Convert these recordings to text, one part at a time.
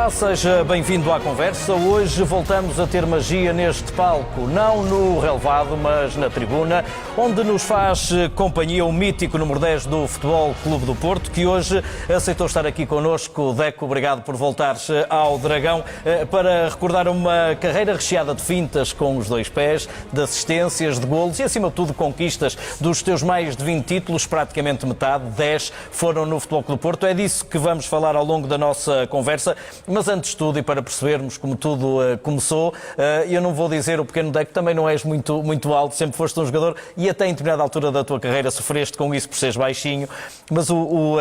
Olá, seja bem-vindo à conversa. Hoje voltamos a ter magia neste palco, não no relevado, mas na tribuna, onde nos faz companhia o mítico número 10 do Futebol Clube do Porto, que hoje aceitou estar aqui connosco. Deco, obrigado por voltares ao Dragão para recordar uma carreira recheada de fintas com os dois pés, de assistências, de golos e, acima de tudo, conquistas. Dos teus mais de 20 títulos, praticamente metade, 10 foram no Futebol Clube do Porto. É disso que vamos falar ao longo da nossa conversa. Mas antes de tudo, e para percebermos como tudo começou, eu não vou dizer o pequeno Deco, também não és muito alto, sempre foste um jogador e até em determinada altura da tua carreira sofreste com isso por seres baixinho, mas o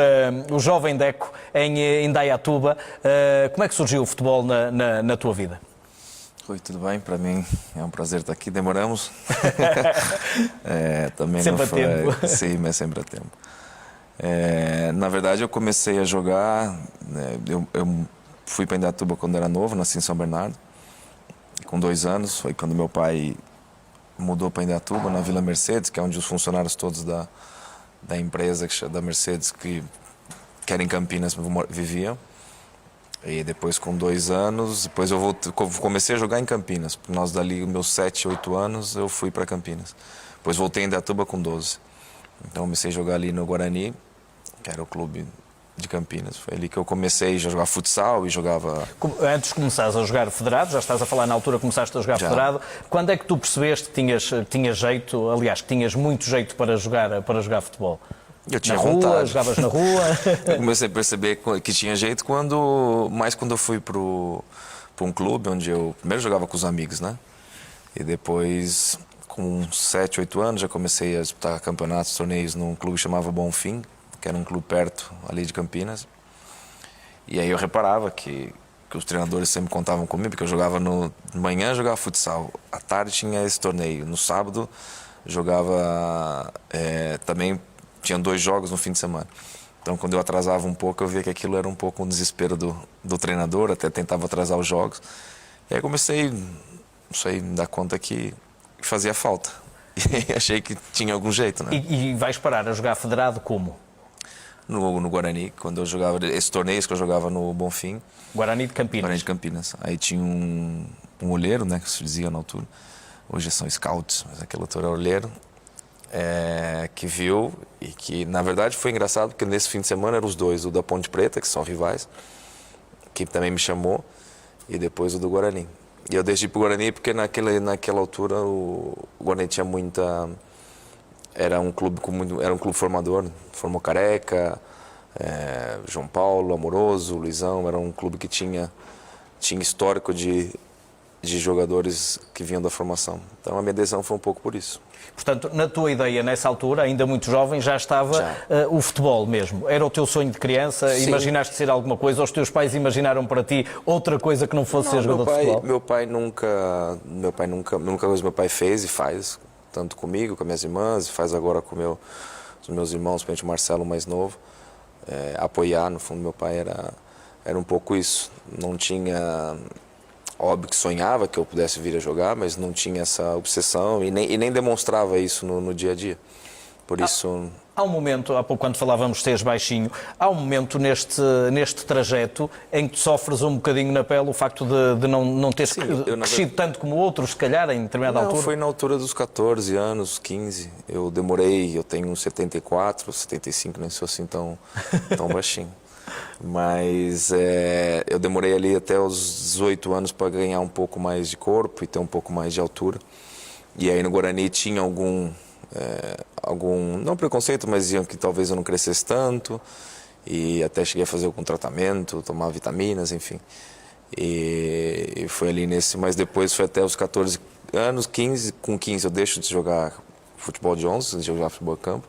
jovem Deco em Indaiatuba, como é que surgiu o futebol na tua vida? Oi, tudo bem? Para mim é um prazer estar aqui, demoramos. Também sempre não foi... a tempo. Sim, mas sempre a tempo. Na verdade, eu comecei a jogar, eu fui para Indaiatuba quando era novo, nasci em São Bernardo, com 2 anos. Foi quando meu pai mudou para Indaiatuba, na Vila Mercedes, que é onde os funcionários todos da empresa da Mercedes, que era em Campinas, viviam. E depois, com 2 anos, depois eu comecei a jogar em Campinas. Nós dali, meus 7, 8 anos, eu fui para Campinas. Depois voltei em Indaiatuba com 12. Então comecei a jogar ali no Guarani, que era o clube de Campinas. Foi ali que eu comecei a jogar futsal e jogava... Antes de começares a jogar federado, já estás a falar na altura que começaste a jogar federado, quando é que tu percebeste que tinhas jeito, aliás, que tinhas muito jeito para jogar futebol? Eu tinha na rua, vontade. Jogavas na rua? Eu comecei a perceber que tinha jeito quando eu fui para um clube onde eu primeiro jogava com os amigos, né? E depois, com 7, 8 anos, já comecei a disputar campeonatos, torneios num clube que chamava Bonfim, que era um clube perto ali de Campinas. E aí eu reparava que os treinadores sempre contavam comigo, porque eu jogava de manhã, eu jogava futsal, à tarde tinha esse torneio, no sábado jogava também, tinha 2 jogos no fim de semana. Então, quando eu atrasava um pouco, eu via que aquilo era um pouco um desespero do treinador, até tentava atrasar os jogos. E aí comecei, não sei, me dar conta que fazia falta. E achei que tinha algum jeito, né? E vais parar a jogar federado como? No Guarani, quando eu jogava, esses torneios que eu jogava no Bonfim. Guarani de Campinas. Guarani de Campinas. Aí tinha um olheiro, né, que se dizia na altura. Hoje são scouts, mas naquela altura era olheiro. Que viu e que, na verdade, foi engraçado, porque nesse fim de semana eram os dois, o da Ponte Preta, que são rivais, que também me chamou, e depois o do Guarani. E eu deixei pro Guarani porque naquela altura o Guarani tinha muita... Era um clube formador, formou Careca, João Paulo, Amoroso, Luizão. Era um clube que tinha histórico de jogadores que vinham da formação. Então a minha decisão foi um pouco por isso. Portanto, na tua ideia, nessa altura, ainda muito jovem, já estava o futebol mesmo. Era o teu sonho de criança? Sim. Imaginaste ser alguma coisa? Ou os teus pais imaginaram para ti outra coisa que não fosse ser jogador de futebol? Meu pai nunca meu pai fez e faz, tanto comigo, com minhas irmãs, e faz agora com os meus irmãos, principalmente o Marcelo, mais novo. Apoiar, no fundo, meu pai era um pouco isso. Não tinha... Óbvio que sonhava que eu pudesse vir a jogar, mas não tinha essa obsessão e nem demonstrava isso no dia a dia. Por isso... Há um momento, há pouco quando falávamos de seres baixinho, há um momento neste trajeto em que tu sofres um bocadinho na pele o facto de não teres crescido tanto como outros, se calhar, em determinada altura? Não, foi na altura dos 14 anos, 15. Eu tenho 74, 75, nem sou assim tão baixinho. Mas eu demorei ali até os 18 anos para ganhar um pouco mais de corpo e ter um pouco mais de altura. E aí no Guarani tinha algum não preconceito, mas diziam que talvez eu não crescesse tanto. E até cheguei a fazer algum tratamento, tomar vitaminas, enfim. E foi ali mas depois foi até os 14 anos, 15. Com 15 eu deixo de jogar futebol de 11, de jogar futebol de campo.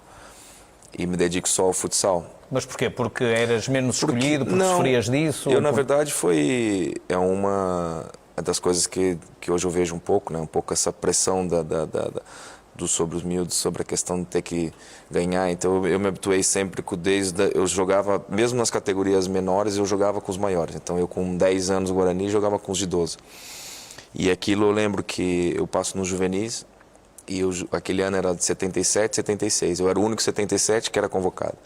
E me dedico só ao futsal. Mas porquê? Porque eras menos escolhido, porque sofrias disso? Na verdade, uma das coisas que hoje eu vejo um pouco, né? Um pouco essa pressão sobre os miúdos, sobre a questão de ter que ganhar. Então eu me habituei sempre eu jogava, mesmo nas categorias menores, eu jogava com os maiores. Então eu com 10 anos no Guarani jogava com os de 12. E aquilo eu lembro que eu passo nos juvenis, e aquele ano era de 77, 76. Eu era o único 77 que era convocado,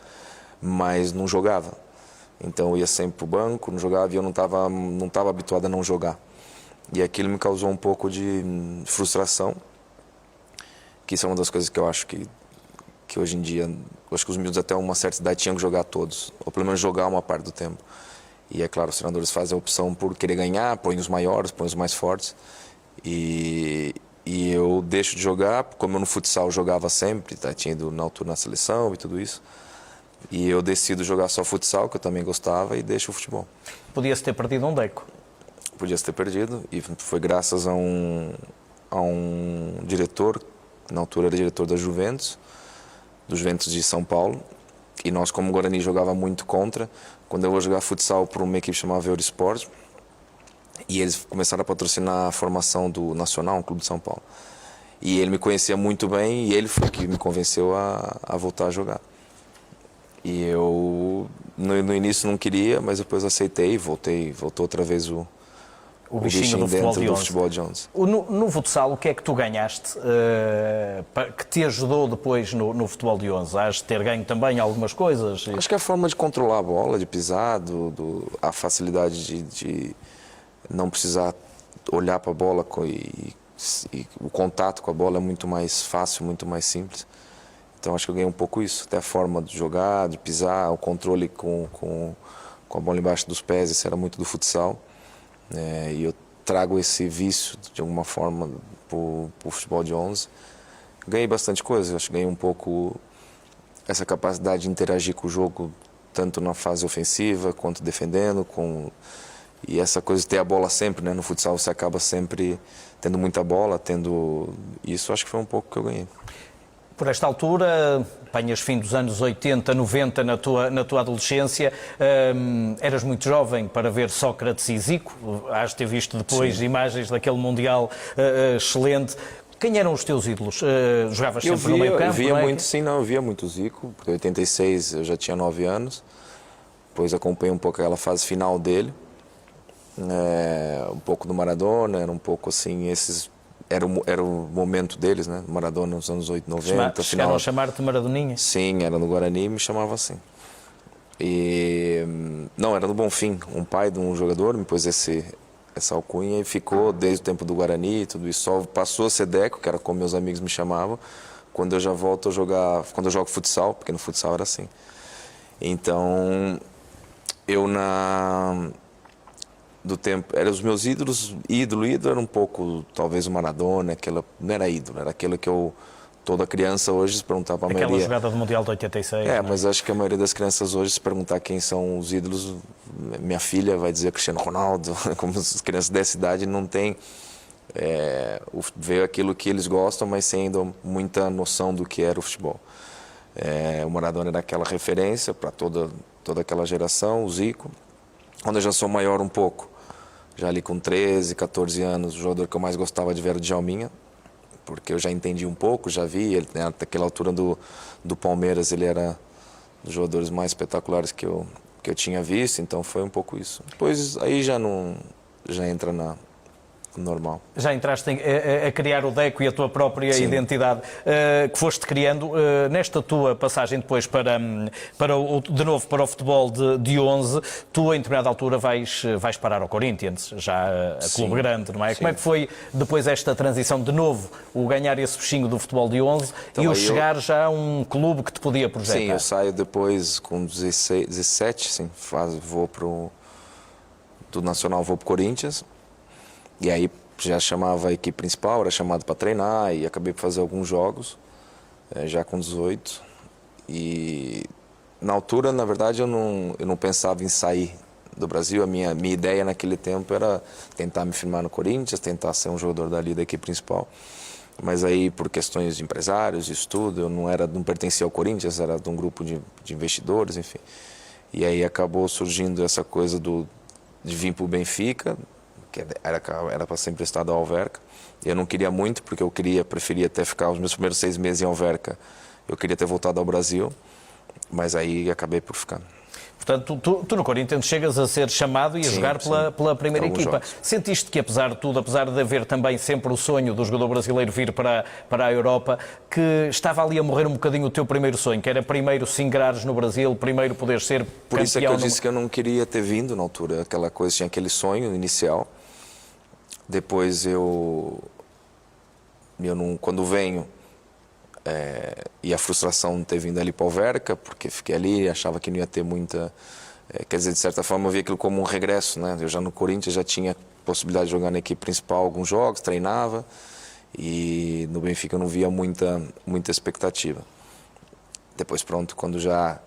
mas não jogava. Então eu ia sempre para o banco, não jogava e eu não estava habituado a não jogar. E aquilo me causou um pouco de frustração, que isso é uma das coisas que eu acho que hoje em dia, eu acho que os miúdos até uma certa idade tinham que jogar todos, ou pelo menos jogar uma parte do tempo. E é claro, os treinadores fazem a opção por querer ganhar, põem os maiores, põem os mais fortes. E eu deixo de jogar, como eu no futsal jogava sempre, tinha ido na altura na seleção e tudo isso. E eu decido jogar só futsal, que eu também gostava, e deixo o futebol. Podia-se ter perdido um Deco. Podia-se ter perdido, e foi graças a um diretor, que na altura era diretor da Juventus, do Juventus de São Paulo. E nós, como Guarani, jogava muito contra. Quando eu vou jogar futsal por uma equipe chamada Eurosport, e eles começaram a patrocinar a formação do Nacional, um clube de São Paulo. E ele me conhecia muito bem, e ele foi que me convenceu a voltar a jogar. E eu, no início, não queria, mas depois aceitei e voltou outra vez o bichinho do dentro do futebol futebol de 11. No futsal, o que é que tu ganhaste que te ajudou depois no futebol de 11? Has de ter ganho também algumas coisas? Acho que é a forma de controlar a bola, de pisar, a facilidade de não precisar olhar para a bola e o contato com a bola é muito mais fácil, muito mais simples. Então acho que eu ganhei um pouco isso, até a forma de jogar, de pisar, o controle com a bola embaixo dos pés, isso era muito do futsal. E eu trago esse vício de alguma forma para o futebol de 11. Ganhei bastante coisa, acho que ganhei um pouco essa capacidade de interagir com o jogo, tanto na fase ofensiva quanto defendendo, e essa coisa de ter a bola sempre, né? No futsal você acaba sempre tendo muita bola, isso acho que foi um pouco que eu ganhei. Por esta altura, apanhas fim dos anos 80, 90 na tua adolescência, eras muito jovem para ver Sócrates e Zico, has de ter visto depois imagens daquele Mundial excelente. Quem eram os teus ídolos? Jogavas sempre no meio campo? Eu via muito o Zico, porque em 86 eu já tinha 9 anos, depois acompanhei um pouco aquela fase final dele, um pouco do Maradona, era um pouco assim, era o momento deles, né? Maradona nos anos 80, 90. Chegaram a chamar-te Maradoninha? Sim, era no Guarani e me chamava assim. Não, era no Bonfim, um pai de um jogador me pôs essa alcunha e ficou desde o tempo do Guarani e tudo isso. Só passou a ser Deco, que era como meus amigos me chamavam, quando eu já volto a jogar, quando eu jogo futsal, porque no futsal era assim. Então, do tempo, eram os meus ídolos, ídolo era um pouco, talvez o Maradona, não era ídolo, era aquilo que toda criança hoje se perguntar para a maioria. Aquela jogada do Mundial de 86. Mas acho que a maioria das crianças hoje se perguntar quem são os ídolos, minha filha vai dizer Cristiano Ronaldo, como as crianças dessa idade não têm ver aquilo que eles gostam, mas sem ainda muita noção do que era o futebol. O Maradona era aquela referência para toda aquela geração, o Zico. Quando eu já sou maior um pouco, já ali com 13, 14 anos, o jogador que eu mais gostava de ver era o Djalminha, porque eu já entendi um pouco, já vi, ele, até aquela altura do Palmeiras, ele era dos jogadores mais espetaculares que eu tinha visto, então foi um pouco isso. Depois aí já entra no normal. Já entraste a criar o Deco e a tua própria identidade que foste criando nesta tua passagem depois de novo para o futebol de 11, tu em determinada altura vais parar ao Corinthians, já a clube grande, não é? Sim. Como é que foi depois esta transição de novo, o ganhar esse bichinho do futebol de 11 então, e o chegar já a um clube que te podia projetar? Sim, eu saio depois com 17, vou do Nacional, vou para o Corinthians. E aí já chamava a equipe principal, era chamado para treinar e acabei por fazer alguns jogos, já com 18. E na altura, na verdade, eu não pensava em sair do Brasil. A minha ideia naquele tempo era tentar me firmar no Corinthians, tentar ser um jogador dali da equipe principal. Mas aí, por questões de empresários, de estudo, eu não pertencia ao Corinthians, era de um grupo de investidores, enfim. E aí acabou surgindo essa coisa de vir para o Benfica, que era para ser emprestado ao Alverca. Eu não queria muito, porque preferia até ficar os meus primeiros 6 meses em Alverca. Eu queria ter voltado ao Brasil, mas aí acabei por ficar. Portanto, tu no Corinthians chegas a ser chamado e a jogar pela primeira equipa. Jogos. Sentiste que, apesar de tudo, apesar de haver também sempre o sonho do jogador brasileiro vir para a Europa, que estava ali a morrer um bocadinho o teu primeiro sonho, que era primeiro se ingrares no Brasil, primeiro poderes ser campeão? Por isso é que eu disse que eu não queria ter vindo na altura, aquela coisa, tinha aquele sonho inicial. Depois quando venho, e a frustração de ter vindo ali para o Alverca, porque fiquei ali, achava que não ia ter muita... quer dizer, de certa forma eu via aquilo como um regresso, né? Eu já no Corinthians já tinha possibilidade de jogar na equipe principal alguns jogos, treinava, e no Benfica eu não via muita expectativa. Depois pronto, quando já...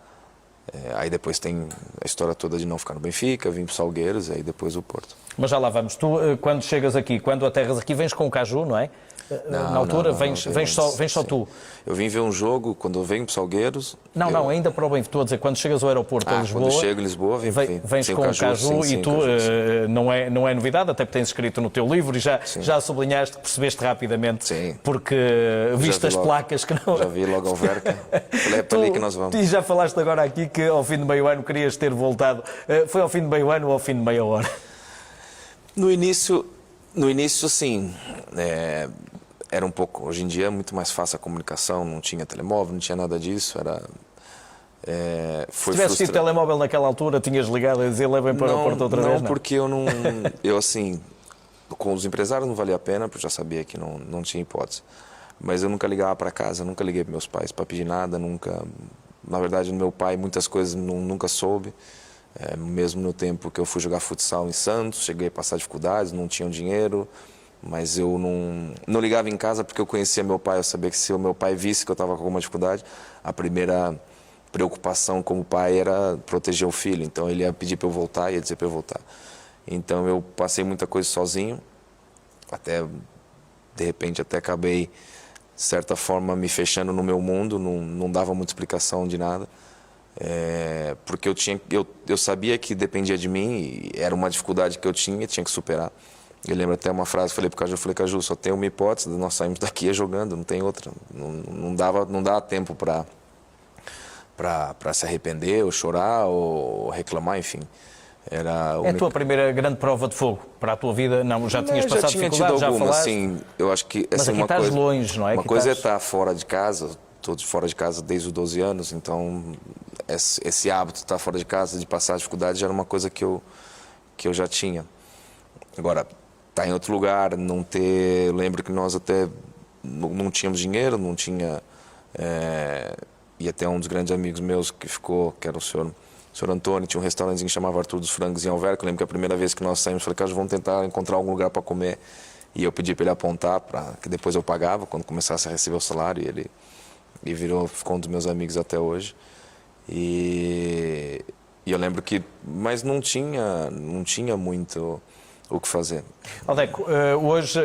aí depois tem a história toda de não ficar no Benfica, vim para o Salgueiros, e aí depois o Porto. Mas já lá vamos. Tu, quando chegas aqui, quando aterras aqui, vens com o Caju, não é? Na altura, vens só tu. Eu vim ver um jogo quando eu venho para Salgueiros. Não, ainda para o Benfica. Estou a dizer, quando chegas ao aeroporto a Lisboa... Quando chego em Lisboa, vens com o Caju e tu, não é novidade, até porque tens escrito no teu livro e já sublinhaste que percebeste rapidamente, porque viste as placas que não... Já vi logo ao Verca. Falei, é para ali que nós vamos. E já falaste agora aqui que ao fim de meio ano querias ter voltado. Foi ao fim de meio ano ou ao fim de meia hora? No início sim. Era um pouco... Hoje em dia é muito mais fácil a comunicação, não tinha telemóvel, não tinha nada disso, se tivesse tido telemóvel naquela altura, tinhas ligado a dizer levem para o aeroporto outra vez? Não, porque eu não... Eu assim, com os empresários não valia a pena, porque eu já sabia que não tinha hipótese. Mas eu nunca ligava para casa, nunca liguei para meus pais para pedir nada, nunca... Na verdade, meu pai muitas coisas nunca soube. Mesmo no tempo que eu fui jogar futsal em Santos, cheguei a passar dificuldades, não tinha dinheiro, mas eu não ligava em casa porque eu conhecia meu pai, eu sabia que se o meu pai visse que eu estava com alguma dificuldade, a primeira preocupação como pai era proteger o filho, então ele ia pedir para eu voltar, ia dizer para eu voltar. Então eu passei muita coisa sozinho, de repente até acabei, de certa forma, me fechando no meu mundo, não dava muita explicação de nada. Porque eu sabia que dependia de mim e era uma dificuldade que eu tinha que superar. Eu lembro até uma frase, falei para o Caju, Caju, só tem uma hipótese, nós saímos daqui jogando, não tem outra. Não dava tempo para se arrepender, ou chorar, ou reclamar, enfim. É a tua primeira grande prova de fogo para a tua vida? Não, já tinhas passado dificuldades, já falaste? Assim, eu acho que mas aqui estás longe, não é? Uma coisa é estar fora de casa, estou fora de casa desde os 12 anos, então esse hábito de estar fora de casa, de passar dificuldade, já era uma coisa que eu já tinha. Agora, estar em outro lugar, não ter... Eu lembro que nós até não tínhamos dinheiro, não tinha... E até um dos grandes amigos meus que era o senhor Antônio, tinha um restaurantezinho que chamava Arthur dos Frangos em Alverca. Eu lembro que a primeira vez que nós saímos, falei, Carlos, vamos tentar encontrar algum lugar para comer. E eu pedi para ele apontar, que depois eu pagava, quando começasse a receber o salário. E ficou um dos meus amigos até hoje. E eu lembro que... Mas não tinha muito o que fazer. Aldeco, hoje,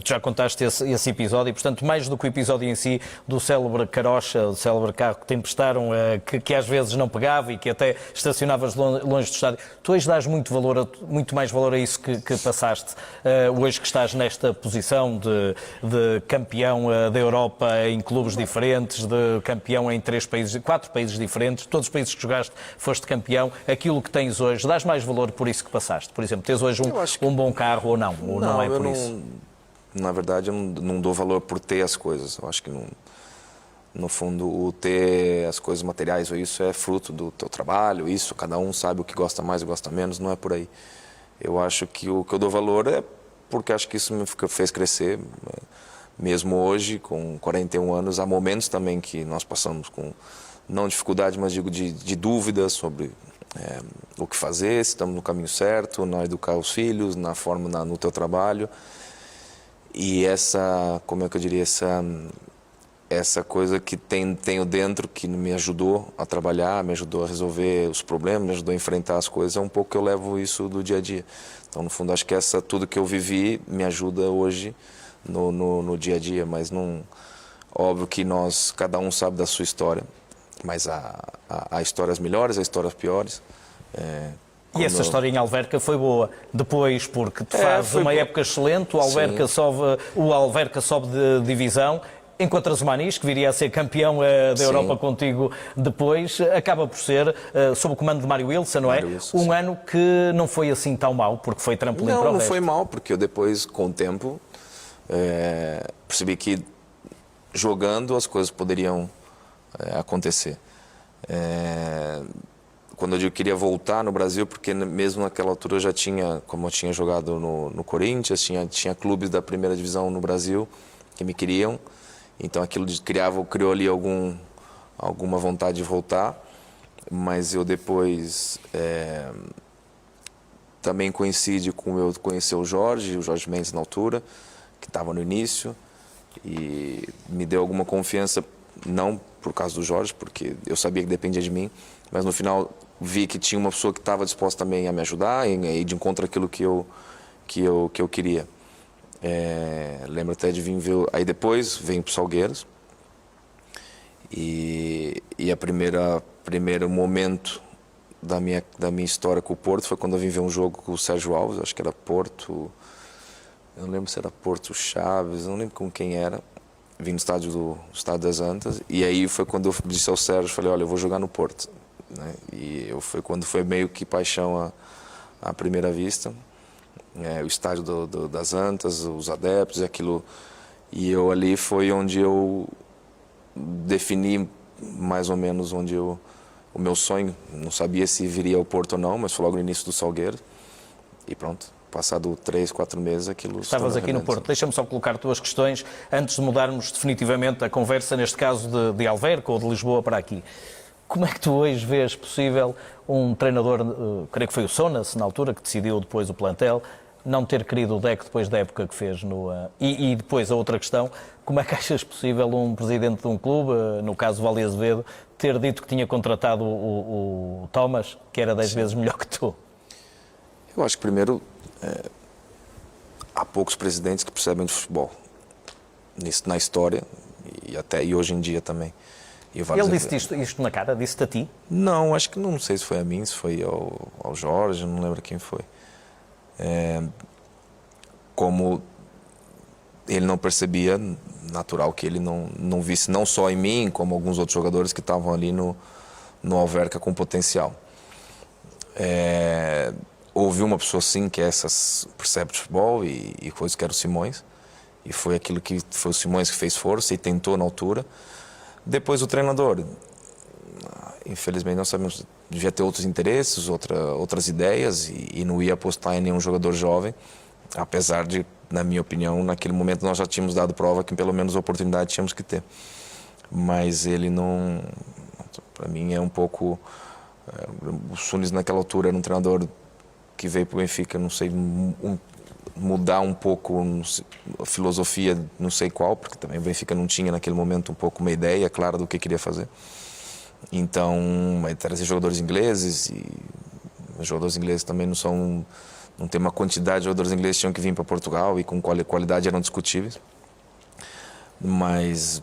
já contaste esse episódio, e portanto, mais do que o episódio em si, do célebre carocha, do célebre carro que te emprestaram, que às vezes não pegava e que até estacionavas longe do estádio, tu hoje dás muito mais valor a isso que passaste, hoje que estás nesta posição de campeão da Europa em clubes diferentes, de campeão em 4 países diferentes, todos os países que jogaste foste campeão, aquilo que tens hoje, dás mais valor por isso que passaste? Por exemplo, tens hoje um bom carro ou não? Ou não é por isso? Na verdade, eu não dou valor por ter as coisas. Eu acho que, no fundo, o ter as coisas materiais ou isso é fruto do teu trabalho. Isso, cada um sabe o que gosta mais e gosta menos, não é por aí. Eu acho que o que eu dou valor é porque acho que isso me fez crescer. Mesmo hoje, com 41 anos, há momentos também que nós passamos com, não dificuldade, mas digo de dúvidas sobre... o que fazer, se estamos no caminho certo, na educar os filhos, na forma, no teu trabalho. E como é que eu diria, essa coisa que tenho dentro, que me ajudou a trabalhar, me ajudou a resolver os problemas, me ajudou a enfrentar as coisas, é um pouco que eu levo isso do dia a dia. Então, no fundo, acho que tudo que eu vivi me ajuda hoje no dia a dia, mas óbvio que cada um sabe da sua história. Mas há histórias melhores, há histórias piores. E essa história em Alverca foi boa. Depois, porque tu fazes uma época excelente, o Alverca sobe de divisão encontras o Manis, que viria a ser campeão da Europa contigo depois, acaba por ser, sob o comando de Mário Wilson, não é? Mário Wilson, um ano que não foi assim tão mau, porque foi trampolim para o Não resto. foi mal, porque eu depois, com o tempo, percebi que jogando as coisas poderiam acontecer. Quando eu queria voltar no Brasil, porque mesmo naquela altura eu já tinha, como eu tinha jogado no Corinthians, tinha clubes da primeira divisão no Brasil que me queriam, então aquilo criou ali alguma vontade de voltar, mas eu depois também coincide com eu conhecer o Jorge Mendes na altura, que estava no início, e me deu alguma confiança, não por causa do Jorge, porque eu sabia que dependia de mim, mas no final vi que tinha uma pessoa que estava disposta também a me ajudar e ir de encontro àquilo que eu queria. Lembro até de vir ver, aí depois vem para o Salgueiros, e a primeiro momento da minha história com o Porto foi quando eu vim ver um jogo com o Sérgio Alves, acho que era Porto, eu não lembro se era Porto Chaves, não lembro com quem era. Vim no estádio das Antas, e aí foi quando eu disse ao Sérgio, falei, olha, eu vou jogar no Porto, né? E foi quando foi meio que paixão à primeira vista, o estádio das Antas, os adeptos, aquilo, e eu ali foi onde eu defini mais ou menos o meu sonho. Não sabia se viria ao Porto ou não, mas foi logo no início do Salgueiro, e pronto. Passado 3, 4 meses, aquilo... Estavas aqui no Porto. Deixa-me só colocar duas questões antes de mudarmos definitivamente a conversa, neste caso de Alverca ou de Lisboa para aqui. Como é que tu hoje vês possível um treinador, creio que foi o Sonas, na altura, que decidiu depois o plantel, não ter querido o DEC depois da época que fez E depois a outra questão, como é que achas possível um presidente de um clube, no caso o Vale Azevedo, ter dito que tinha contratado o Thomas, que era 10 vezes melhor que tu? Eu acho que primeiro... há poucos presidentes que percebem de futebol na história e hoje em dia também. Ele disse isto na cara? Disse-te a ti? Não, acho que não sei se foi a mim, se foi ao Jorge, não lembro quem foi. Como ele não percebia, natural que ele não visse não só em mim, como alguns outros jogadores que estavam ali no Alverca com potencial. Houve uma pessoa sim que percebe de futebol e coisa que era o Simões, e foi o Simões que fez força e tentou na altura. Depois o treinador, infelizmente nós sabemos, devia ter outros interesses, outras ideias e não ia apostar em nenhum jogador jovem, apesar de, na minha opinião, naquele momento nós já tínhamos dado prova que pelo menos a oportunidade tínhamos que ter. Mas ele não, para mim é um pouco, o Sonis naquela altura era um treinador que veio para o Benfica, não sei, mudar um pouco a filosofia, não sei qual, porque também o Benfica não tinha naquele momento um pouco uma ideia clara do que queria fazer. Então, trazer jogadores ingleses, e os jogadores ingleses também não tem uma quantidade de jogadores ingleses que tinham que vir para Portugal e com qualidade eram discutíveis. Mas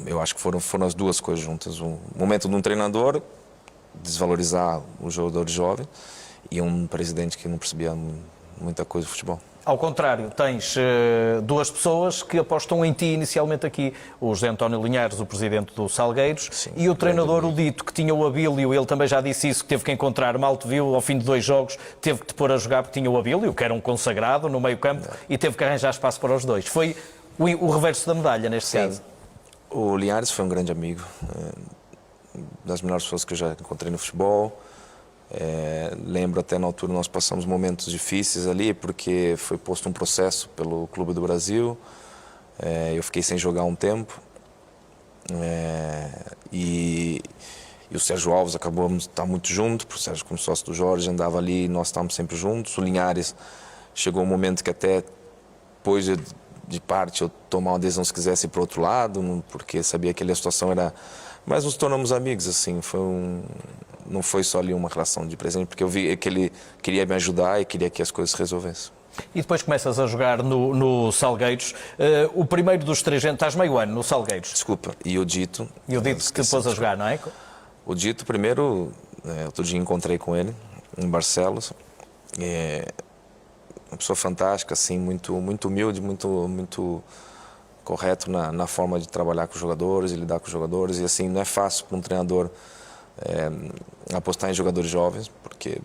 eu acho que foram as duas coisas juntas. O momento de um treinador desvalorizar o jogador jovem, e um presidente que não percebia muita coisa de futebol. Ao contrário, tens duas pessoas que apostam em ti inicialmente aqui. O José António Linhares, o presidente do Salgueiros, sim, e o treinador, o Dito, que tinha o Abílio, ele também já disse isso, que teve que encontrar, mal te viu, ao fim de 2 jogos, teve que te pôr a jogar porque tinha o Abílio, que era um consagrado no meio campo, e teve que arranjar espaço para os dois. Foi o reverso da medalha, neste caso. O Linhares foi um grande amigo, das melhores pessoas que eu já encontrei no futebol. Lembro até na altura nós passamos momentos difíceis ali porque foi posto um processo pelo Clube do Brasil, eu fiquei sem jogar um tempo, e o Sérgio Alves acabou de estar muito junto, o Sérgio como sócio do Jorge andava ali e nós estávamos sempre juntos. O Linhares chegou um momento que até depois de parte eu tomar uma decisão se quisesse ir para o outro lado, porque sabia que ali a situação era... Mas nos tornamos amigos, assim, não foi só ali uma relação de presente, porque eu vi que ele queria me ajudar e queria que as coisas se resolvessem. E depois começas a jogar no Salgueiros. O primeiro dos 3 anos, estás meio ano no Salgueiros. Desculpa, e o Dito... E o Dito que te pôs a jogar, não é? O Dito, primeiro, outro dia encontrei com ele em Barcelos. Uma pessoa fantástica, assim, muito humilde, muito correto na forma de trabalhar com os jogadores e lidar com os jogadores. E assim, não é fácil para um treinador apostar em jogadores jovens, porque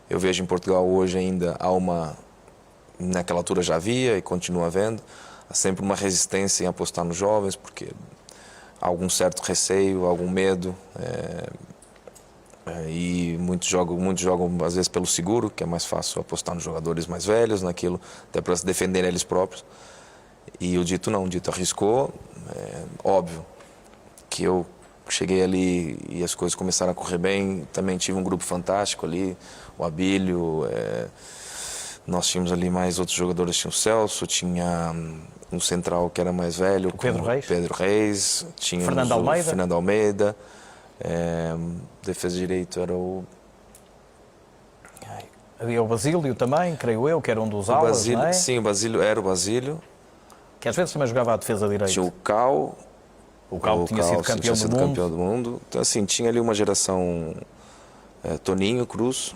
eu vejo em Portugal hoje ainda naquela altura já havia e continua havendo, há sempre uma resistência em apostar nos jovens, porque há algum certo receio, algum medo, e muitos jogam às vezes pelo seguro, que é mais fácil apostar nos jogadores mais velhos, naquilo, até para se defender eles próprios. E o Dito não, o Dito arriscou, óbvio que eu cheguei ali e as coisas começaram a correr bem, também tive um grupo fantástico ali, o Abílio, nós tínhamos ali mais outros jogadores, tinha o Celso, tinha um central que era mais velho, Pedro Reis, tinha Fernando Almeida, defesa de direito era o... Havia o Basílio também, creio eu, que era um dos alas, não é? Sim, era o Basílio. Que às vezes também jogava a defesa de direito. Tinha o Cal. O Cal tinha sido campeão do mundo. Então, assim, tinha ali uma geração... Toninho, Cruz.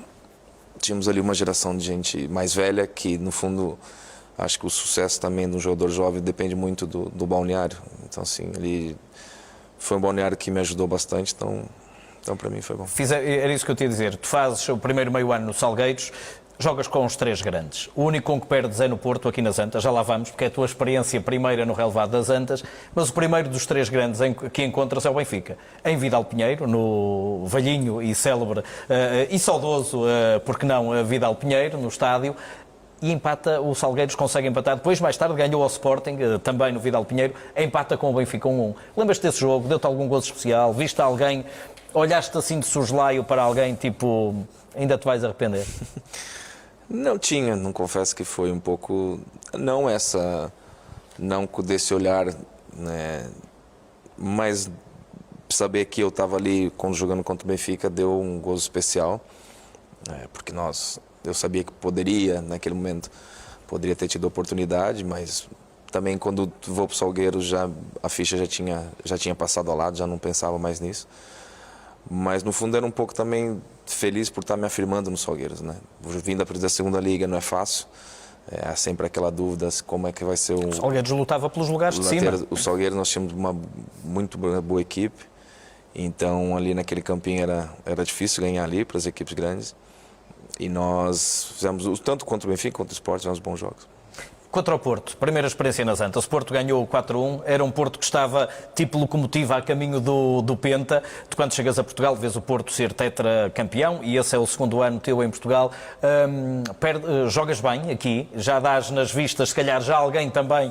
Tínhamos ali uma geração de gente mais velha que, no fundo, acho que o sucesso também de um jogador jovem depende muito do balneário. Então, assim, ali foi um balneário que me ajudou bastante, então para mim foi bom. Era isso que eu te ia dizer. Tu fazes o primeiro meio ano no Salgueiros, jogas com os 3 grandes. O único com que perdes é no Porto, aqui nas Antas. Já lá vamos, porque é a tua experiência primeira no relevado das Antas. Mas o primeiro dos 3 grandes que encontras é o Benfica. Em Vidal Pinheiro, no velhinho e célebre e saudoso, porque não, Vidal Pinheiro, no estádio. E empata, o Salgueiros consegue empatar. Depois, mais tarde, ganhou ao Sporting, também no Vidal Pinheiro, empata com o Benfica 1-1. Lembras-te desse jogo? Deu-te algum gozo especial? Viste alguém? Olhaste assim de soslaio para alguém, tipo, ainda te vais arrepender? Não confesso que foi um pouco, não desse olhar, né, mas saber que eu estava ali jogando contra o Benfica deu um gozo especial, porque eu sabia que naquele momento, poderia ter tido oportunidade, mas também quando vou para o Salgueiro a ficha já tinha passado ao lado, já não pensava mais nisso. Mas no fundo era um pouco também feliz por estar me afirmando no Salgueiros, né? Vindo da segunda liga não é fácil, há sempre aquela dúvida como é que vai ser o Salgueiros lutava pelos lugares de cima. O Salgueiros, nós tínhamos uma muito boa equipe, então ali naquele campinho era difícil ganhar ali para as equipes grandes, e nós fizemos tanto contra o Benfica quanto o Sport, fizemos bons jogos. Contra o Porto, primeira experiência nas Antas. O Porto ganhou 4-1, era um Porto que estava tipo locomotiva a caminho do Penta. Tu, quando chegas a Portugal, vês o Porto ser tetracampeão e esse é o segundo ano teu em Portugal. Jogas bem aqui, já dás nas vistas, se calhar já alguém também,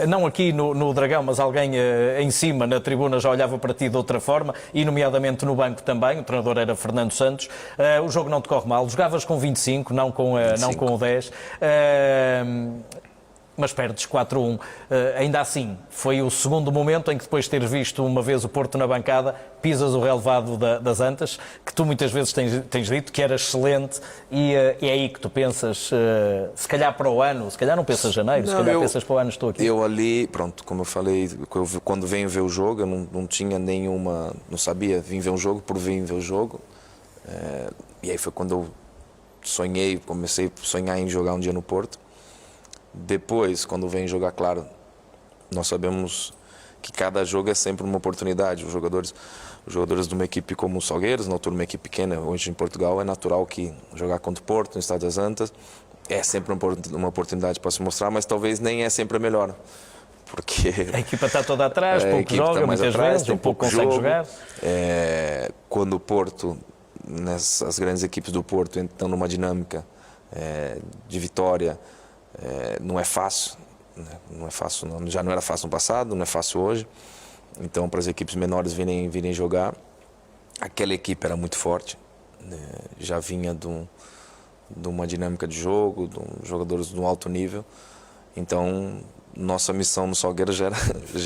não aqui no Dragão, mas alguém em cima, na tribuna, já olhava para ti de outra forma, e nomeadamente no banco também. O treinador era Fernando Santos. O jogo não te corre mal, jogavas com 25, não com o 10. Mas perdes 4-1. Ainda assim, foi o segundo momento em que, depois de teres visto uma vez o Porto na bancada, pisas o relevado das Antas, que tu muitas vezes tens dito que era excelente, e é aí que tu pensas, se calhar para o ano, se calhar não pensas janeiro, se calhar pensas para o ano estou aqui. Eu ali, pronto, como eu falei, quando venho ver o jogo, eu não tinha nenhuma, não sabia, vim ver um jogo por vir ver o jogo, e aí foi quando eu comecei a sonhar em jogar um dia no Porto. Depois, quando vem jogar, claro, nós sabemos que cada jogo é sempre uma oportunidade. Os jogadores de uma equipe como o Salgueiros, na altura uma equipe pequena, hoje em Portugal, é natural que jogar contra o Porto, no Estádio das Antas, é sempre uma oportunidade para se mostrar, mas talvez nem é sempre a melhor. Porque a equipa está toda atrás, pouco joga, muitas vezes, um pouco consegue jogar. Quando o Porto, as grandes equipes do Porto estão numa dinâmica de vitória, não é fácil, né? Não é fácil, não. Já não era fácil no passado, não é fácil hoje. Então, para as equipes menores virem jogar, aquela equipe era muito forte, né? Já vinha de uma dinâmica de jogo, de jogadores de um alto nível. Então, nossa missão no Salgueiros já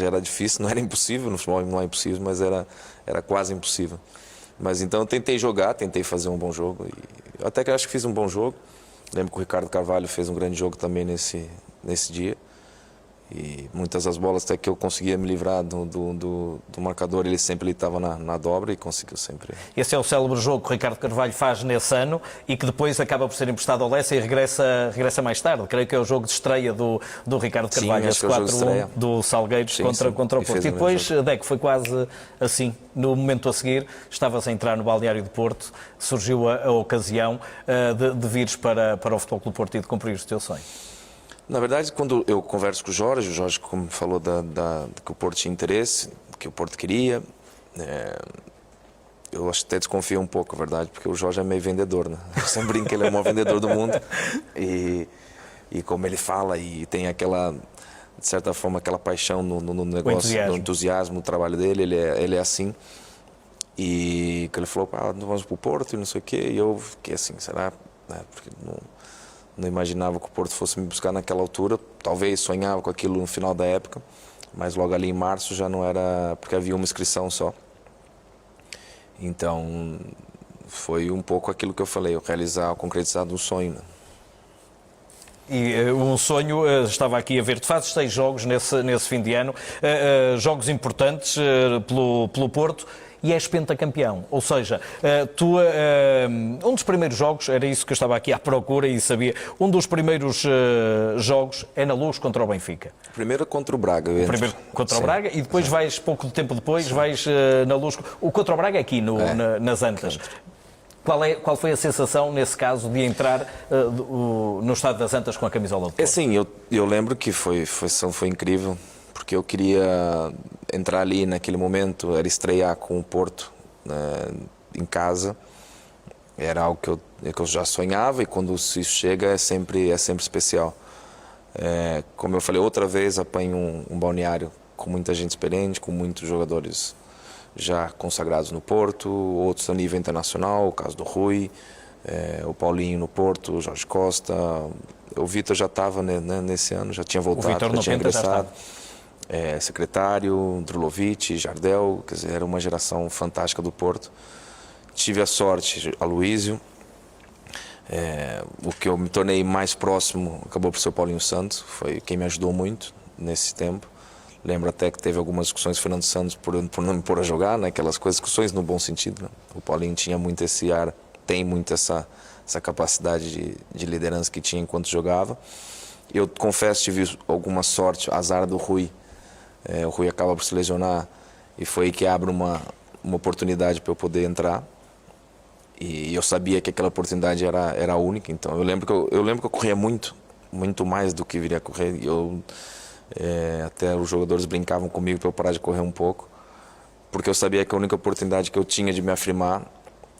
era difícil, não era impossível, no futebol não é impossível, mas era quase impossível. Mas então eu tentei jogar, tentei fazer um bom jogo, e até que eu acho que fiz um bom jogo. Lembro que o Ricardo Carvalho fez um grande jogo também nesse dia. E muitas das bolas até que eu conseguia me livrar do marcador, ele sempre estava na dobra e conseguiu sempre. Esse é o célebre jogo que o Ricardo Carvalho faz nesse ano e que depois acaba por ser emprestado ao Leicester e regressa mais tarde. Creio que é o jogo de estreia do Ricardo Carvalho, esse 4-1 do Salgueiros contra o Porto. E depois, Deco, foi quase assim, no momento a seguir, estavas a entrar no balneário de Porto, surgiu a ocasião de vires para o Futebol Clube do Porto e de cumprir o teu sonho. Na verdade, quando eu converso com o Jorge como falou que o Porto tinha interesse, que o Porto queria, eu até desconfio um pouco, a verdade, porque o Jorge é meio vendedor, né? Eu sempre brinco que ele é o maior vendedor do mundo. E como ele fala e tem aquela, de certa forma, aquela paixão no negócio, no entusiasmo, no trabalho dele, ele é assim. E que ele falou, nós vamos para o Porto e não sei o quê, e eu fiquei assim, será? Porque não imaginava que o Porto fosse me buscar naquela altura. Talvez sonhava com aquilo no final da época, mas logo ali em março já não era, porque havia uma inscrição só. Então foi um pouco aquilo que eu falei, concretizar um sonho, né? E um sonho, estava aqui a ver, tu fazes 6 jogos nesse fim de ano, jogos importantes pelo Porto, e és pentacampeão. Ou seja, um dos primeiros jogos, era isso que eu estava aqui à procura e sabia, um dos primeiros jogos é na Luz contra o Benfica. Primeiro contra o Braga. Primeiro contra o Braga e depois vais, pouco tempo depois, vais na Luz. O contra o Braga é aqui, nas Antas. Qual foi a sensação, nesse caso, de entrar no Estádio das Antas com a camisola do Porto? Sim, eu lembro que foi incrível, porque eu queria entrar ali naquele momento, era estrear com o Porto, né, em casa. Era algo que eu já sonhava, e quando isso chega é sempre especial. Como eu falei, outra vez apanho um balneário com muita gente experiente, com muitos jogadores já consagrados no Porto, outros a nível internacional, o caso do Rui, o Paulinho no Porto, o Jorge Costa, o Vitor já estava, né, nesse ano, já tinha voltado, já tinha ingressado. Secretário, Drulovic, Jardel, quer dizer, era uma geração fantástica do Porto. Tive a sorte, Aloísio, o que eu me tornei mais próximo acabou por ser o Paulinho Santos, foi quem me ajudou muito nesse tempo. Lembro até que teve algumas discussões com o Fernando Santos por não me pôr a jogar, né? Aquelas coisas, discussões no bom sentido, né? O Paulinho tinha muito esse ar, tem muito essa capacidade de liderança que tinha enquanto jogava. Eu confesso, tive alguma sorte, azar do Rui. O Rui acaba por se lesionar e foi aí que abre uma oportunidade para eu poder entrar. E eu sabia que aquela oportunidade era única, então eu lembro que eu corria muito mais do que viria a correr. Até os jogadores brincavam comigo para eu parar de correr um pouco, porque eu sabia que a única oportunidade que eu tinha de me afirmar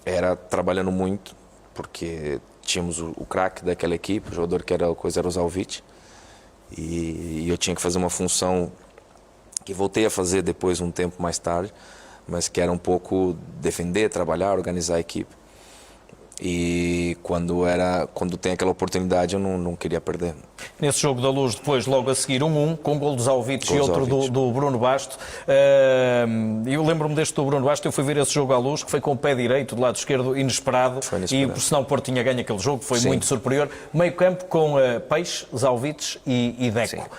era trabalhando muito, porque tínhamos o craque daquela equipe, o jogador que era o Zalvic, e eu tinha que fazer uma função que voltei a fazer depois, um tempo mais tarde, mas que era um pouco defender, trabalhar, organizar a equipe. E quando tem aquela oportunidade, eu não queria perder. Nesse jogo da Luz, depois, logo a seguir, 1-1, com um gol dos Alvites e outro do Bruno Basto. Eu lembro-me deste do Bruno Basto, eu fui ver esse jogo à Luz, que foi com o pé direito, do lado esquerdo, inesperado. E por sinal o Porto tinha ganho aquele jogo, foi muito superior. Meio campo com Peixe, Alvites e Deco.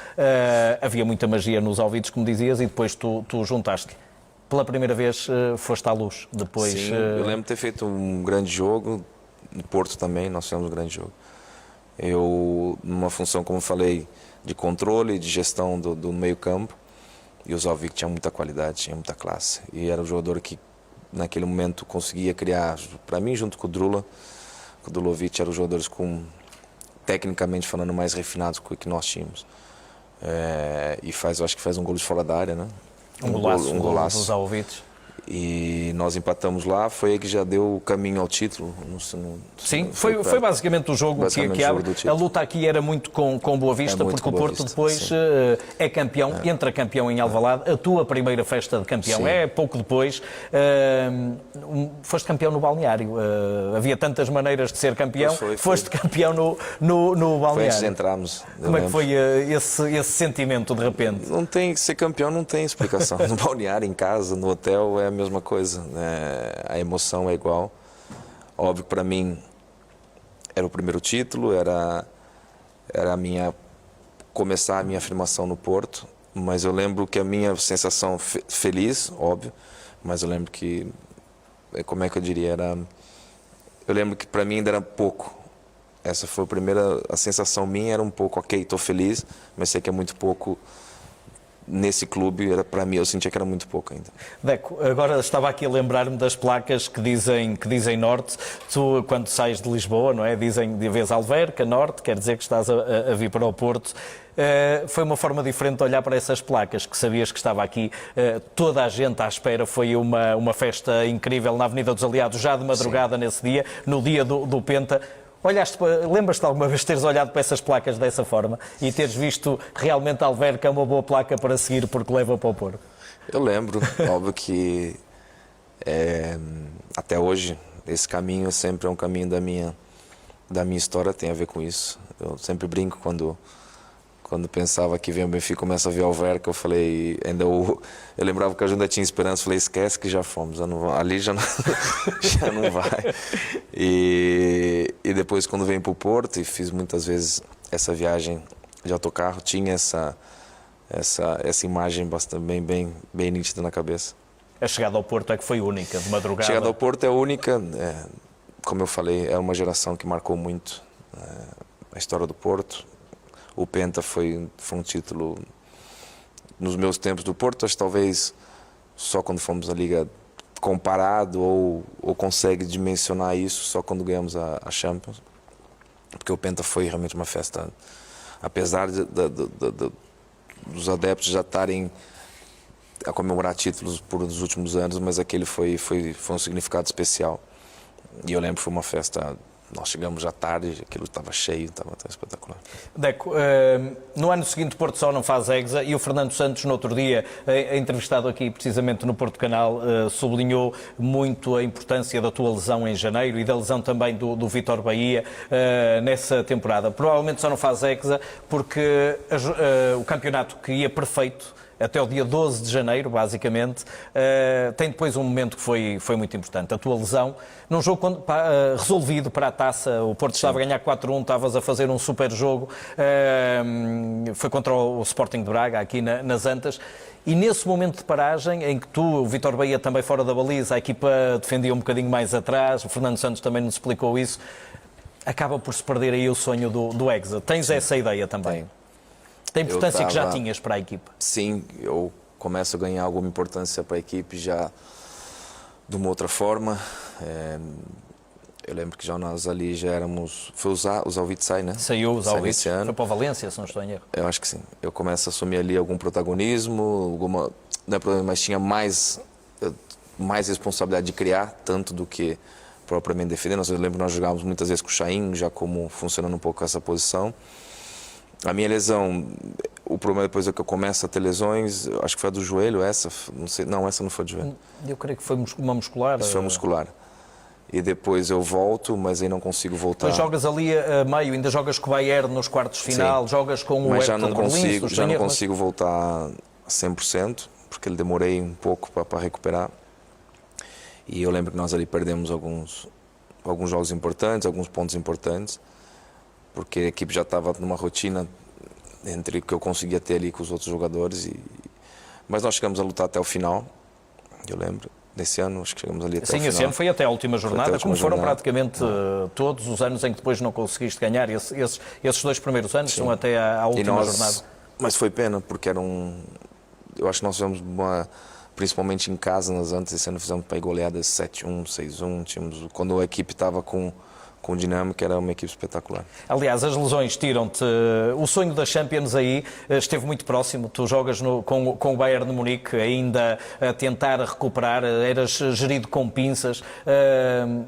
Havia muita magia nos Alvites, como dizias, e depois tu juntaste. Pela primeira vez foste à Luz, depois... Sim, eu lembro de ter feito um grande jogo, no Porto também, nós fizemos um grande jogo. Eu, numa função, como eu falei, de controle, de gestão do meio campo, e o Zalvic tinha muita qualidade, tinha muita classe. E era o jogador que, naquele momento, conseguia criar, para mim, junto com o Drula, o Drulovic, eram os jogadores tecnicamente falando, mais refinados que nós tínhamos. Eu acho que faz um gol de fora da área, né? Um golaço dos Alvites. E nós empatamos lá, foi aí que já deu o caminho ao título. Sim, foi basicamente o jogo que abre. A luta aqui era muito com Boa Vista, porque o Porto depois é campeão, entra campeão em Alvalade, a tua primeira festa de campeão pouco depois. Foste campeão no balneário. Havia tantas maneiras de ser campeão, foste campeão no balneário. Foi antes de entrarmos. Como é que foi esse sentimento de repente? Ser campeão não tem explicação. No balneário, em casa, no hotel, é a mesma coisa, né? A emoção é igual. Óbvio que para mim era o primeiro título, era a minha começar a minha afirmação no Porto, mas eu lembro que a minha sensação feliz, óbvio, mas eu lembro que, como é que eu diria, eu lembro que para mim ainda era pouco. Essa foi a sensação minha era um pouco, ok, estou feliz, mas sei que é muito pouco. Nesse clube, para mim, eu sentia que era muito pouco ainda. Deco, agora estava aqui a lembrar-me das placas que dizem Norte. Tu, quando sais de Lisboa, não é? Dizem de vez Alverca, Norte, quer dizer que estás a vir para o Porto. Foi uma forma diferente de olhar para essas placas, que sabias que estava aqui toda a gente à espera. Foi uma festa incrível na Avenida dos Aliados, já de madrugada. Sim. Nesse dia, no dia do Penta. Lembras-te alguma vez teres olhado para essas placas dessa forma e teres visto realmente Alverca é uma boa placa para seguir porque leva para o Porto? Eu lembro, óbvio que até hoje esse caminho sempre é um caminho da minha história, tem a ver com isso. Eu sempre brinco quando pensava que vem o Benfica, começa a ver Alverca, eu falei, eu lembrava que a gente ainda tinha esperança, falei, esquece que já fomos, ali já não, já não vai. E depois quando vem para o Porto, e fiz muitas vezes essa viagem de autocarro, tinha essa imagem bastante bem nítida na cabeça. A chegada ao Porto é que foi única, de madrugada? A chegada ao Porto é única, como eu falei, é uma geração que marcou muito a história do Porto. O Penta foi um título nos meus tempos do Porto, acho que talvez só quando fomos na Liga comparado ou consegue dimensionar isso só quando ganhamos a Champions, porque o Penta foi realmente uma festa, apesar dos adeptos já estarem a comemorar títulos por os últimos anos, mas aquele foi um significado especial. E eu lembro que foi uma festa. Nós chegamos já tarde, aquilo estava cheio, estava espetacular. Deco, no ano seguinte o Porto só não faz hexa e o Fernando Santos, no outro dia, entrevistado aqui precisamente no Porto Canal, sublinhou muito a importância da tua lesão em janeiro e da lesão também do Vítor Bahia nessa temporada. Provavelmente só não faz hexa porque o campeonato que ia perfeito até o dia 12 de janeiro, basicamente, tem depois um momento que foi muito importante. A tua lesão, num jogo resolvido para a taça, o Porto estava a ganhar 4-1, estavas a fazer um super jogo, foi contra o Sporting de Braga, aqui nas Antas, e nesse momento de paragem, em que tu, o Vítor Bahia também fora da baliza, a equipa defendia um bocadinho mais atrás, o Fernando Santos também nos explicou isso, acaba por se perder aí o sonho do hexa. Tens essa ideia também? Tem importância que já tinhas para a equipa? Sim, eu começo a ganhar alguma importância para a equipe já de uma outra forma. Eu lembro que já nós ali já éramos... Foi o Zalvitsai, né? Saiu o Zalvitsai, foi para o Valência, se não estou em erro. Eu acho que sim. Eu começo a assumir ali algum protagonismo, não é problema, mas tinha mais responsabilidade de criar, tanto do que propriamente defender. Eu lembro que nós jogávamos muitas vezes com o Chaim, já como funcionando um pouco essa posição. A minha lesão, o problema depois é que eu começo a ter lesões, acho que foi a do joelho, essa, não sei, não, essa não foi do joelho. Eu creio que foi uma muscular. Isso foi muscular. E depois eu volto, mas aí não consigo voltar. Depois jogas ali a meio, ainda jogas com o Bayern nos quartos de final, sim, jogas com o Hertha de Berlim. Mas já não consigo voltar a 100%, porque ele demorei um pouco para recuperar. E eu lembro que nós ali perdemos alguns jogos importantes, alguns pontos importantes, porque a equipe já estava numa rotina entre o que eu conseguia ter ali com os outros jogadores. Mas nós chegamos a lutar até o final, eu lembro, desse ano, acho que chegamos ali até o final. Sim, esse ano foi até a última jornada, como foram praticamente todos os anos em que depois não conseguiste ganhar. Esses 2 primeiros anos, sim, são até à última jornada. Mas foi pena, porque eu acho que nós fizemos principalmente em casa, nas antes, esse ano fizemos para goleadas 7-1, 6-1, quando a equipe estava com dinâmica, era uma equipe espetacular. Aliás, as lesões tiram-te o sonho da Champions aí, esteve muito próximo, tu jogas com o Bayern de Munique ainda a tentar recuperar, eras gerido com pinças,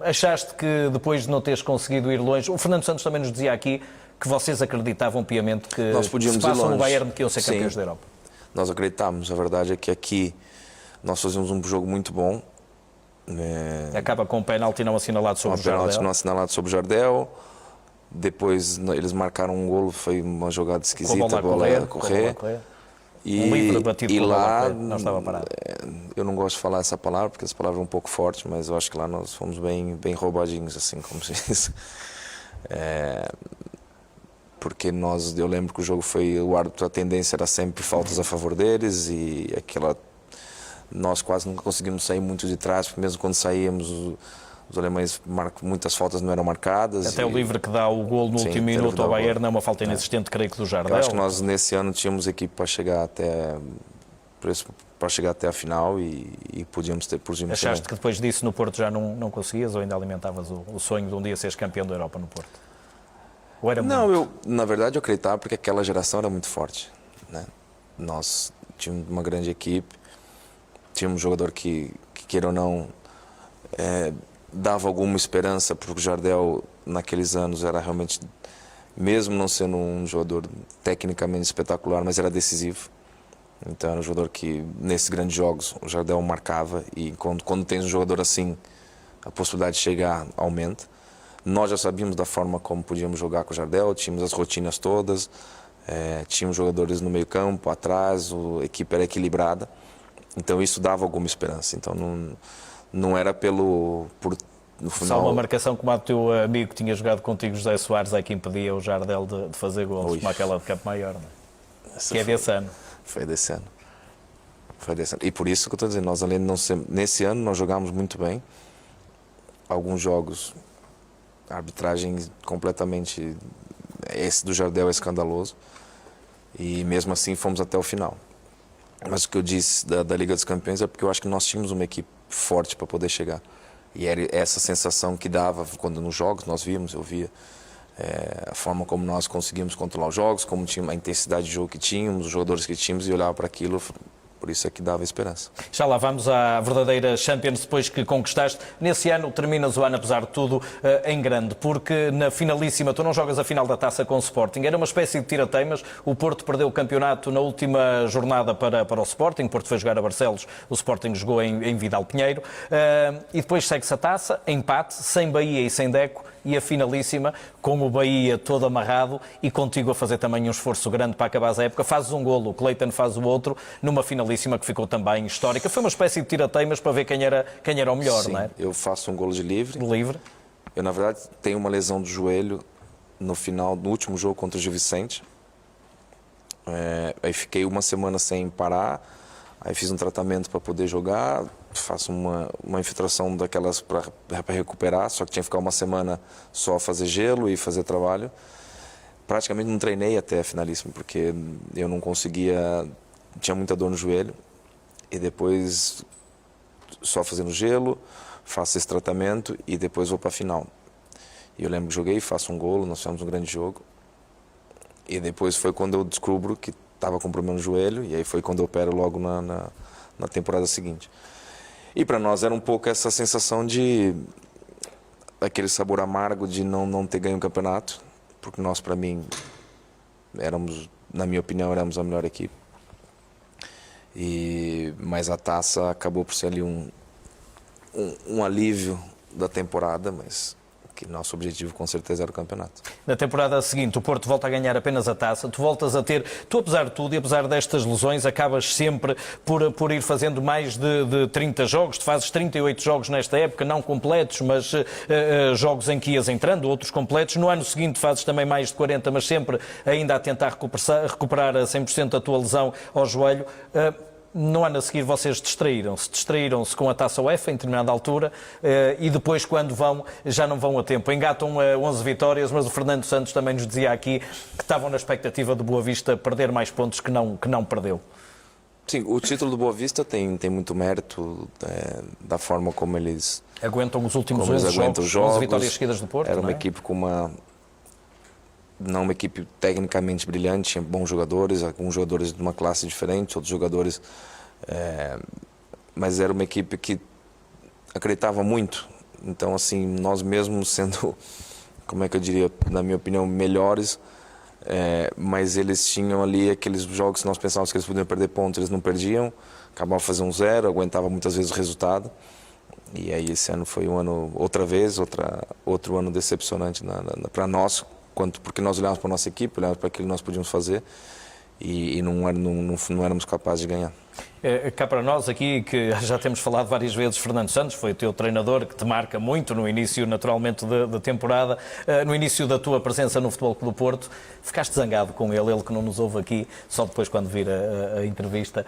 achaste que depois de não teres conseguido ir longe, o Fernando Santos também nos dizia aqui que vocês acreditavam piamente que nós podíamos se passam ir longe. No Bayern que iam ser campeões da Europa. Nós acreditávamos, a verdade é que aqui nós fazíamos um jogo muito bom. Acaba com um penalti não assinalado sobre o Jardel. Penalti não assinalado sobre o Jardel. Depois eles marcaram um golo, foi uma jogada esquisita, a bola a correr. Um livre batido e com lá, não estava parado. Eu não gosto de falar essa palavra, porque essa palavra é um pouco forte, mas eu acho que lá nós fomos bem roubadinhos, assim, como se diz. porque eu lembro que o jogo o árbitro, a tendência era sempre faltas a favor deles e nós quase nunca conseguimos sair muito de trás, porque mesmo quando saíamos os alemães muitas faltas não eram marcadas. Até o livre que dá o gol no último minuto ao Bayern é uma falta inexistente, creio que do Jardel. Eu acho que nós nesse ano tínhamos equipe para chegar até a final e podíamos ter por cima. Achaste que depois disso no Porto já não conseguias ou ainda alimentavas o sonho de um dia seres campeão da Europa no Porto? Ou era muito? Na verdade eu acreditava porque aquela geração era muito forte, né? Nós tínhamos uma grande equipe, tínhamos um jogador que queira ou não, dava alguma esperança, porque o Jardel naqueles anos era realmente, mesmo não sendo um jogador tecnicamente espetacular, mas era decisivo. Então era um jogador que nesses grandes jogos o Jardel marcava e quando tens um jogador assim, a possibilidade de chegar aumenta. Nós já sabíamos da forma como podíamos jogar com o Jardel, tínhamos as rotinas todas, tínhamos jogadores no meio campo, atrás, a equipe era equilibrada, então isso dava alguma esperança. Então não era no final... Só uma marcação como a do teu amigo que tinha jogado contigo, José Soares, é que impedia o Jardel de fazer gols, como aquela de Campo Maior, não é? Que é desse ano. Foi desse ano. E por isso que eu estou dizendo, nós além de não ser... Nesse ano nós jogámos muito bem, alguns jogos... A arbitragem completamente... Esse do Jardel é escandaloso. E mesmo assim fomos até o final. Mas o que eu disse da Liga dos Campeões é porque eu acho que nós tínhamos uma equipe forte para poder chegar. E era essa sensação que dava quando nos jogos nós vimos, eu via a forma como nós conseguimos controlar os jogos, como tinha a intensidade de jogo que tínhamos, os jogadores que tínhamos, e olhava para aquilo. Por isso é que dava esperança. Já lá vamos à verdadeira Champions depois que conquistaste. Nesse ano terminas o ano, apesar de tudo, em grande, porque na finalíssima tu não jogas a final da Taça com o Sporting. Era uma espécie de tira-teimas. O Porto perdeu o campeonato na última jornada para o Sporting. O Porto foi jogar a Barcelos, o Sporting jogou em Vidal Pinheiro. E depois segue-se a Taça, empate, sem Bahia e sem Deco. E a finalíssima, com o Bahia todo amarrado e contigo a fazer também um esforço grande para acabar a época. Fazes um golo, o Cleiton faz o outro, numa finalíssima que ficou também histórica. Foi uma espécie de tira-teimas para ver quem era o melhor, sim, não é? Eu faço um golo de livre. Livre. Eu, na verdade, tenho uma lesão do joelho no último jogo contra o Gil Vicente. Aí fiquei uma semana sem parar, aí fiz um tratamento para poder jogar, faço uma infiltração daquelas para recuperar, só que tinha que ficar uma semana só a fazer gelo e fazer trabalho. Praticamente não treinei até a finalíssima, porque eu não conseguia, tinha muita dor no joelho, e depois só fazendo gelo, faço esse tratamento e depois vou para a final. E eu lembro que joguei, faço um golo, nós fizemos um grande jogo, e depois foi quando eu descubro que estava com problema no joelho, e aí foi quando eu opero logo na temporada seguinte. E para nós era um pouco essa sensação de aquele sabor amargo de não ter ganho o campeonato, porque nós, para mim, na minha opinião, éramos a melhor equipe. Mas a taça acabou por ser ali um alívio da temporada, mas que nosso objetivo com certeza era o campeonato. Na temporada seguinte o Porto volta a ganhar apenas a taça, tu apesar de tudo e apesar destas lesões acabas sempre por ir fazendo mais de 30 jogos, tu fazes 38 jogos nesta época, não completos, mas jogos em que ias entrando, outros completos. No ano seguinte fazes também mais de 40, mas sempre ainda a tentar recuperar a 100% a tua lesão ao joelho. No ano a seguir vocês distraíram-se com a Taça UEFA em determinada altura e depois quando vão, já não vão a tempo. Engatam 11 vitórias, mas o Fernando Santos também nos dizia aqui que estavam na expectativa do Boa Vista perder mais pontos que não perdeu. Sim, o título do Boa Vista tem muito mérito da forma como eles aguentam os últimos 11 jogos, 11 vitórias seguidas do Porto. Era uma equipe com não uma equipe tecnicamente brilhante, tinha bons jogadores, alguns jogadores de uma classe diferente, outros jogadores... mas era uma equipe que acreditava muito. Então, assim, nós mesmos sendo, como é que eu diria, na minha opinião, melhores, mas eles tinham ali aqueles jogos que nós pensávamos que eles podiam perder pontos, eles não perdiam, acabavam fazendo 0, aguentava muitas vezes o resultado. E aí esse ano foi um ano, outro ano decepcionante para nós, porque nós olhávamos para a nossa equipe, olhávamos para aquilo que nós podíamos fazer e não éramos capazes de ganhar. Cá para nós aqui, que já temos falado várias vezes, Fernando Santos foi o teu treinador, que te marca muito no início, naturalmente, da temporada, no início da tua presença no Futebol Clube do Porto. Ficaste zangado com ele que não nos ouve aqui, só depois quando vir a entrevista,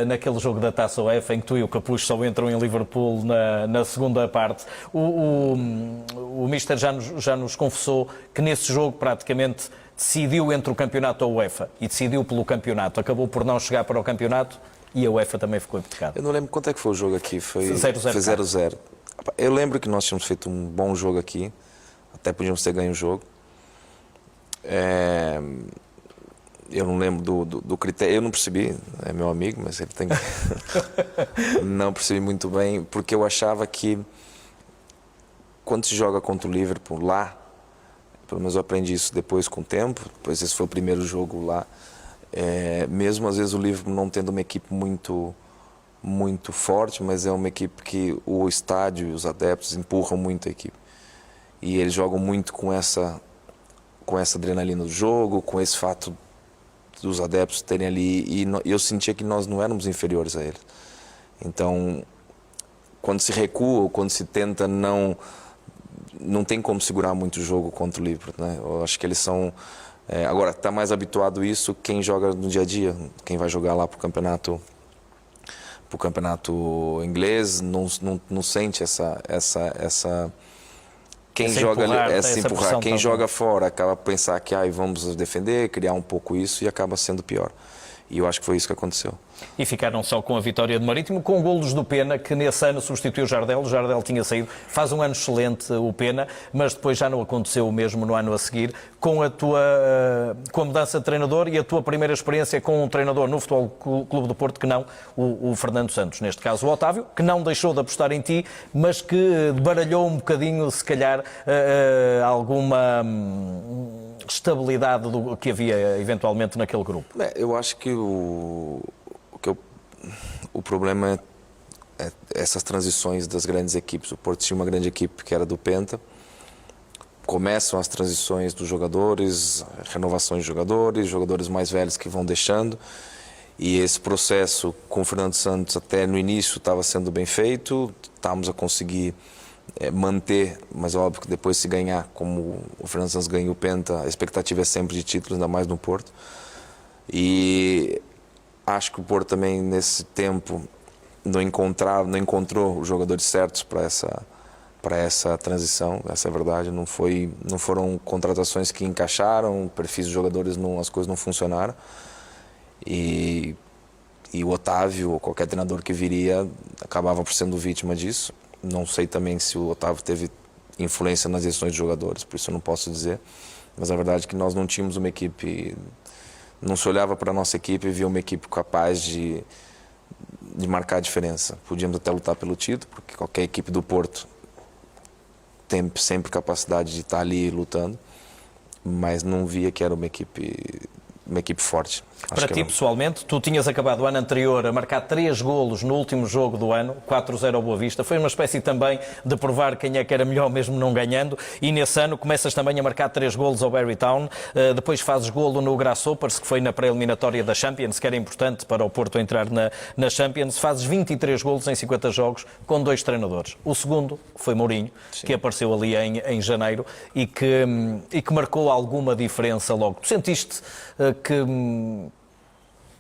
naquele jogo da Taça UEFA, em que tu e o Capucho só entram em Liverpool na segunda parte. O Mister já nos confessou que nesse jogo praticamente decidiu entre o campeonato ou a UEFA e decidiu pelo campeonato. Acabou por não chegar para o campeonato e a UEFA também ficou hipotecada. Eu não lembro quanto é que foi o jogo aqui. Foi 0-0. Eu lembro que nós tínhamos feito um bom jogo aqui. Até podíamos ter ganho o jogo. Eu não lembro do critério. Eu não percebi, é meu amigo, mas ele tem que... Não percebi muito bem, porque eu achava que quando se joga contra o Liverpool lá, pelo menos eu aprendi isso depois com o tempo, depois esse foi o primeiro jogo lá, mesmo às vezes o Liverpool não tendo uma equipe muito forte, mas é uma equipe que o estádio e os adeptos empurram muito a equipe. E eles jogam muito com essa adrenalina do jogo, com esse fato dos adeptos terem ali, e eu sentia que nós não éramos inferiores a eles. Então, quando se recua ou quando se tenta não tem como segurar muito o jogo contra o Liverpool, né? Eu acho que eles são... agora, está mais habituado a isso quem joga no dia a dia, quem vai jogar lá para o campeonato inglês, não sente essa quem joga empurrar, quem joga fora acaba pensar que vamos defender, criar um pouco isso e acaba sendo pior. E eu acho que foi isso que aconteceu. E ficaram só com a vitória do Marítimo, com golos do Pena, que nesse ano substituiu o Jardel. O Jardel tinha saído, faz um ano excelente o Pena, mas depois já não aconteceu o mesmo no ano a seguir. Com a mudança de treinador e a tua primeira experiência com um treinador no Futebol Clube do Porto, que não o Fernando Santos. Neste caso o Otávio, que não deixou de apostar em ti, mas que baralhou um bocadinho, se calhar, alguma estabilidade do que havia eventualmente naquele grupo. Eu acho que o problema é essas transições das grandes equipes. O Porto tinha uma grande equipe que era do Penta. Começam as transições dos jogadores, renovações de jogadores mais velhos que vão deixando. E esse processo com o Fernando Santos até no início estava sendo bem feito, estávamos a conseguir manter, mas óbvio que depois se ganhar, como o Fernando Santos ganhou o Penta, a expectativa é sempre de títulos, ainda mais no Porto. E acho que o Porto também nesse tempo não encontrou os jogadores certos para essa transição, essa é a verdade. Não foram contratações que encaixaram, perfis dos jogadores, as coisas não funcionaram. E o Otávio, ou qualquer treinador que viria, acabava por sendo vítima disso. Não sei também se o Otávio teve influência nas decisões de jogadores, por isso eu não posso dizer. Mas a verdade é que nós não tínhamos uma equipe, não se olhava para a nossa equipe e via uma equipe capaz de marcar a diferença. Podíamos até lutar pelo título, porque qualquer equipe do Porto tem sempre capacidade de estar ali lutando, mas não via que era uma equipe forte. Para ti, pessoalmente, tu tinhas acabado o ano anterior a marcar 3 golos no último jogo do ano, 4-0 ao Boa Vista. Foi uma espécie também de provar quem é que era melhor mesmo não ganhando. E nesse ano começas também a marcar 3 golos ao Barry Town. Depois fazes golo no Grasshoppers, que foi na pré-eliminatória da Champions, que era importante para o Porto entrar na Champions. Fazes 23 golos em 50 jogos com 2 treinadores. O segundo foi Mourinho, sim, que apareceu ali em janeiro e que marcou alguma diferença logo. Tu sentiste que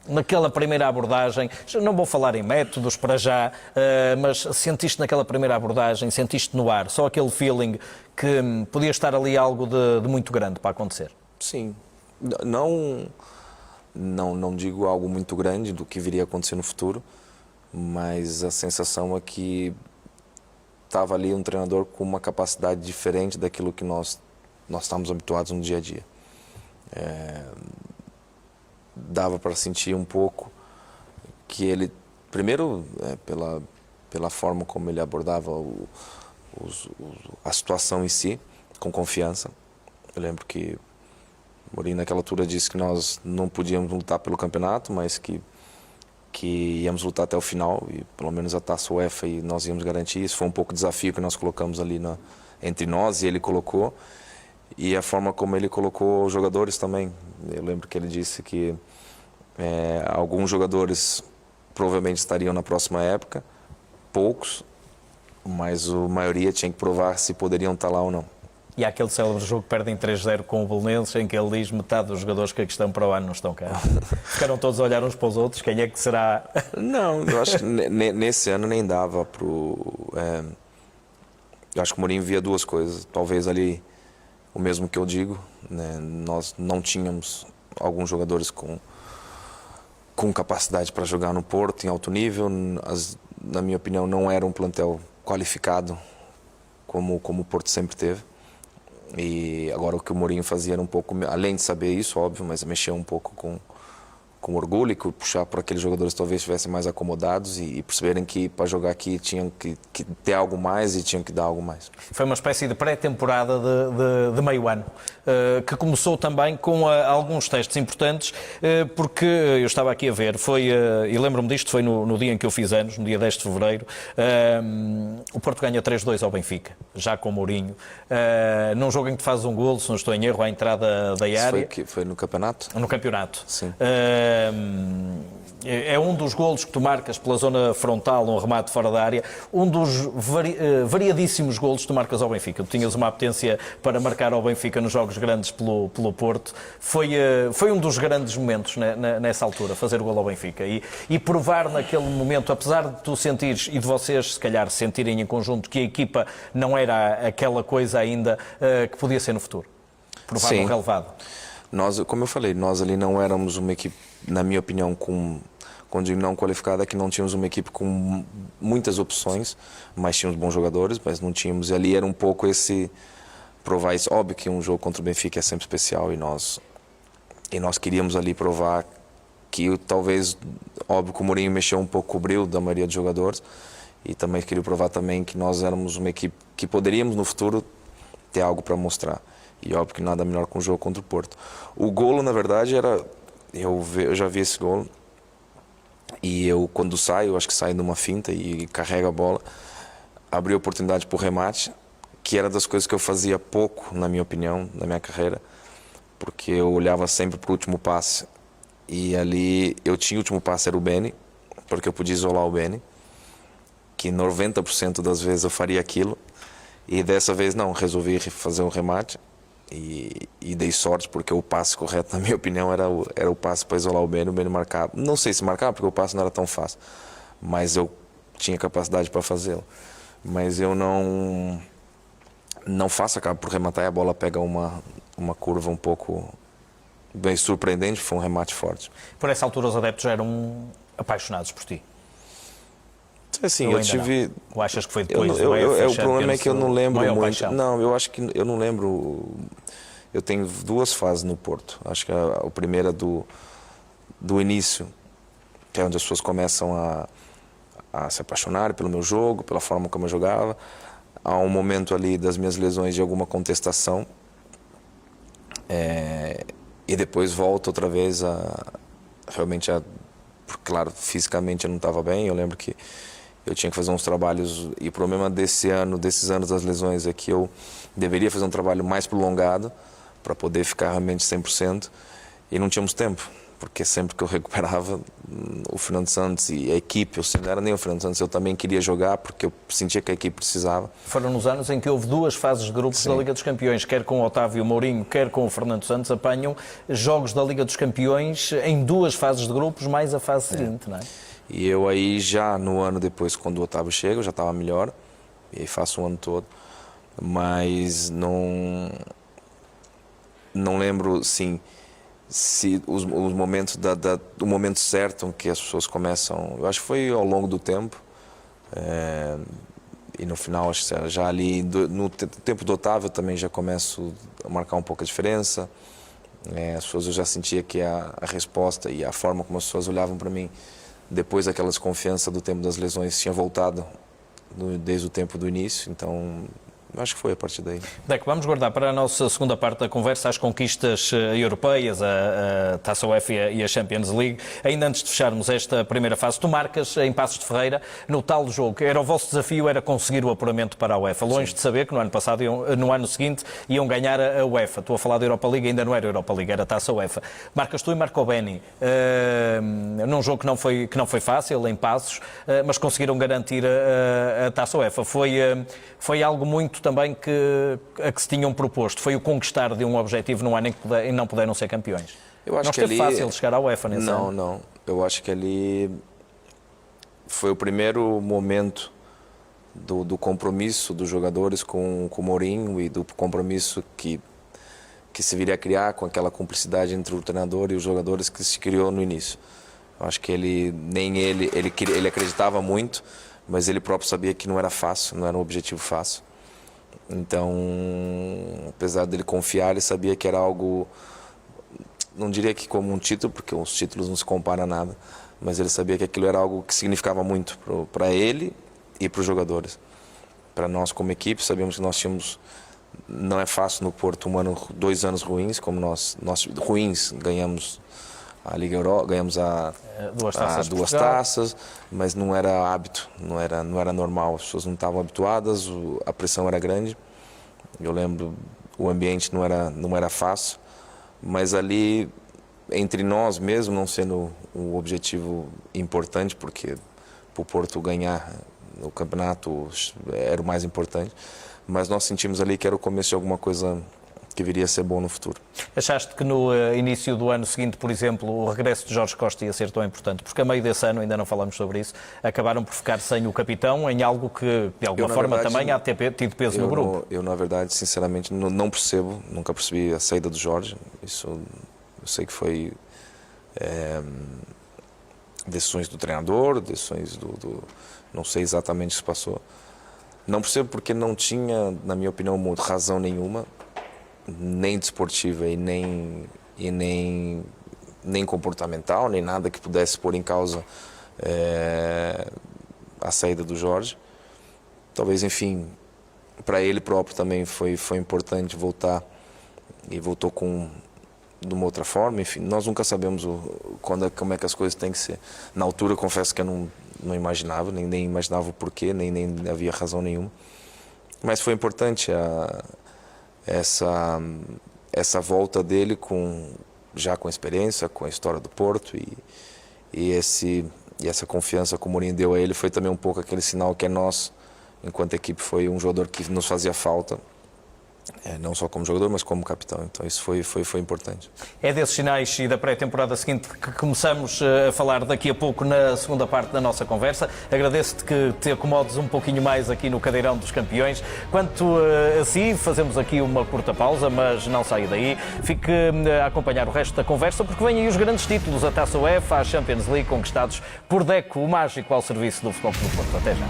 naquela primeira abordagem, não vou falar em métodos para já, mas sentiste naquela primeira abordagem, sentiste no ar, só aquele feeling que podia estar ali algo de muito grande para acontecer? Sim, não digo algo muito grande do que viria a acontecer no futuro, mas a sensação é que estava ali um treinador com uma capacidade diferente daquilo que nós estamos habituados no dia a dia. Dava para sentir um pouco que ele, primeiro, pela forma como ele abordava a situação em si, com confiança. Eu lembro que Mourinho naquela altura disse que nós não podíamos lutar pelo campeonato, mas que íamos lutar até o final, e pelo menos a Taça UEFA e nós íamos garantir. Isso foi um pouco o desafio que nós colocamos ali entre nós, e ele colocou. E a forma como ele colocou os jogadores também. Eu lembro que ele disse que Alguns jogadores provavelmente estariam na próxima época, poucos, mas a maioria tinha que provar se poderiam estar lá ou não. E há aquele célebre jogo que perdem 3-0 com o Belenenses, em que ele diz metade dos jogadores que aqui estão para o ano não estão cá. Ficaram todos a olhar uns para os outros, quem é que será? Não, eu acho que nesse ano nem dava eu acho que o Mourinho via duas coisas. Talvez ali, o mesmo que eu digo, né? Nós não tínhamos alguns jogadores com capacidade para jogar no Porto, em alto nível. Na minha opinião, não era um plantel qualificado como o Porto sempre teve. E agora o que o Mourinho fazia era um pouco, além de saber isso, óbvio, mas mexer um pouco com orgulho e puxar para aqueles jogadores que talvez estivessem mais acomodados e perceberem que para jogar aqui tinham que ter algo mais e tinham que dar algo mais. Foi uma espécie de pré-temporada de meio ano, que começou também com alguns testes importantes, porque eu estava aqui a ver, e lembro-me disto, foi no dia em que eu fiz anos, no dia 10 de fevereiro, o Porto ganha 3-2 ao Benfica, já com o Mourinho, num jogo em que faz um golo, se não estou em erro, à entrada da área. Foi no campeonato? No campeonato. Sim. É um dos golos que tu marcas pela zona frontal, um remate fora da área, um dos variadíssimos golos que tu marcas ao Benfica. Tu tinhas uma apetência para marcar ao Benfica nos jogos grandes pelo Porto. Foi um dos grandes momentos nessa altura, fazer o golo ao Benfica. E provar naquele momento, apesar de tu sentires, e de vocês se calhar sentirem em conjunto, que a equipa não era aquela coisa ainda que podia ser no futuro. Provar no relevado. Nós, como eu falei, nós ali não éramos uma equipe, na minha opinião, quando digo não qualificada, é que não tínhamos uma equipe com muitas opções, mas tínhamos bons jogadores, mas não tínhamos. E ali era um pouco provar isso. Óbvio que um jogo contra o Benfica é sempre especial e nós queríamos ali provar que talvez, óbvio que o Mourinho mexeu um pouco com o brilho da maioria dos jogadores e também queria provar também que nós éramos uma equipe que poderíamos no futuro ter algo para mostrar. E óbvio que nada melhor com o jogo contra o Porto. O golo, na verdade, era... Eu já vi esse golo. E eu, quando saio, acho que saio numa finta e carrego a bola, abri a oportunidade para o remate, que era das coisas que eu fazia pouco, na minha opinião, na minha carreira, porque eu olhava sempre para o último passe. E ali, eu tinha o último passe, era o Beni, porque eu podia isolar o Beni, que 90% das vezes eu faria aquilo. E dessa vez não, resolvi fazer um remate. E dei sorte porque o passe correto, na minha opinião, era o passe para isolar o Beni marcava. Não sei se marcava porque o passe não era tão fácil, mas eu tinha capacidade para fazê-lo. Mas eu não faço, acabo por rematar e a bola pega uma curva um pouco bem surpreendente, foi um remate forte. Por essa altura os adeptos eram apaixonados por ti? Assim, eu tive... Não. Ou achas que foi depois? O problema é que eu não lembro muito. Paixão. Não, eu acho que eu não lembro. Eu tenho duas fases no Porto. Acho que a primeira do início, que é onde as pessoas começam a se apaixonar pelo meu jogo, pela forma como eu jogava. Há um momento ali das minhas lesões de alguma contestação. E depois volto outra vez realmente claro, fisicamente eu não estava bem. Eu lembro que eu tinha que fazer uns trabalhos, e o problema desses anos das lesões é que eu deveria fazer um trabalho mais prolongado para poder ficar realmente 100%, e não tínhamos tempo, porque sempre que eu recuperava, o Fernando Santos e a equipe, não era nem o Fernando Santos, eu também queria jogar porque eu sentia que a equipe precisava. Foram nos anos em que houve duas fases de grupos da Liga dos Campeões, quer com o Otávio Mourinho, quer com o Fernando Santos, apanham jogos da Liga dos Campeões em duas fases de grupos, mais a fase seguinte, não é? E eu aí já no ano depois, quando o Otávio chega, eu já estava melhor, e aí faço o ano todo, mas não lembro, sim, se os momentos do momento certo em que as pessoas começam, eu acho que foi ao longo do tempo, e no final, acho que já ali, no tempo do Otávio também já começo a marcar um pouco a diferença. As pessoas, eu já sentia que a resposta e a forma como as pessoas olhavam para mim, depois daquela desconfiança do tempo das lesões, tinha voltado desde o tempo do início, então Acho que foi a partir daí. Deco, vamos guardar para a nossa segunda parte da conversa as conquistas europeias, a Taça UEFA e a Champions League. Ainda antes de fecharmos esta primeira fase, tu marcas em Passos de Ferreira, no tal jogo, era o vosso desafio, era conseguir o apuramento para a UEFA. Longe de saber que no ano passado, no ano seguinte, iam ganhar a UEFA. Estou a falar da Europa League, ainda não era a Europa League, era a Taça UEFA. Marcas tu e marca o Benny, num jogo que não foi fácil, em Passos, mas conseguiram garantir a Taça UEFA. Foi algo muito também a que se tinham proposto, foi o conquistar de um objetivo num ano em que não puderam ser campeões. Eu acho não que esteve ali... fácil chegar à UEFA nesse ano. Não. Eu acho que ali foi o primeiro momento do compromisso dos jogadores com o Mourinho e do compromisso que se viria a criar com aquela cumplicidade entre o treinador e os jogadores que se criou no início. Eu acho que ele acreditava muito, mas ele próprio sabia que não era fácil, não era um objetivo fácil. Então, apesar dele confiar, ele sabia que era algo, não diria que como um título, porque os títulos não se comparam a nada, mas ele sabia que aquilo era algo que significava muito para ele e para os jogadores. Para nós como equipe, sabíamos que nós tínhamos, não é fácil no Porto, 2 anos ruins, como nós ruins, ganhamos a Liga Europa, ganhamos duas taças, mas não era hábito, não era normal, as pessoas não estavam habituadas, a pressão era grande. Eu lembro, o ambiente não era fácil, mas ali entre nós mesmo, não sendo um objetivo importante, porque para o Porto ganhar o campeonato era o mais importante, mas nós sentimos ali que era o começo de alguma coisa que viria a ser bom no futuro. Achaste que no início do ano seguinte, por exemplo, o regresso de Jorge Costa ia ser tão importante? Porque a meio desse ano, ainda não falamos sobre isso, acabaram por ficar sem o capitão em algo que, de alguma forma, também há de ter tido peso no grupo. Eu, na verdade, sinceramente, não percebo, nunca percebi a saída do Jorge. Isso eu sei que foi decisões do treinador, decisões não sei exatamente o que se passou. Não percebo porque não tinha, na minha opinião, razão nenhuma, nem desportiva e nem comportamental, nem nada que pudesse pôr em causa a saída do Jorge. Talvez, enfim, para ele próprio também foi importante voltar, e voltou de uma outra forma. Enfim, nós nunca sabemos como é que as coisas têm que ser. Na altura, confesso que eu não imaginava, nem imaginava o porquê, nem havia razão nenhuma. Mas foi importante essa volta dele já com experiência, com a história do Porto e essa confiança que o Mourinho deu a ele foi também um pouco aquele sinal que nós, enquanto equipe, foi um jogador que nos fazia falta, não só como jogador, mas como capitão. Então isso foi importante. É desses sinais e da pré-temporada seguinte que começamos a falar daqui a pouco na segunda parte da nossa conversa. Agradeço-te que te acomodes um pouquinho mais aqui no cadeirão dos campeões. Quanto a si, fazemos aqui uma curta pausa, mas não saia daí. Fique a acompanhar o resto da conversa, porque vêm aí os grandes títulos, a Taça UEFA, a Champions League, conquistados por Deco, o mágico ao serviço do Futebol Clube do Porto. Até já.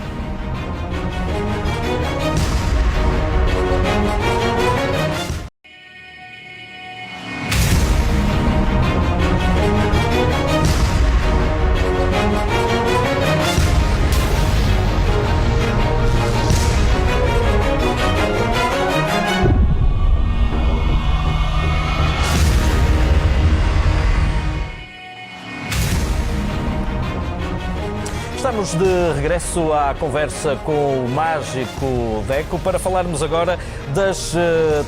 Estamos de regresso à conversa com o mágico Deco para falarmos agora das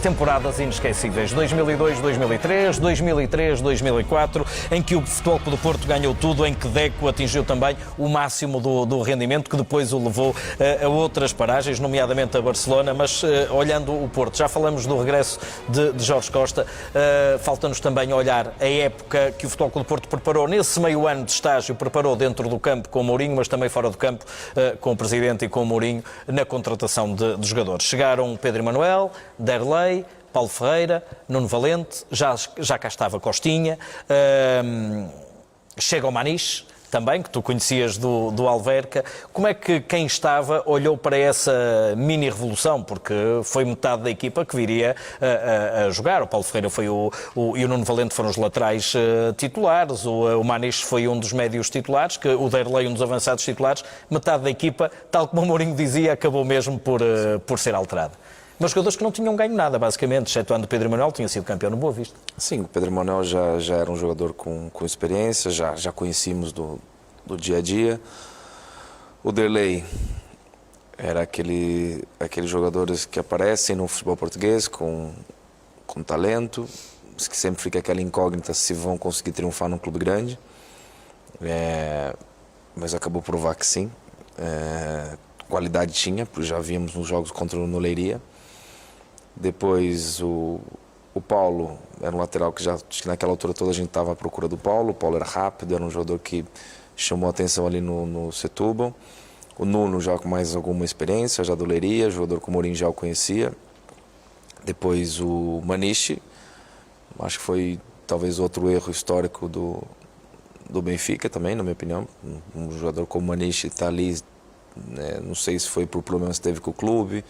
temporadas inesquecíveis. 2002-2003, 2003-2004, em que o Futebol Clube do Porto ganhou tudo, em que Deco atingiu também o máximo do rendimento, que depois o levou a outras paragens, nomeadamente a Barcelona, mas olhando o Porto, já falamos do regresso de Jorge Costa, falta-nos também olhar a época que o Futebol Clube do Porto preparou, nesse meio ano de estágio, preparou dentro do campo com o Mourinho, mas também fora do campo, com o Presidente e com o Mourinho, na contratação de jogadores. Chegaram Pedro Emanuel, Derlei, Paulo Ferreira, Nuno Valente, já cá estava Costinha, chega o Maniche, também, que tu conhecias do Alverca. Como é que quem estava olhou para essa mini-revolução? Porque foi metade da equipa que viria a jogar. O Paulo Ferreira foi e o Nuno Valente foram os laterais titulares, o Maniche foi um dos médios titulares, o Derlei um dos avançados titulares. Metade da equipa, tal como o Mourinho dizia, acabou mesmo por ser alterada. Mas jogadores que não tinham ganho nada, basicamente, excetuando o Pedro Manuel, tinha sido campeão no Boa Vista. Sim, o Pedro Manuel já era um jogador com experiência, já conhecíamos do dia a dia. O Derlei era aqueles jogadores que aparecem no futebol português com talento, que sempre fica aquela incógnita se vão conseguir triunfar num clube grande. Mas acabou por provar que sim. Qualidade tinha, porque já vimos nos jogos contra o Leiria. Depois o Paulo era um lateral que acho que naquela altura toda a gente estava à procura do Paulo. O Paulo era rápido, era um jogador que chamou a atenção ali no Setúbal. O Nuno já com mais alguma experiência, já do Leiria, jogador que o Mourinho já o conhecia. Depois o Maniche, acho que foi talvez outro erro histórico do Benfica também, na minha opinião. Um jogador como o Maniche está ali, não sei se foi por problemas que teve com o clube,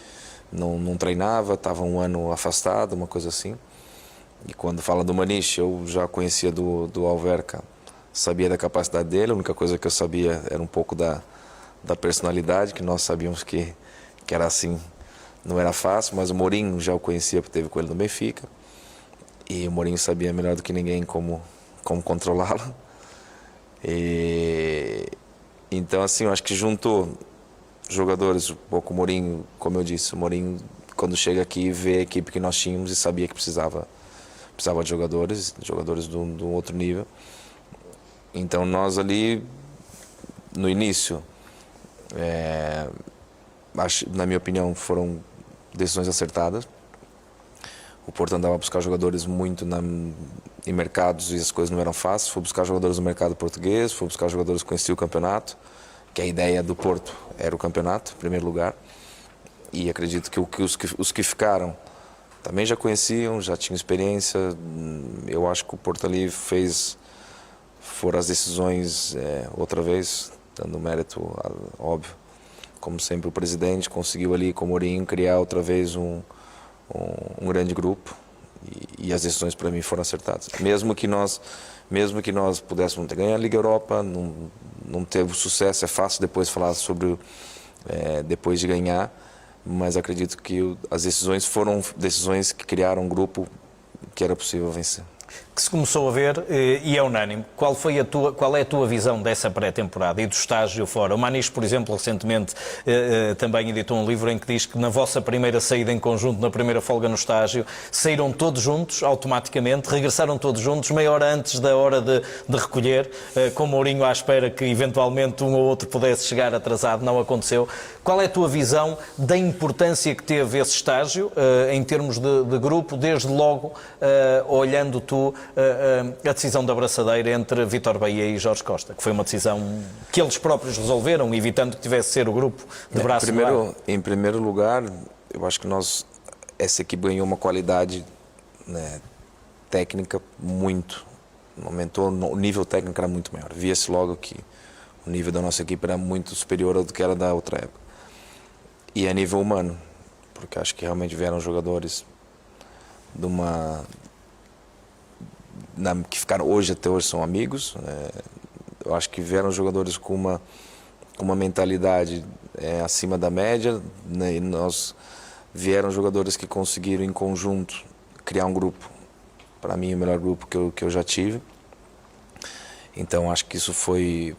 não treinava, estava um ano afastado, uma coisa assim. E quando fala do Maniche, eu já conhecia do Alverca, sabia da capacidade dele, a única coisa que eu sabia era um pouco da personalidade, que nós sabíamos que era assim, não era fácil, mas o Mourinho já o conhecia, porque teve com ele no Benfica, e o Mourinho sabia melhor do que ninguém como controlá-lo. Então, assim, eu acho que juntou jogadores, um pouco o Mourinho, como eu disse, o Mourinho, quando chega aqui, vê a equipe que nós tínhamos e sabia que precisava de jogadores de um outro nível. Então, nós ali, no início, na minha opinião, foram decisões acertadas. O Porto andava a buscar jogadores muito em mercados e as coisas não eram fáceis. Foi buscar jogadores no mercado português, foi buscar jogadores que conheciam o campeonato, que a ideia do Porto era o campeonato, em primeiro lugar. E acredito que os que ficaram também já conheciam, já tinham experiência. Eu acho que o Porto ali foram as decisões, outra vez, dando mérito, óbvio, como sempre o presidente conseguiu ali com o Mourinho criar outra vez um grande grupo, e as decisões para mim foram acertadas. Mesmo que nós pudéssemos ganhar a Liga Europa, não teve sucesso, é fácil depois falar sobre depois de ganhar, mas acredito que as decisões foram decisões que criaram um grupo que era possível vencer. Que se começou a ver, e é unânime, qual é a tua visão dessa pré-temporada e do estágio fora? O Maniche, por exemplo, recentemente também editou um livro em que diz que na vossa primeira saída em conjunto, na primeira folga no estágio, saíram todos juntos, automaticamente, regressaram todos juntos, meia hora antes da hora de recolher, com o Mourinho à espera que eventualmente um ou outro pudesse chegar atrasado, não aconteceu. Qual é a tua visão da importância que teve esse estágio, em termos de grupo, desde logo, olhando tu a decisão da abraçadeira entre Vítor Baía e Jorge Costa, que foi uma decisão que eles próprios resolveram, evitando que tivesse de ser o grupo de braço no ar? Em primeiro lugar, eu acho que essa equipe ganhou uma qualidade, né, técnica muito, aumentou, o nível técnico era muito maior. Via-se logo que o nível da nossa equipe era muito superior ao do que era da outra época. E a nível humano, porque acho que realmente vieram jogadores que ficaram até hoje são amigos. Eu acho que vieram jogadores com uma mentalidade acima da média, né, e vieram jogadores que conseguiram em conjunto criar um grupo, para mim o melhor grupo que eu já tive. Então acho que isso foi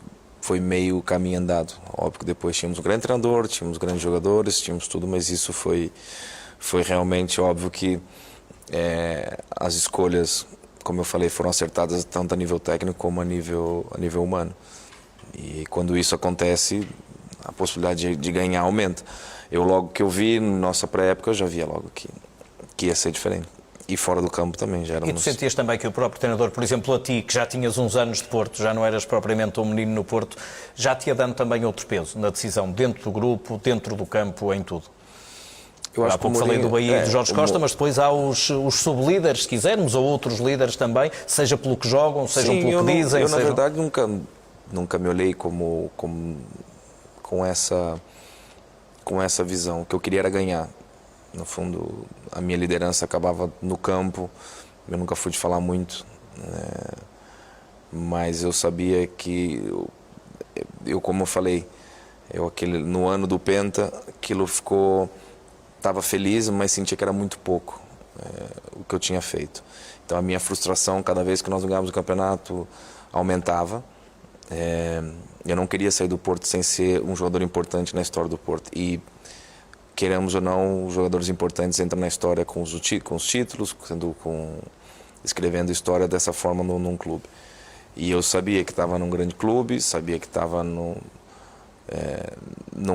meio caminho andado. Óbvio que depois tínhamos um grande treinador, tínhamos grandes jogadores, tínhamos tudo, mas isso foi realmente óbvio que as escolhas, como eu falei, foram acertadas tanto a nível técnico como a nível humano. E quando isso acontece, a possibilidade de ganhar aumenta. Logo que eu vi, nossa pré-época, eu já via logo que ia ser diferente. E fora do campo também já éramos... E tu sentias também que o próprio treinador, por exemplo, a ti, que já tinhas uns anos de Porto, já não eras propriamente um menino no Porto, já te ia dando também outro peso na decisão, dentro do grupo, dentro do campo, em tudo? Há pouco falei do Bahia e do Jorge Costa, mas depois há os sublíderes, se quisermos, ou outros líderes também, seja pelo que jogam, seja pelo que dizem. Na verdade, nunca me olhei com essa visão. O que eu queria era ganhar. No fundo, a minha liderança acabava no campo. Eu nunca fui de falar muito, mas eu sabia que como eu falei, no ano do Penta, aquilo ficou estava feliz, mas sentia que era muito pouco o que eu tinha feito. Então a minha frustração, cada vez que nós ganhávamos o campeonato, aumentava. Eu não queria sair do Porto sem ser um jogador importante na história do Porto. E, queremos ou não, os jogadores importantes entram na história com os títulos, escrevendo história dessa forma num clube. E eu sabia que estava num grande clube, sabia que estava num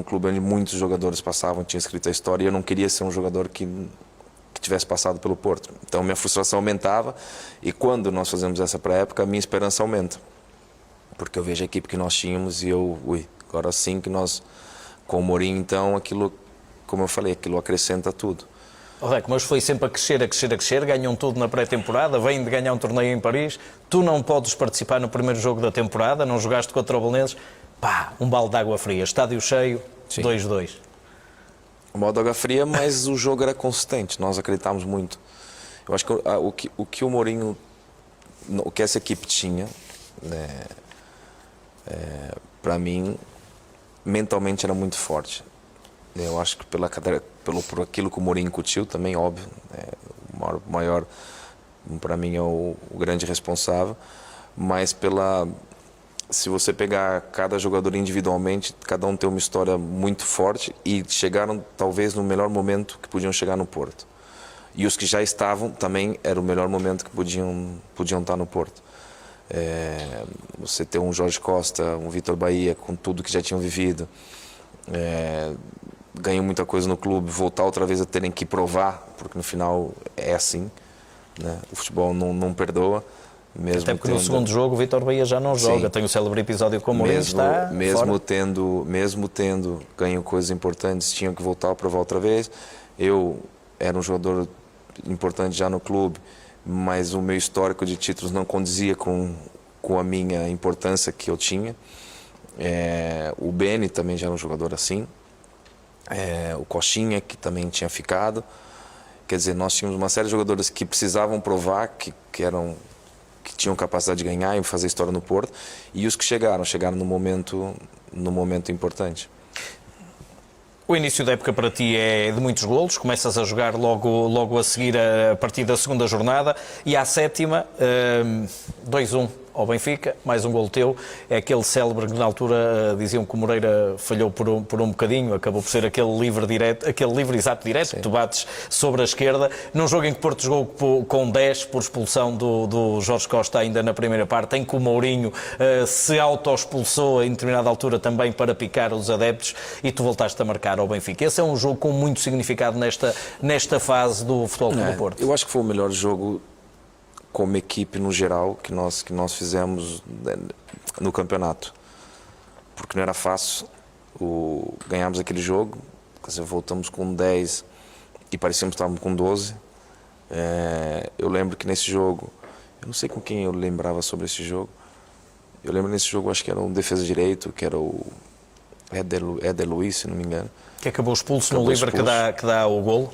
clube onde muitos jogadores passavam, tinha escrito a história, e eu não queria ser um jogador que tivesse passado pelo Porto. Então minha frustração aumentava, e quando nós fazemos essa pré-época, a minha esperança aumenta. Porque eu vejo a equipe que nós tínhamos e agora sim que nós, com o Mourinho, então, aquilo, como eu falei, aquilo acrescenta tudo. Reco, mas foi sempre a crescer, ganham tudo na pré-temporada, vêm de ganhar um torneio em Paris, tu não podes participar no primeiro jogo da temporada, não jogaste contra o Belenenses, um balde de água fria, estádio cheio, 2-2. Um balde de água fria, mas o jogo era consistente, nós acreditámos muito. Eu acho que o que o Mourinho, o que essa equipe tinha, para mim, mentalmente era muito forte. Eu acho que por aquilo que o Mourinho incutiu também, óbvio, o maior para mim é o grande responsável, mas se você pegar cada jogador individualmente, cada um tem uma história muito forte e chegaram talvez no melhor momento que podiam chegar no Porto. E os que já estavam também era o melhor momento que podiam estar no Porto. Você ter um Jorge Costa, um Vitor Bahia, com tudo que já tinham vivido, ganham muita coisa no clube, voltar outra vez a terem que provar, porque no final é assim, né? O futebol não perdoa. Mesmo até porque no segundo jogo o Vitor Bahia já não joga, tem o célebre episódio com o Mourinho, está mesmo tendo ganho coisas importantes, tinham que voltar a provar outra vez. Eu era um jogador importante já no clube, mas o meu histórico de títulos não condizia com a minha importância que eu tinha. O Beni também já era um jogador assim. O Coxinha, que também tinha ficado. Quer dizer, nós tínhamos uma série de jogadores que precisavam provar que tinham capacidade de ganhar e fazer história no Porto, e os que chegaram no momento importante. O início da época para ti é de muitos golos, começas a jogar logo a seguir a partir da segunda jornada, e à sétima, 2-1 ao Benfica, mais um golo teu, é aquele célebre que na altura diziam que o Moreira falhou por um bocadinho, acabou por ser aquele livre exato direto, que tu bates sobre a esquerda, num jogo em que Porto jogou com 10 por expulsão do Jorge Costa ainda na primeira parte, em que o Mourinho se auto-expulsou em determinada altura também para picar os adeptos, e tu voltaste a marcar ao Benfica. Esse é um jogo com muito significado nesta fase do Futebol Clube do Porto. Eu acho que foi o melhor jogo como equipe no geral que nós fizemos no campeonato, porque não era fácil. Ganhámos aquele jogo, quer dizer, voltamos com 10 e parecíamos que estávamos com 12. Eu lembro que nesse jogo, eu não sei com quem eu lembrava sobre esse jogo, eu lembro nesse jogo, acho que era um defesa direito, que era o Éder Luiz, se não me engano, que acabou expulso no livre que dá o golo.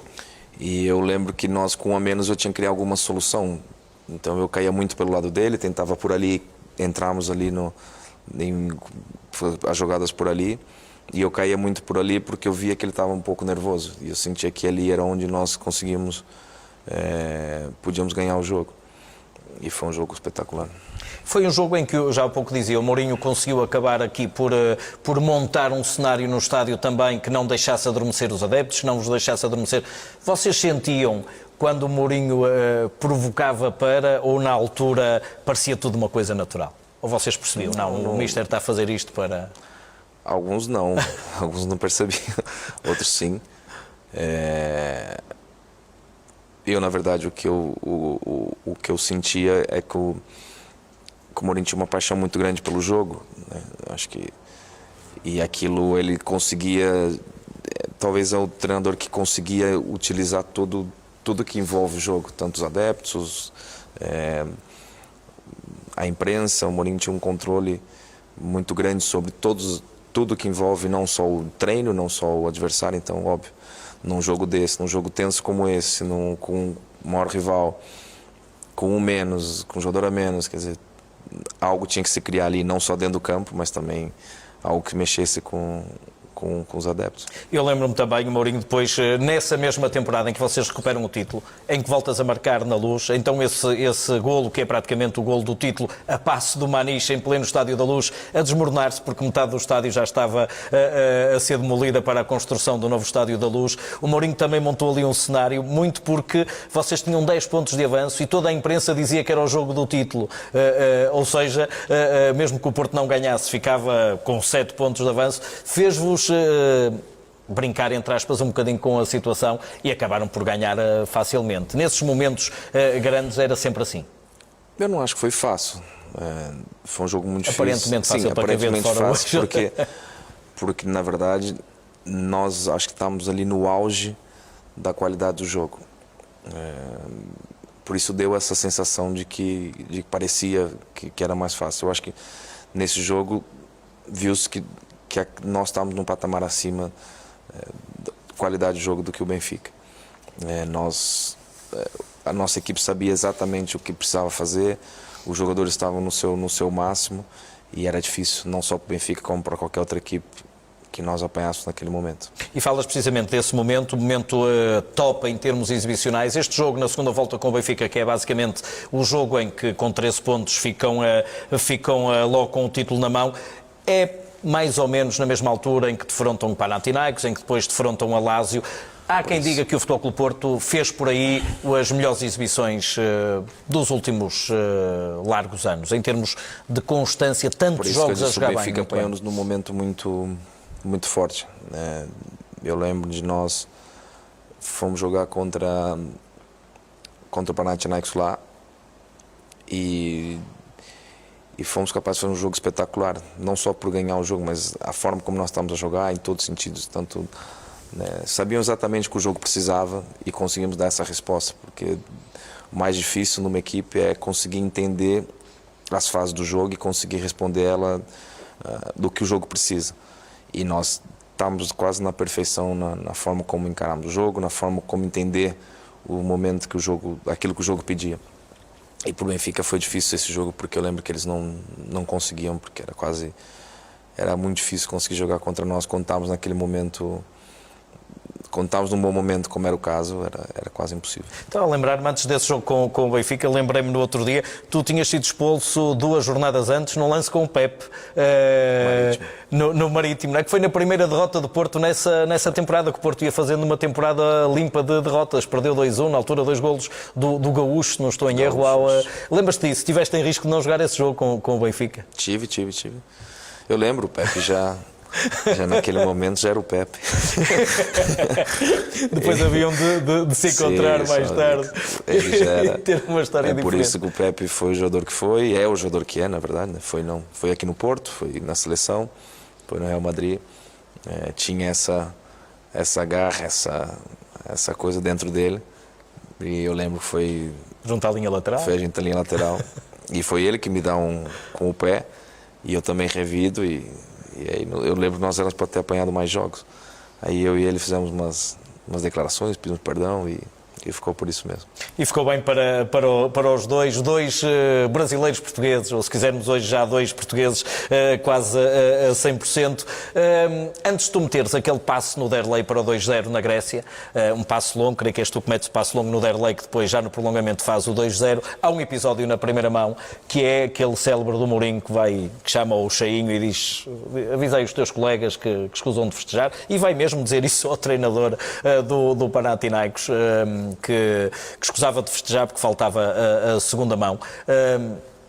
E eu lembro que nós, com um a menos, eu tinha que criar alguma solução. Então eu caía muito pelo lado dele, tentava por ali, entramos ali as jogadas por ali, e eu caía muito por ali porque eu via que ele estava um pouco nervoso, e eu sentia que ali era onde nós podíamos ganhar o jogo, e foi um jogo espetacular. Foi um jogo em que, já há pouco dizia, o Mourinho conseguiu acabar aqui por montar um cenário no estádio também que não deixasse adormecer os adeptos, não os deixasse adormecer. Vocês sentiam quando o Mourinho provocava ou na altura parecia tudo uma coisa natural? Ou vocês percebiam, não, o Mister está a fazer isto para... Alguns não, alguns não percebiam, outros sim. Eu, na verdade, o que eu sentia é que o Mourinho tinha uma paixão muito grande pelo jogo, né? Acho que, e aquilo ele conseguia, talvez é o treinador que conseguia utilizar tudo que envolve o jogo, tanto os adeptos, a imprensa. O Mourinho tinha um controle muito grande sobre tudo que envolve não só o treino, não só o adversário. Então, óbvio, num jogo num jogo tenso como esse, com o maior rival, com um menos, com um jogador a menos, quer dizer, algo tinha que se criar ali, não só dentro do campo, mas também algo que mexesse com com os adeptos. Eu lembro-me também, o Mourinho, depois, nessa mesma temporada em que vocês recuperam o título, em que voltas a marcar na Luz, então esse golo, que é praticamente o golo do título, a passo do Maniche em pleno Estádio da Luz, a desmoronar-se, porque metade do estádio já estava a ser demolida para a construção do novo Estádio da Luz. O Mourinho também montou ali um cenário, muito porque vocês tinham 10 pontos de avanço e toda a imprensa dizia que era o jogo do título. Ou seja, mesmo que o Porto não ganhasse, ficava com 7 pontos de avanço. Fez-vos brincar, entre aspas, um bocadinho com a situação e acabaram por ganhar facilmente. Nesses momentos grandes era sempre assim. Eu não acho que foi fácil. Foi um jogo muito aparentemente difícil. Fácil, para aparentemente quem vê de fora fácil, hoje. porque na verdade nós acho que estamos ali no auge da qualidade do jogo. Por isso deu essa sensação de que parecia que era mais fácil. Eu acho que nesse jogo viu-se que nós estamos num patamar acima da qualidade de jogo do que o Benfica. A nossa equipe sabia exatamente o que precisava fazer, os jogadores estavam no seu máximo e era difícil, não só para o Benfica como para qualquer outra equipe que nós apanhássemos naquele momento. E falas precisamente desse momento top em termos exibicionais. Este jogo na segunda volta com o Benfica, que é basicamente o jogo em que com 13 pontos ficam logo com o título na mão, é mais ou menos na mesma altura em que defrontam o Panathinaikos, em que depois defrontam a Lazio. Há quem diga que o Futebol Clube Porto fez por aí as melhores exibições dos últimos largos anos, em termos de constância, tantos jogos a jogar bem. O Benfica apanhou-nos num momento muito forte. Eu lembro de nós fomos jogar contra o Panathinaikos lá e fomos capazes de fazer um jogo espetacular, não só por ganhar o jogo, mas a forma como nós estávamos a jogar, em todos os sentidos. Tanto, sabíamos exatamente o que o jogo precisava e conseguimos dar essa resposta, porque o mais difícil numa equipe é conseguir entender as fases do jogo e conseguir responder ela do que o jogo precisa. E nós estamos quase na perfeição na forma como encaramos o jogo, na forma como entender o momento que aquilo que o jogo pedia. E para o Benfica foi difícil esse jogo, porque eu lembro que eles não conseguiam, porque era muito difícil conseguir jogar contra nós quando estávamos naquele momento. Quando estávamos num bom momento, como era o caso, era quase impossível. Estava a lembrar-me, antes desse jogo com o Benfica, lembrei-me no outro dia, tu tinhas sido expulso 2 jornadas antes num lance com o Pepe, no Marítimo, não é? Que foi na primeira derrota do Porto nessa temporada, que o Porto ia fazendo uma temporada limpa de derrotas. Perdeu 2-1, na altura 2 golos do Gaúcho, se não estou em erro. Lembras-te disso? Tiveste em risco de não jogar esse jogo com o Benfica? Tive. Eu lembro, o Pepe já naquele momento já era o Pepe. Depois haviam de se encontrar mais tarde. Ele já era. Ter uma história diferente. Por isso que o Pepe foi o jogador que foi, é o jogador que é, na verdade. Foi aqui no Porto, foi na seleção, foi no Real Madrid. Tinha essa garra, essa coisa dentro dele. E eu lembro que foi... Junto à linha lateral? Foi a gente à linha lateral. E foi ele que me dá com o pé. E eu também revido e aí eu lembro que nós éramos para ter apanhado mais jogos. Aí eu e ele fizemos umas declarações, pedimos perdão e ficou por isso mesmo. E ficou bem para os dois brasileiros portugueses, ou se quisermos hoje já 2 portugueses quase a 100%. Antes de tu meteres aquele passo no Derlei para o 2-0 na Grécia, um passo longo, creio que és tu que metes o passo longo no Derlei, que depois já no prolongamento faz o 2-0, há um episódio na primeira mão, que é aquele célebre do Mourinho que chama o Cheinho e diz: avisei os teus colegas que escusam de festejar, e vai mesmo dizer isso ao treinador do Panathinaikos, que escusava de festejar porque faltava a segunda mão.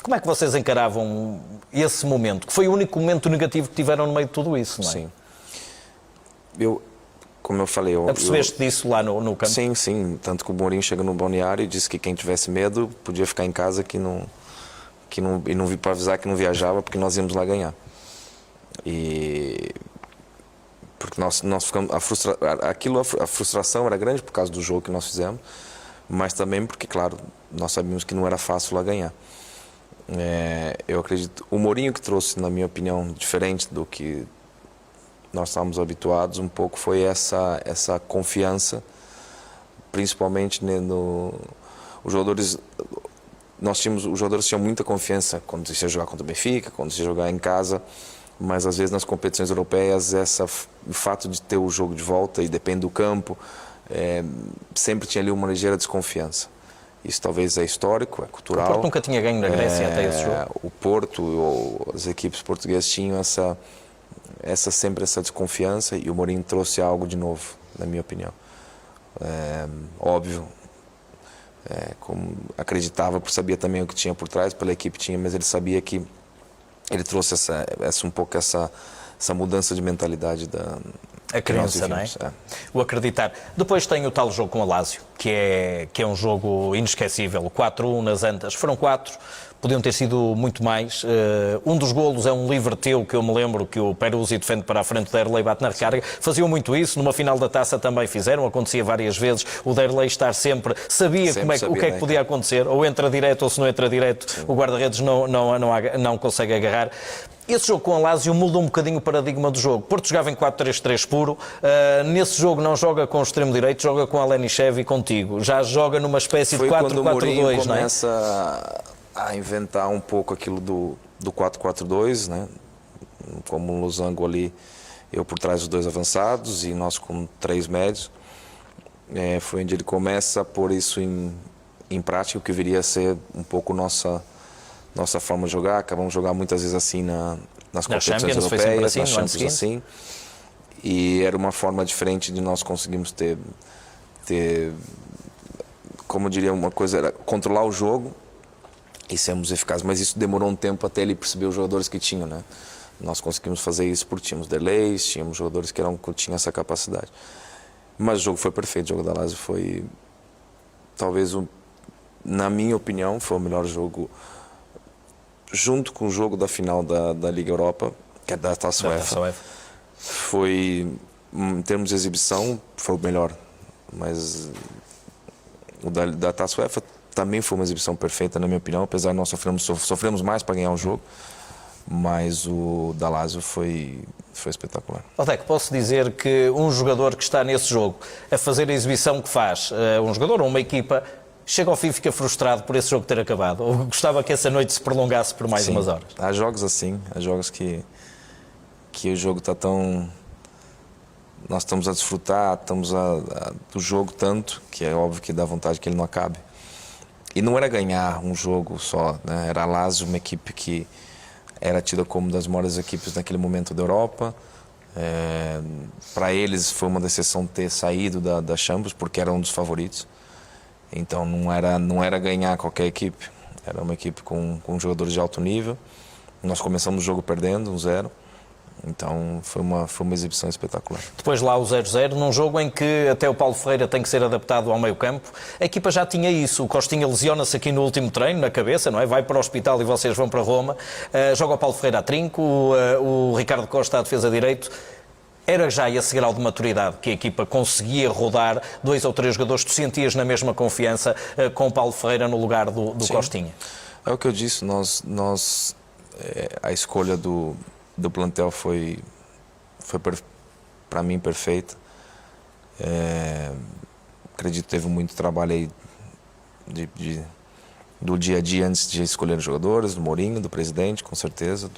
Como é que vocês encaravam esse momento? Que foi o único momento negativo que tiveram no meio de tudo isso, não é? Sim. Como eu falei... Apercebeste disso lá no campo? Sim. Tanto que o Mourinho chega no balneário e disse que quem tivesse medo podia ficar em casa e não vir para avisar que não viajava, porque nós íamos lá ganhar. Porque nós ficamos... A frustração era grande por causa do jogo que nós fizemos, mas também porque, claro, nós sabíamos que não era fácil lá ganhar. Eu acredito... O Mourinho que trouxe, na minha opinião, diferente do que nós estávamos habituados, um pouco foi essa confiança, principalmente os jogadores... Os jogadores tinham muita confiança quando se ia jogar contra o Benfica, quando se ia jogar em casa. mas às vezes nas competições europeias o fato de ter o jogo de volta e depende do campo, sempre tinha ali uma ligeira desconfiança. Isso talvez é histórico, é cultural. O Porto nunca tinha ganho na Grécia até esse jogo. O Porto, ou as equipes portuguesas tinham sempre essa desconfiança, e o Mourinho trouxe algo de novo, na minha opinião. Óbvio, como acreditava, sabia também o que tinha por trás, pela equipe tinha, mas ele sabia que ele trouxe um pouco essa mudança de mentalidade a crença, não é? O acreditar. Depois tem o tal jogo com a Lazio, que é um jogo inesquecível. 4-1 nas Antas. Foram 4, podiam ter sido muito mais. Um dos golos é um livre teu, que eu me lembro que o Peruzzi defende para a frente, o Derlei bate na recarga. Faziam muito isso, numa final da Taça também fizeram, acontecia várias vezes. O Derlei estar sabia o que é que podia acontecer, ou entra direto ou se não entra direto, sim, o guarda-redes não consegue agarrar. Esse jogo com a Lazio muda um bocadinho o paradigma do jogo. Porto jogava em 4-3-3 puro. Nesse jogo não joga com o extremo direito, joga com Alenichev e contigo. Já joga numa espécie de 4-4-2, não é? Foi quando o Mourinho começa a inventar um pouco aquilo do 4-4-2, né? Como um losango ali, eu por trás dos 2 avançados e nós com 3 médios. Foi onde ele começa a pôr isso em prática, o que viria a ser um pouco nossa forma de jogar. Acabamos de jogar muitas vezes assim nas competições europeias, nas Champions assim. E era uma forma diferente de nós conseguirmos ter como eu diria, uma coisa era controlar o jogo e sermos eficazes, mas isso demorou um tempo até ele perceber os jogadores que tinham, né? Nós conseguimos fazer isso porque tínhamos delays, tínhamos jogadores que tinham essa capacidade. Mas o jogo foi perfeito, o jogo da Lazio foi, talvez, na minha opinião, foi o melhor jogo, junto com o jogo da final da Liga Europa, que é da Taça UEFA. Foi, em termos de exibição, foi o melhor. Mas o da Taça UEFA também foi uma exibição perfeita, na minha opinião, apesar de nós sofremos mais para ganhar o jogo, mas o da Lazio foi espetacular. Deco, posso dizer que um jogador que está nesse jogo a fazer a exibição que faz, um jogador ou uma equipa, chega ao fim e fica frustrado por esse jogo ter acabado? Ou gostava que essa noite se prolongasse por mais umas horas? Há jogos assim, há jogos que o jogo está tão... Nós estamos a desfrutar, do jogo tanto, que é óbvio que dá vontade que ele não acabe. E não era ganhar um jogo só, né? Era a Lazio, uma equipe que era tida como das maiores equipes naquele momento da Europa. Para eles foi uma decepção ter saído da Champions, porque era um dos favoritos. Então não era ganhar qualquer equipe, era uma equipe com jogadores de alto nível. Nós começamos o jogo perdendo 1-0, então foi uma exibição espetacular. Depois lá o 0-0, num jogo em que até o Paulo Ferreira tem que ser adaptado ao meio campo. A equipa já tinha isso, o Costinha lesiona-se aqui no último treino, na cabeça, não é? Vai para o hospital e vocês vão para Roma. Joga o Paulo Ferreira a trinco, o Ricardo Costa à defesa direito. Era já esse grau de maturidade que a equipa conseguia rodar 2 ou 3 jogadores, tu sentias na mesma confiança com o Paulo Ferreira no lugar do Costinha? É o que eu disse, a escolha do plantel foi para mim perfeita. Acredito que teve muito trabalho aí do dia a dia antes de escolher os jogadores, do Mourinho, do presidente, com certeza,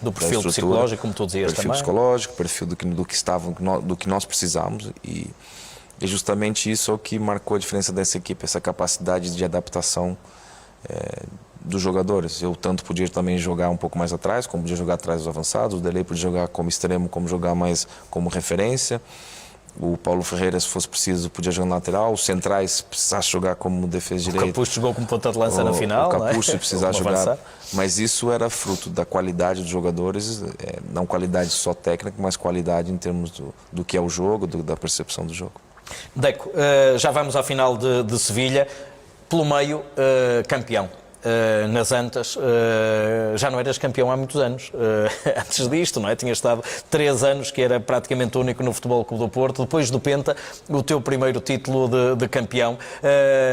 do perfil psicológico, como tu dizias também. Perfil psicológico, perfil do que nós precisamos, e justamente isso é o que marcou a diferença dessa equipe, essa capacidade de adaptação dos jogadores. Eu tanto podia também jogar um pouco mais atrás, como podia jogar atrás dos avançados, o Delay podia jogar como extremo, como jogar mais como referência. O Paulo Ferreira, se fosse preciso, podia jogar na lateral. Os centrais, se precisasse jogar como defesa direita. O Capucho jogou como ponta de lança na final. O Capucho, se precisasse jogar. Mas isso era fruto da qualidade dos jogadores, não qualidade só técnica, mas qualidade em termos do que é o jogo, da percepção do jogo. Deco, já vamos à final de Sevilha. Pelo meio, campeão. Nas Antas, já não eras campeão há muitos anos, antes disto, não é? Tinhas estado 3 anos, que era praticamente único no Futebol Clube do Porto. Depois do Penta, o teu primeiro título de campeão.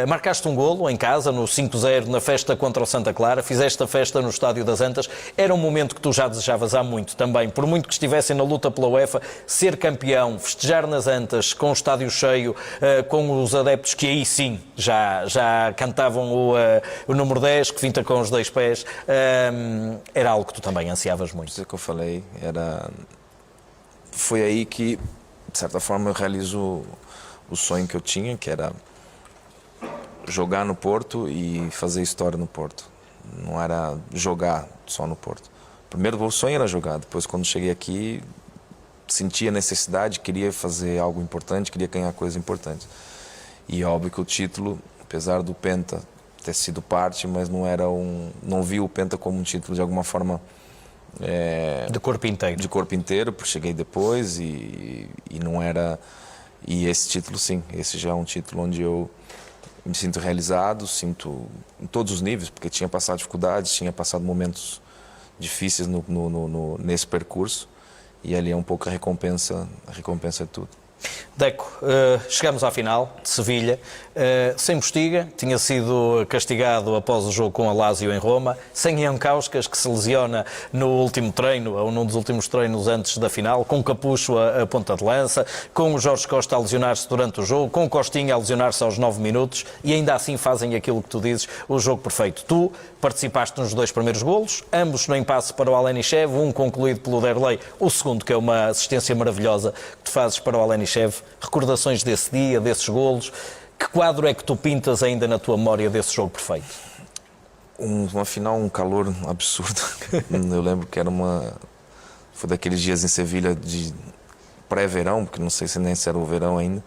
Marcaste um golo em casa, no 5-0, na festa contra o Santa Clara, fizeste a festa no Estádio das Antas. Era um momento que tu já desejavas há muito também, por muito que estivessem na luta pela UEFA, ser campeão, festejar nas Antas, com o estádio cheio, com os adeptos que aí sim já cantavam o número 10, pés, que finta com os dois pés, era algo que tu também ansiavas muito. Isso que eu falei, foi aí que, de certa forma, eu realizo o sonho que eu tinha, que era jogar no Porto e fazer história no Porto. Não era jogar só no Porto. Primeiro o sonho era jogar, depois quando cheguei aqui sentia necessidade, queria fazer algo importante, queria ganhar coisas importantes. E óbvio que o título, apesar do Penta ter sido parte, mas não vi o Penta como um título de alguma forma de corpo inteiro. De corpo inteiro, porque cheguei depois e não era. E esse título, sim, esse já é um título onde eu me sinto realizado, sinto em todos os níveis, porque tinha passado dificuldades, tinha passado momentos difíceis nesse percurso, e ali é um pouco a recompensa de tudo. Deco, chegamos à final de Sevilha, sem Postiga, tinha sido castigado após o jogo com a Lazio em Roma, sem Ian Kauskas, que se lesiona no último treino, ou num dos últimos treinos antes da final, com Capucho a ponta de lança, com o Jorge Costa a lesionar-se durante o jogo, com o Costinha a lesionar-se aos 9 minutos, e ainda assim fazem aquilo que tu dizes, o jogo perfeito. Tu participaste nos 2 primeiros golos, ambos no impasse para o Alenichev, um concluído pelo Derlei, o segundo, que é uma assistência maravilhosa que tu fazes para o Alenichev. Recordações desse dia, desses golos, que quadro é que tu pintas ainda na tua memória desse jogo perfeito? Uma final, um calor absurdo. Eu lembro que foi daqueles dias em Sevilha de pré-verão, porque não sei se nem era o verão ainda,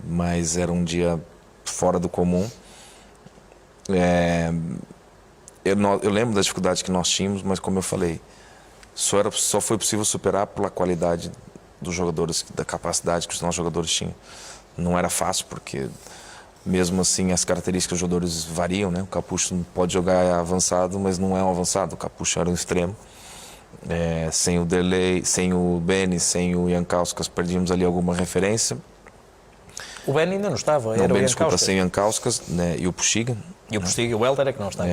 mas era um dia fora do comum. Eu lembro das dificuldades que nós tínhamos, mas como eu falei, só foi possível superar pela qualidade dos jogadores, da capacidade que os nossos jogadores tinham. Não era fácil, porque mesmo assim as características dos jogadores variam, né? O Capucho pode jogar avançado, mas não é um avançado. O Capucho era um extremo. Sem o Derlei, sem o Beni, sem o Ian Kauskas, perdíamos ali alguma referência. O Beni ainda não estava, era o Ian desculpa, Kauskas. sem o Ian Kauskas, né? E o Postiga. E o Postiga, o Helder é que não estava.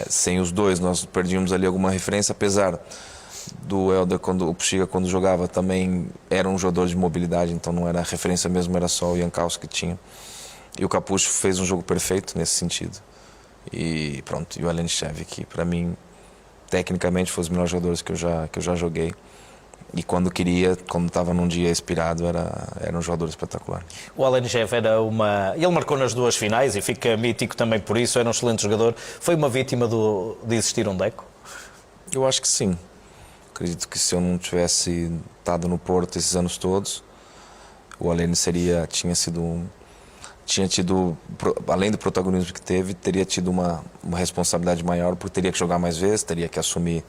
Sem os dois, nós perdíamos ali alguma referência, apesar do Helder, o Postiga, quando jogava, também era um jogador de mobilidade, então não era a referência mesmo, era só o Ian Kauskas que tinha. E o Capucho fez um jogo perfeito nesse sentido. E pronto, e o Alenichev, que para mim, tecnicamente, foi os melhores jogadores que eu já joguei. E quando estava num dia inspirado, era um jogador espetacular. O Alenichev ele marcou nas 2 finais e fica mítico também por isso, era um excelente jogador. Foi uma vítima de existir um Deco? Eu acho que sim. Acredito que se eu não tivesse estado no Porto esses anos todos, o Aleni tinha tido, além do protagonismo que teve, teria tido uma responsabilidade maior, porque teria que jogar mais vezes, teria que assumir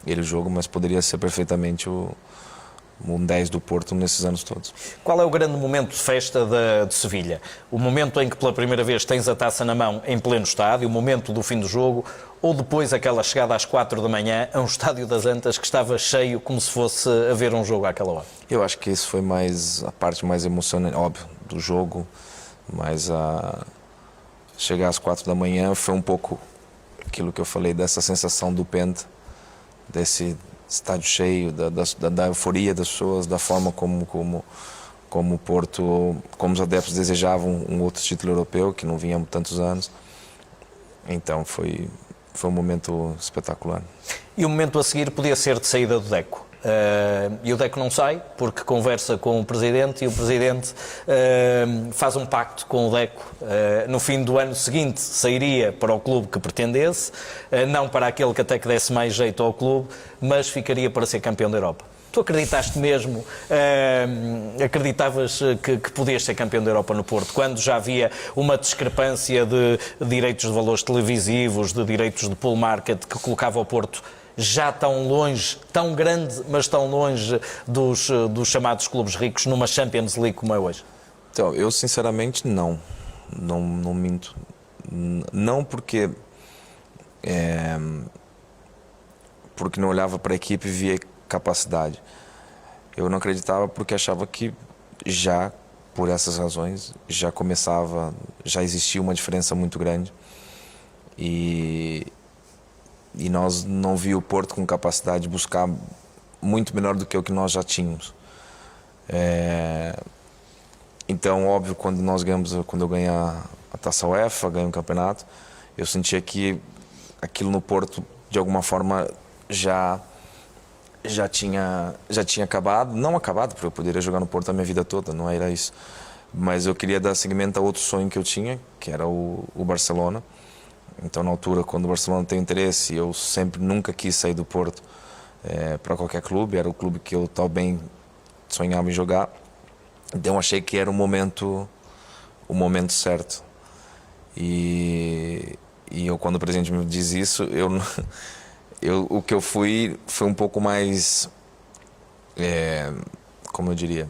ele o jogo, mas poderia ser perfeitamente um 10 do Porto nesses anos todos. Qual é o grande momento de festa de Sevilha? O momento em que pela primeira vez tens a taça na mão em pleno estádio, o momento do fim do jogo, ou depois aquela chegada às 4 da manhã a um estádio das Antas que estava cheio como se fosse a ver um jogo àquela hora? Eu acho que isso foi a parte mais emocionante, óbvio, do jogo, mas chegar às 4 da manhã foi um pouco aquilo que eu falei, dessa sensação do Penta, desse estádio cheio, da euforia das pessoas, da forma como o Porto, como os adeptos desejavam um outro título europeu, que não vinha há tantos anos. Então foi um momento espetacular. E o momento a seguir podia ser de saída do Deco. E o Deco não sai porque conversa com o Presidente e o Presidente faz um pacto com o Deco. No fim do ano seguinte sairia para o clube que pretendesse, não para aquele que até que desse mais jeito ao clube, mas ficaria para ser campeão da Europa. Tu acreditaste mesmo, acreditavas que podias ser campeão da Europa no Porto, quando já havia uma discrepância de direitos de valores televisivos, de direitos de pull market, que colocava o Porto já tão longe, tão grande, mas tão longe dos chamados clubes ricos numa Champions League como é hoje? Então, eu sinceramente não minto. Não porque não olhava para a equipe e via capacidade. Eu não acreditava porque achava que já, por essas razões, já existia uma diferença muito grande. E nós não víamos o Porto com capacidade de buscar muito melhor do que o que nós já tínhamos. Então, óbvio, quando eu ganhei a Taça UEFA, ganhei o campeonato, eu sentia que aquilo no Porto, de alguma forma, já tinha acabado. Não acabado, porque eu poderia jogar no Porto a minha vida toda, não era isso. Mas eu queria dar seguimento a outro sonho que eu tinha, que era o Barcelona. Então, na altura, quando o Barcelona tem interesse, eu nunca quis sair do Porto para qualquer clube. Era o clube que eu também sonhava em jogar. Então, achei que era o momento certo. E eu, quando o presidente me diz isso, o que eu fui foi um pouco mais, como eu diria,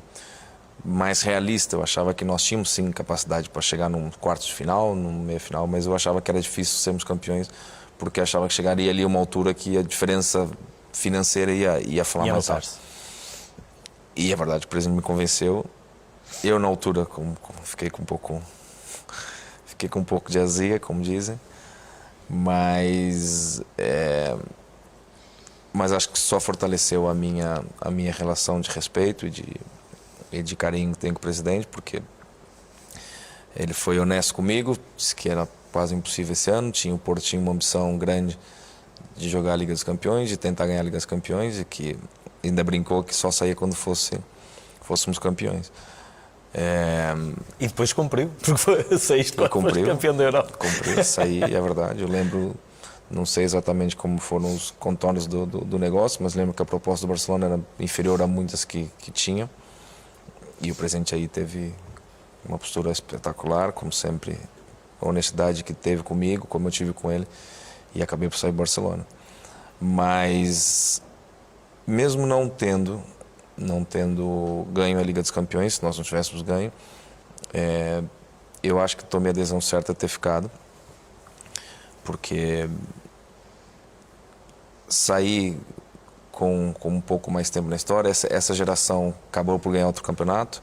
mais realista. Eu achava que nós tínhamos sim capacidade para chegar num quarto de final, num meia final, mas eu achava que era difícil sermos campeões, porque eu achava que chegaria ali uma altura que a diferença financeira ia falar mais alto. E é verdade, o presidente me convenceu. Eu, na altura, fiquei com um pouco de azia, como dizem, mas acho que só fortaleceu a minha relação de respeito e de carinho que tenho com o presidente, porque ele foi honesto comigo, disse que era quase impossível esse ano. O Porto tinha uma ambição grande de jogar a Liga dos Campeões, de tentar ganhar a Liga dos Campeões, e que ainda brincou que só saía quando fôssemos campeões. E depois cumpriu, porque saíste quando foste campeão da Europa. Cumpriu, saí, é verdade. Eu lembro, não sei exatamente como foram os contornos do negócio, mas lembro que a proposta do Barcelona era inferior a muitas que tinha. E o presidente aí teve uma postura espetacular, como sempre, a honestidade que teve comigo, como eu tive com ele, e acabei por sair do Barcelona. Mas, mesmo não tendo ganho a Liga dos Campeões, se nós não tivéssemos ganho, eu acho que tomei a decisão certa de ter ficado, porque saí com um pouco mais tempo na história. Essa geração acabou por ganhar outro campeonato.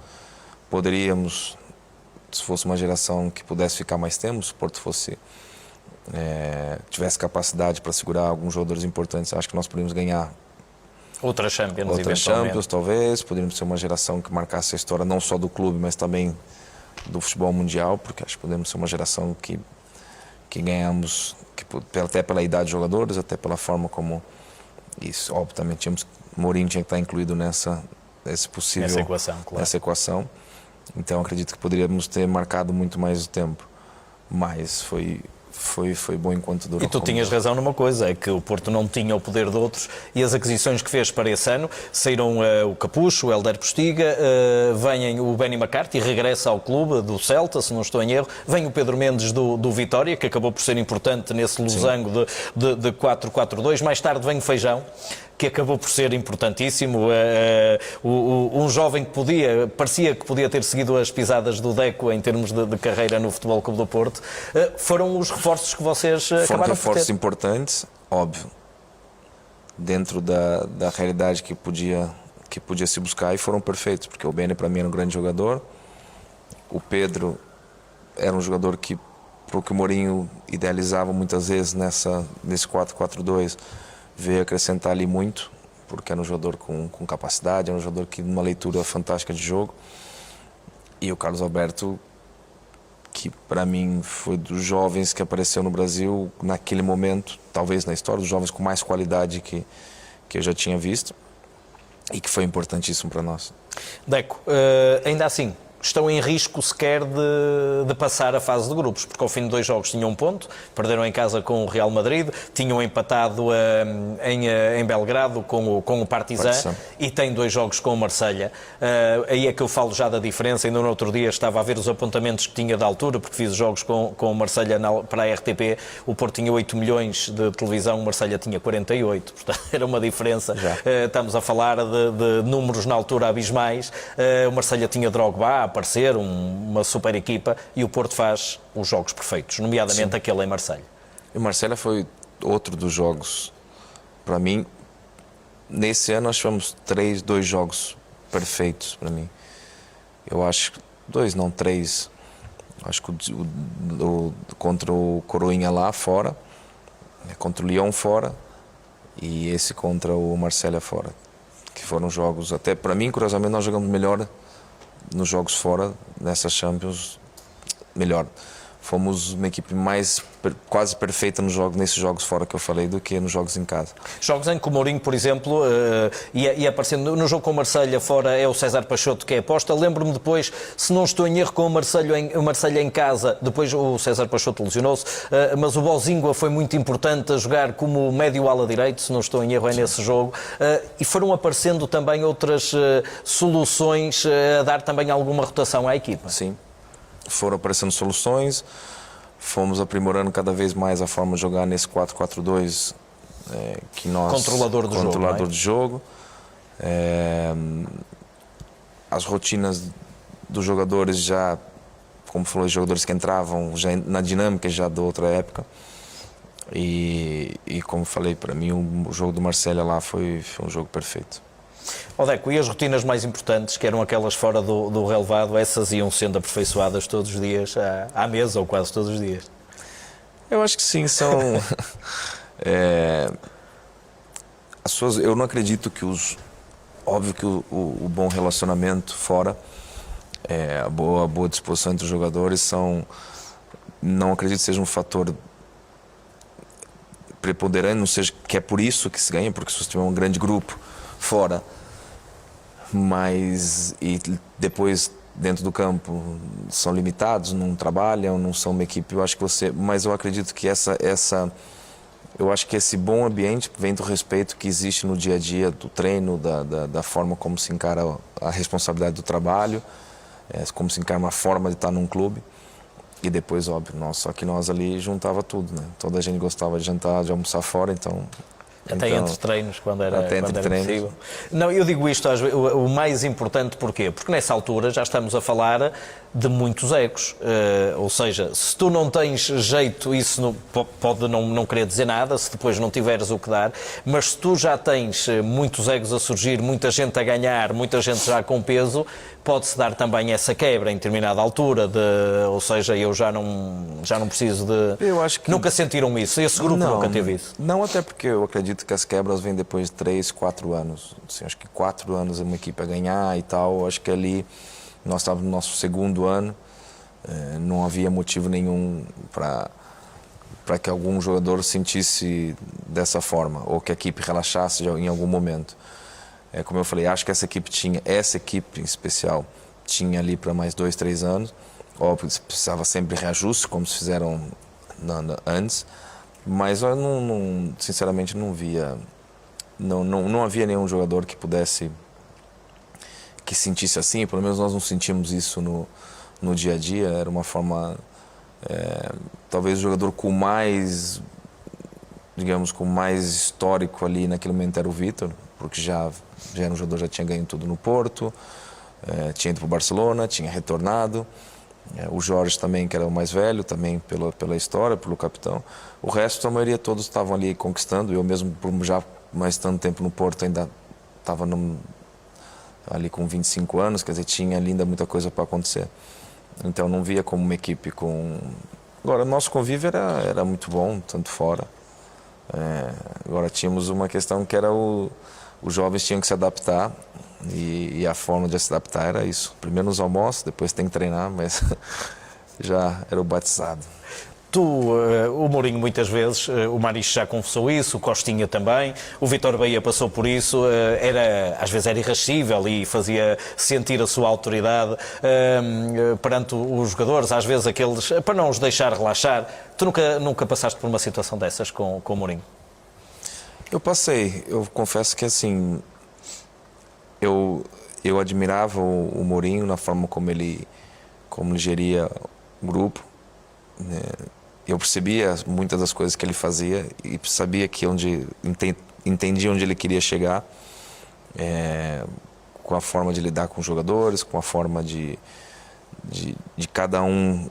Poderíamos, se fosse uma geração que pudesse ficar mais tempo, se o Porto tivesse capacidade para segurar alguns jogadores importantes, acho que nós poderíamos ganhar outras Champions, talvez. Poderíamos ser uma geração que marcasse a história não só do clube, mas também do futebol mundial, porque acho que podemos ser uma geração que ganhamos, até pela idade de jogadores, até pela forma como isso. Óbvio, também Mourinho tinha que estar incluído nessa equação. Então acredito que poderíamos ter marcado muito mais o tempo, mas foi bom enquanto durou. E tu tinhas razão numa coisa, é que o Porto não tinha o poder de outros, e as aquisições que fez para esse ano, saíram o Capucho, o Hélder Postiga, vem o Benny McCarthy, regressa ao clube do Celta, se não estou em erro, vem o Pedro Mendes do Vitória, que acabou por ser importante nesse losango de 4-4-2, mais tarde vem o Feijão, que acabou por ser importantíssimo, um jovem que parecia que podia ter seguido as pisadas do Deco em termos de carreira no Futebol Clube do Porto. Foram os reforços que vocês acabaram por ter? Foram reforços importantes, óbvio, dentro da realidade que podia se buscar, e foram perfeitos, porque o Bene para mim era um grande jogador, o Pedro era um jogador que, para o que o Mourinho idealizava muitas vezes nesse 4-4-2, veio acrescentar ali muito, porque era um jogador com capacidade, era um jogador que uma leitura fantástica de jogo. E o Carlos Alberto, que para mim foi dos jovens que apareceu no Brasil naquele momento, talvez na história, dos jovens com mais qualidade que eu já tinha visto, e que foi importantíssimo para nós. Deco, ainda assim, estão em risco sequer de passar a fase de grupos, porque ao fim de 2 jogos tinham um ponto, perderam em casa com o Real Madrid, tinham empatado em Belgrado com o Partizan e têm 2 jogos com o Marselha. Aí é que eu falo já da diferença. Ainda no outro dia estava a ver os apontamentos que tinha da altura, porque fiz jogos com o Marselha para a RTP. O Porto tinha 8 milhões de televisão, o Marselha tinha 48, portanto era uma diferença. Estamos a falar de números na altura abismais. O Marselha tinha Drogba, aparecer, uma super equipa, e o Porto faz os jogos perfeitos, nomeadamente aquele em Marselha. E Marselha foi outro dos jogos, para mim, nesse ano nós tivemos 2 jogos perfeitos para mim. Eu acho, 2 não, 3, acho que contra o Coroinha lá fora, contra o Lyon fora, e esse contra o Marselha fora, que foram jogos, até para mim, curiosamente, nós jogamos melhor nos jogos fora, nessas Champions, melhor. fomos uma equipe quase perfeita nesses jogos fora que eu falei do que nos jogos em casa. Jogos em que o Mourinho, por exemplo, ia aparecendo no jogo com o Marselha fora, é o César Peixoto que é aposta. Lembro-me depois, se não estou em erro, com o Marselha em casa, depois o César Peixoto lesionou-se, mas o Bozingua foi muito importante a jogar como médio ala direito, se não estou em erro é nesse jogo, e foram aparecendo também outras soluções a dar também alguma rotação à equipa. Sim. Foram aparecendo soluções, fomos aprimorando cada vez mais a forma de jogar nesse 4-4-2 que nós... Controlador do jogo. As rotinas dos jogadores já, como falou, os jogadores que entravam já na dinâmica já da outra época. E como falei, para mim o jogo do Marselha lá foi um jogo perfeito. Deco, e as rotinas mais importantes, que eram aquelas fora do relevado, essas iam sendo aperfeiçoadas todos os dias, à mesa, ou quase todos os dias? Eu acho que sim, são... eu não acredito que Óbvio que o bom relacionamento fora, a boa disposição entre os jogadores não acredito que seja um fator preponderante, não seja que é por isso que se ganha, porque se você tiver um grande grupo fora, e depois dentro do campo são limitados, não trabalham, não são uma equipe, mas eu acredito que eu acho que esse bom ambiente vem do respeito que existe no dia a dia do treino, da forma como se encara a responsabilidade do trabalho, como se encara uma forma de estar num clube. E depois, óbvio, só que nós ali juntava tudo, né? Toda a gente gostava de jantar, de almoçar fora, então... Até entre treinos, quando era treinos. possível. Não, eu digo isto, o mais importante, porquê? Porque nessa altura já estamos a falar de muitos egos. Ou seja, se tu não tens jeito, isso pode não querer dizer nada, se depois não tiveres o que dar, mas se tu já tens muitos egos a surgir, muita gente a ganhar, muita gente já com peso, pode-se dar também essa quebra em determinada altura, ou seja, eu já não preciso de... Eu acho que... Nunca sentiram isso? Esse grupo nunca teve isso? Não, até porque eu acredito que as quebras vêm depois de 3, 4 anos. Assim, acho que 4 anos uma equipe a ganhar e tal. Acho que ali nós estávamos no nosso segundo ano, não havia motivo nenhum para que algum jogador sentisse dessa forma, ou que a equipe relaxasse em algum momento. Como eu falei, acho que essa equipe em especial tinha ali para mais 2, 3 anos. Óbvio, precisava sempre de reajuste, como se fizeram antes, mas eu sinceramente não via, não havia nenhum jogador que sentisse assim. Pelo menos nós não sentimos isso no dia a dia. Era uma forma, talvez o jogador com mais histórico ali naquele momento era o Vítor, porque já era um jogador, já tinha ganho tudo no Porto, tinha ido para o Barcelona, tinha retornado. O Jorge também, que era o mais velho, também pela história, pelo capitão. O resto, a maioria, todos estavam ali conquistando. Eu mesmo, já mais tanto tempo no Porto, ainda estava ali com 25 anos, quer dizer, tinha ainda muita coisa para acontecer. Então não via como uma equipe com... Agora, nosso convívio era muito bom, tanto fora. Agora tínhamos uma questão que era os jovens tinham que se adaptar, e a forma de se adaptar era isso. Primeiro nos almoços, depois tem que treinar, mas já era o batizado. O Mourinho muitas vezes, o Mariche já confessou isso, o Costinha também, o Vítor Bahia passou por isso, às vezes era irascível e fazia sentir a sua autoridade perante os jogadores, às vezes aqueles, para não os deixar relaxar. Tu nunca passaste por uma situação dessas com o Mourinho? Eu passei, eu confesso que assim, eu admirava o Mourinho na forma como ele geria o grupo, né? Eu percebia muitas das coisas que ele fazia e sabia que entendia onde ele queria chegar, com a forma de lidar com os jogadores, com a forma de cada um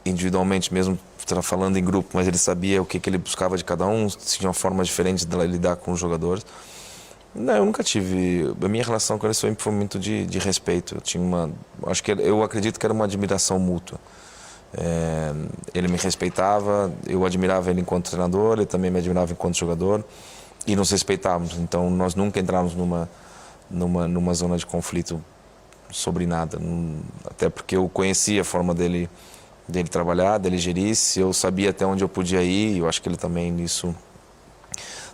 individualmente, mesmo falando em grupo, mas ele sabia o que ele buscava de cada um, tinha uma forma diferente de lidar com os jogadores. Não, eu nunca tive. A minha relação com ele sempre foi muito de respeito. Eu acredito que era uma admiração mútua. Ele me respeitava, eu admirava ele enquanto treinador, ele também me admirava enquanto jogador, e nos respeitávamos. Então nós nunca entramos numa zona de conflito sobre nada, até porque eu conhecia a forma dele dele trabalhar, dele gerir. Se eu sabia até onde eu podia ir, eu acho que ele também nisso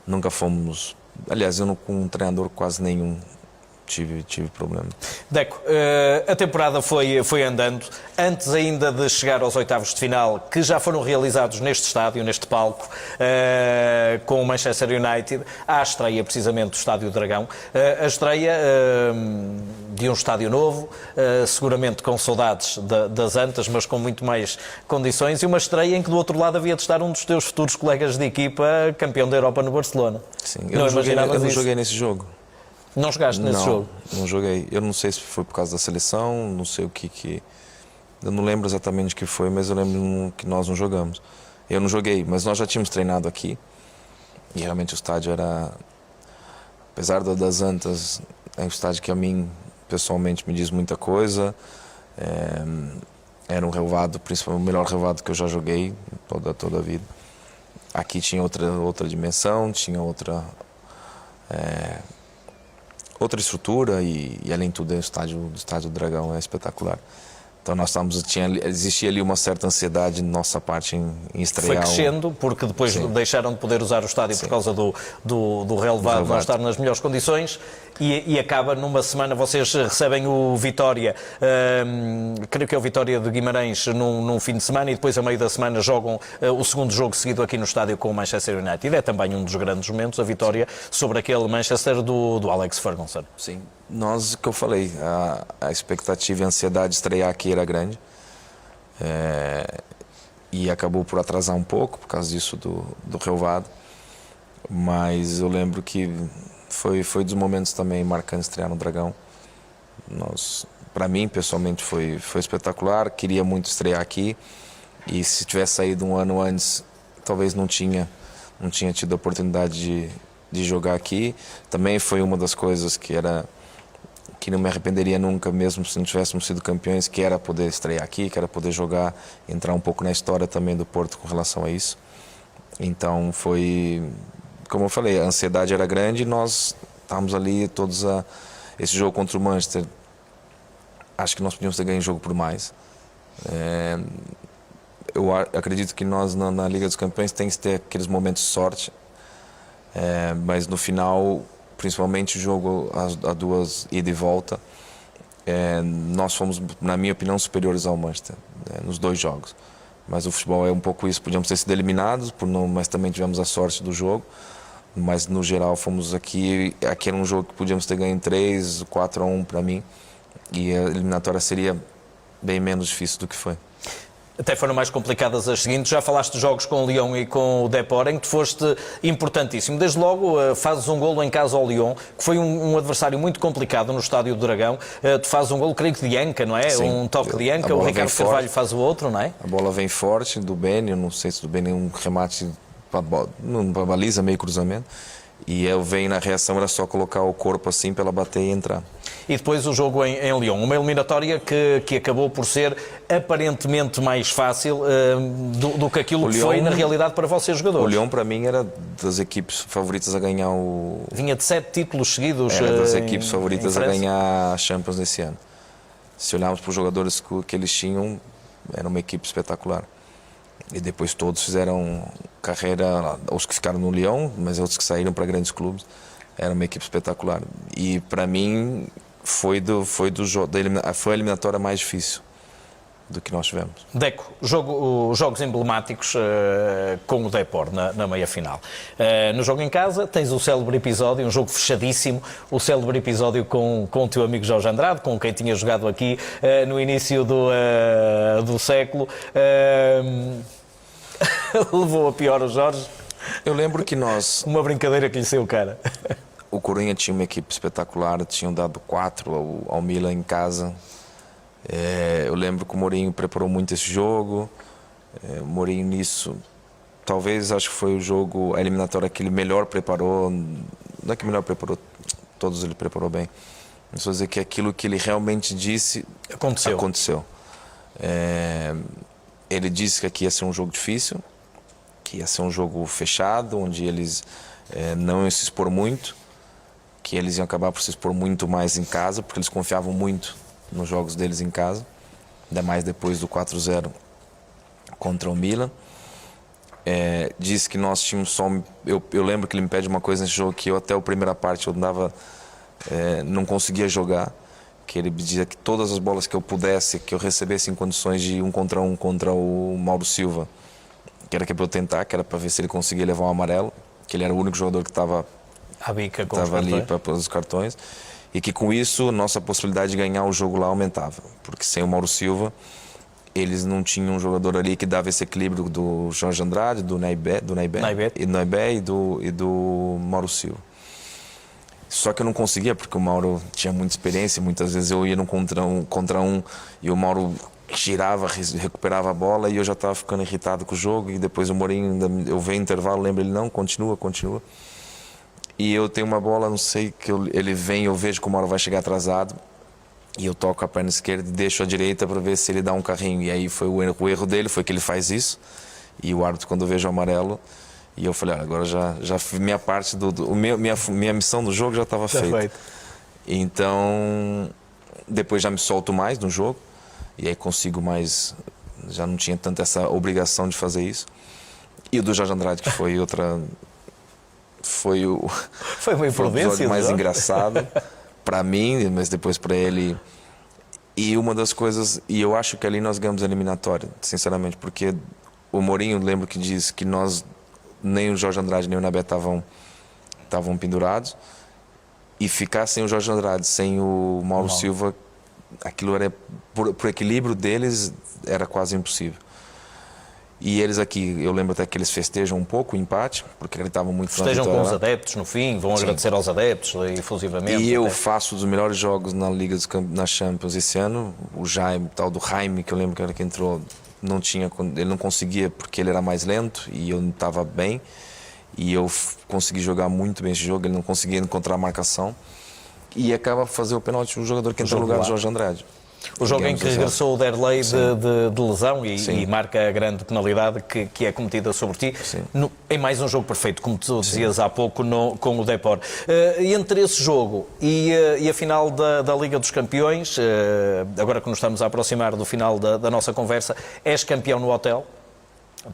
nunca fomos. Aliás, eu não, com um treinador quase nenhum tive problema. Deco, a temporada foi andando, antes ainda de chegar aos oitavos de final, que já foram realizados neste estádio, neste palco, com o Manchester United, à estreia precisamente do Estádio Dragão, a estreia de um estádio novo, seguramente com saudades das Antas, mas com muito mais condições, e uma estreia em que do outro lado havia de estar um dos teus futuros colegas de equipa, campeão da Europa no Barcelona. Sim, eu não joguei nesse jogo. Não jogaste nesse jogo? Não joguei. Eu não sei se foi por causa da seleção, não sei o que... Eu não lembro exatamente o que foi, mas eu lembro que nós não jogamos. Eu não joguei, mas nós já tínhamos treinado aqui. E realmente o estádio era... Apesar das Antas, é um estádio que a mim, pessoalmente, me diz muita coisa. Era um relvado, principalmente o melhor relvado que eu já joguei toda a vida. Aqui tinha outra dimensão, tinha outra estrutura e além de tudo o estádio do Dragão é espetacular. Então nós existia ali uma certa ansiedade de nossa parte em estrear. Foi crescendo, porque depois deixaram de poder usar o estádio por causa do relevado não estar nas melhores condições e acaba numa semana, vocês recebem o Vitória, creio que é o Vitória de Guimarães num fim de semana e depois a meio da semana jogam o segundo jogo seguido aqui no estádio com o Manchester United. É também um dos grandes momentos, a vitória sobre aquele Manchester do Alex Ferguson. Sim. Nós, que eu falei, a expectativa e a ansiedade de estrear aqui era grande e acabou por atrasar um pouco por causa disso do relvado, mas eu lembro que foi dos momentos também marcantes estrear no Dragão. Para mim, pessoalmente, foi espetacular, queria muito estrear aqui e se tivesse saído um ano antes, talvez não tinha tido a oportunidade de jogar aqui. Também foi uma das coisas que não me arrependeria nunca, mesmo se não tivéssemos sido campeões, que era poder estrear aqui, que era poder jogar, entrar um pouco na história também do Porto com relação a isso. Então foi, como eu falei, a ansiedade era grande e nós estávamos ali todos esse jogo contra o Manchester, acho que nós podíamos ter ganho o jogo por mais. Eu acredito que nós na Liga dos Campeões tem que ter aqueles momentos de sorte, mas no final, principalmente o jogo a duas ida e volta, nós fomos, na minha opinião, superiores ao Manchester nos dois jogos. Mas o futebol é um pouco isso, podíamos ter sido eliminados, mas também tivemos a sorte do jogo. Mas no geral fomos aqui era um jogo que podíamos ter ganho 3, 4-1 para mim, e a eliminatória seria bem menos difícil do que foi. Até foram mais complicadas as seguintes. Já falaste de jogos com o Lyon e com o Depor, em que tu foste importantíssimo. Desde logo fazes um golo em casa ao Lyon, que foi um adversário muito complicado no Estádio do Dragão. Tu fazes um golo, creio que de anca, não é? Sim, um toque de anca, o Ricardo Carvalho faz o outro, não é? A bola vem forte do Beni, eu não sei se do Beni é um remate para a baliza, meio cruzamento. E eu venho na reação, era só colocar o corpo assim para ela bater e entrar. E depois o jogo em Lyon, uma eliminatória que acabou por ser aparentemente mais fácil do que aquilo que foi na realidade para vocês jogadores. O Lyon para mim era das equipes favoritas a ganhar Vinha de 7 títulos seguidos. Era das equipes favoritas a ganhar a Champions nesse ano. Se olharmos para os jogadores que eles tinham, era uma equipe espetacular. E depois todos fizeram carreira, os que ficaram no Lyon, mas outros que saíram para grandes clubes. Era uma equipe espetacular. E para mim foi a eliminatória mais difícil do que nós tivemos. Deco, jogos emblemáticos com o Depor na meia-final. No jogo em casa tens o célebre episódio, um jogo fechadíssimo, o célebre episódio com o teu amigo Jorge Andrade, com quem tinha jogado aqui no início do século. Levou a pior o Jorge. Eu lembro que nós... Uma brincadeira que lhe saiu cara. O Coruña tinha uma equipe espetacular, tinham dado 4 ao Milan em casa. Eu lembro que o Mourinho preparou muito esse jogo. O Mourinho nisso, talvez acho que foi o jogo, a eliminatória que ele melhor preparou. Não é que melhor preparou, todos ele preparou bem. Não só dizer que aquilo que ele realmente disse aconteceu. Ele disse que aqui ia ser um jogo difícil, que ia ser um jogo fechado, onde eles não iam se expor muito, que eles iam acabar por se expor muito mais em casa, porque eles confiavam muito nos jogos deles em casa, ainda mais depois do 4-0 contra o Milan. Disse que nós tínhamos só... Eu lembro que ele me pede uma coisa nesse jogo que eu até a primeira parte eu não conseguia jogar. Que ele dizia que todas as bolas que eu pudesse, que eu recebesse em condições de 1 contra 1 contra o Mauro Silva, que era para eu tentar, que era para ver se ele conseguia levar um amarelo, que ele era o único jogador que estava ali para os cartões, e que com isso nossa possibilidade de ganhar o jogo lá aumentava, porque sem o Mauro Silva eles não tinham um jogador ali que dava esse equilíbrio do Jorge Andrade, do Naibé e do Mauro Silva. Só que eu não conseguia, porque o Mauro tinha muita experiência, muitas vezes eu ia num contra um e o Mauro girava, recuperava a bola e eu já estava ficando irritado com o jogo, e depois o Mourinho, eu vejo intervalo, lembro ele, não, continua. E eu tenho uma bola, não sei, que ele vem, eu vejo que o Mauro vai chegar atrasado, e eu toco a perna esquerda e deixo a direita para ver se ele dá um carrinho. E aí foi o erro dele, foi que ele faz isso. E o árbitro, quando eu vejo o amarelo, e eu falei, agora já minha parte, minha missão do jogo já estava feita. Então, depois já me solto mais no jogo, e aí consigo mais, já não tinha tanta essa obrigação de fazer isso. E o do Jorge Andrade, que foi outra... Foi uma imprudência, o episódio mais engraçado para mim, mas depois para ele. E uma das coisas, e eu acho que ali nós ganhamos a eliminatória, sinceramente, porque o Mourinho, lembro que disse que nós, nem o Jorge Andrade nem o Naibé estavam pendurados, e ficar sem o Jorge Andrade, sem o Mauro Silva, aquilo era, por equilíbrio deles, era quase impossível. E eles aqui, eu lembro até que eles festejam um pouco o empate, porque eles estavam muito... Festejam com os adeptos no fim, vão agradecer aos adeptos efusivamente. E eu faço os melhores jogos na Liga na Champions esse ano. O Jaime, tal do Jaime, que eu lembro que era que entrou, ele não conseguia porque ele era mais lento e eu não estava bem. E eu consegui jogar muito bem esse jogo, ele não conseguia encontrar a marcação. E acaba fazer o pênalti um jogador que entrou no lugar do Jorge Andrade. O jogo em que regressou o Derlei de lesão e marca a grande penalidade que é cometida sobre ti, em mais um jogo perfeito, como tu dizias há pouco, com o Depor. Entre esse jogo e a final da Liga dos Campeões, agora que nos estamos a aproximar do final da nossa conversa, és campeão no hotel?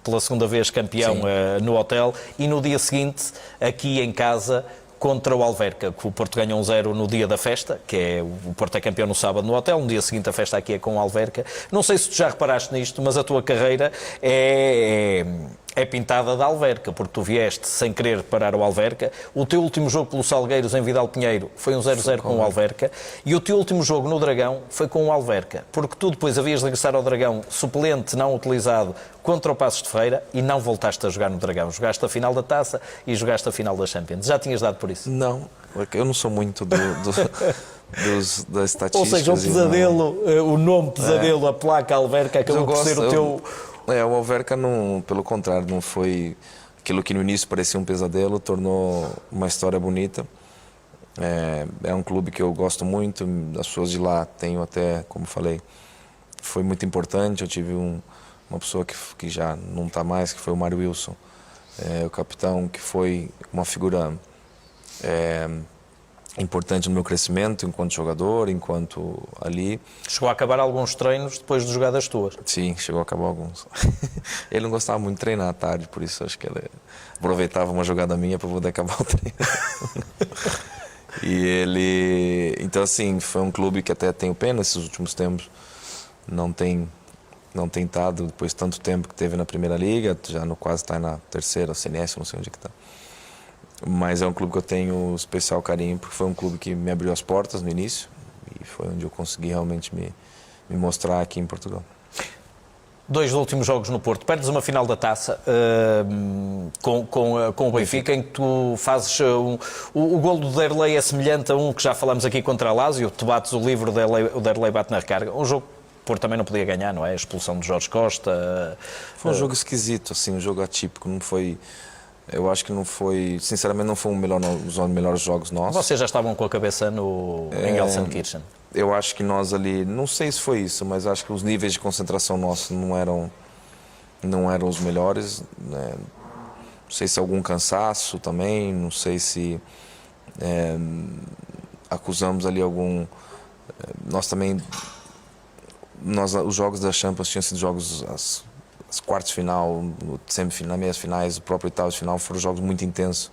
Pela segunda vez campeão no hotel, e no dia seguinte, aqui em casa, contra o Alverca, que o Porto ganha 1-0 no dia da festa, que é o Porto é campeão no sábado no hotel, no dia seguinte a festa aqui é com o Alverca. Não sei se tu já reparaste nisto, mas a tua carreira é pintada da Alverca, porque tu vieste sem querer parar o Alverca. O teu último jogo pelo Salgueiros em Vidal Pinheiro foi um 0-0 com o Alverca, e o teu último jogo no Dragão foi com o Alverca, porque tu depois havias de regressar ao Dragão suplente, não utilizado, contra o Passos de Ferreira, e não voltaste a jogar no Dragão. Jogaste a final da Taça e jogaste a final da Champions. Já tinhas dado por isso? Não, eu não sou muito das estatísticas. Ou seja, o pesadelo, o nome pesadelo, a placa Alverca acabou por ser o teu... O Alverca, pelo contrário, não foi aquilo que no início parecia um pesadelo, tornou uma história bonita. É um clube que eu gosto muito, as pessoas de lá tenho até, como falei, foi muito importante. Eu tive uma pessoa que já não está mais, que foi o Mário Wilson, o capitão, que foi uma figura importante no meu crescimento enquanto jogador, enquanto ali. Chegou a acabar alguns treinos depois de jogadas tuas? Sim, chegou a acabar alguns. Ele não gostava muito de treinar à tarde, por isso acho que ele aproveitava uma jogada minha para poder acabar o treino. E ele... Então, assim, foi um clube que até tenho pena esses últimos tempos. Não tem estado, depois de tanto tempo que teve na Primeira Liga, já quase está na terceira, CNS, não sei onde que está. Mas é um clube que eu tenho especial carinho, porque foi um clube que me abriu as portas no início e foi onde eu consegui realmente me mostrar aqui em Portugal. 2 últimos jogos no Porto. Perdes uma final da Taça com o Benfica, em que tu fazes... O golo do Derlei é semelhante a um que já falamos aqui contra a Lazio. Tu bates o livre, o Derlei bate na recarga. Um jogo que o Porto também não podia ganhar, não é? A expulsão de Jorge Costa. Foi um jogo esquisito, assim, um jogo atípico. Não foi... Eu acho que não foi... Sinceramente, não foi um dos melhores jogos nossos. Vocês já estavam com a cabeça em Gelsenkirchen. Eu acho que nós ali... Não sei se foi isso, mas acho que os níveis de concentração nossos não eram os melhores. Né? Não sei se algum cansaço também. Não sei se acusamos ali algum... Nós também... os jogos da Champions tinham sido jogos... quartos de final, semifinal, meias finais, o próprio oitavos de final, foram jogos muito intensos.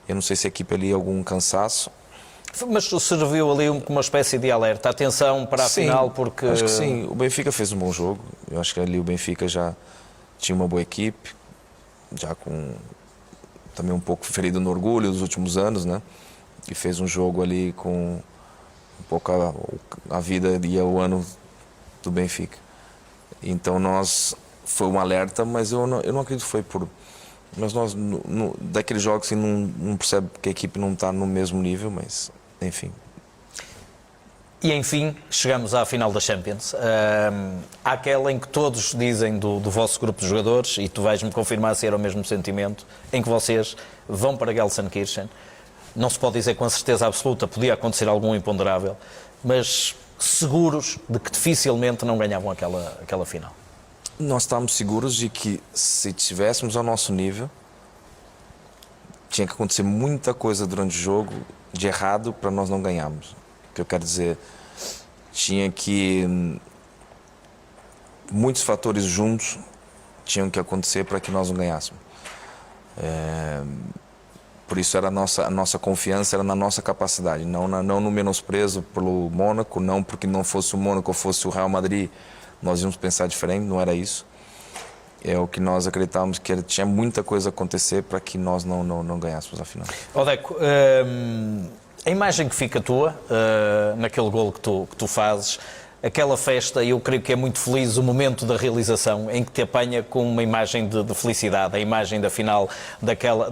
Eu não sei se a equipe ali algum cansaço. Mas serviu ali como uma espécie de alerta, atenção para a final, porque... Acho que sim, o Benfica fez um bom jogo, eu acho que ali o Benfica já tinha uma boa equipe, já com também um pouco ferido no orgulho dos últimos anos, né? E fez um jogo ali com um pouco a vida e o ano do Benfica. Então foi um alerta, mas eu não acredito que foi por... Mas nós, daqueles jogos, assim, não percebe que a equipe não está no mesmo nível, mas enfim. E enfim, chegamos à final da Champions. Àquela em que todos dizem do vosso grupo de jogadores, e tu vais-me confirmar se era o mesmo sentimento, em que vocês vão para Gelsenkirchen. Não se pode dizer com a certeza absoluta, podia acontecer algum imponderável, mas seguros de que dificilmente não ganhavam aquela final. Nós estávamos seguros de que, se estivéssemos ao nosso nível, tinha que acontecer muita coisa durante o jogo de errado para nós não ganharmos. O que eu quero dizer, tinha que... muitos fatores juntos tinham que acontecer para que nós não ganhássemos. Por isso era a nossa confiança era na nossa capacidade, não no menosprezo pelo Mônaco, não porque não fosse o Mônaco ou fosse o Real Madrid, nós íamos pensar diferente, não era isso. É o que nós acreditávamos, que tinha muita coisa a acontecer para que nós não ganhássemos a final. Deco, a imagem que fica tua, naquele golo que tu fazes, aquela festa, eu creio que é muito feliz o momento da realização, em que te apanha com uma imagem de felicidade, a imagem da final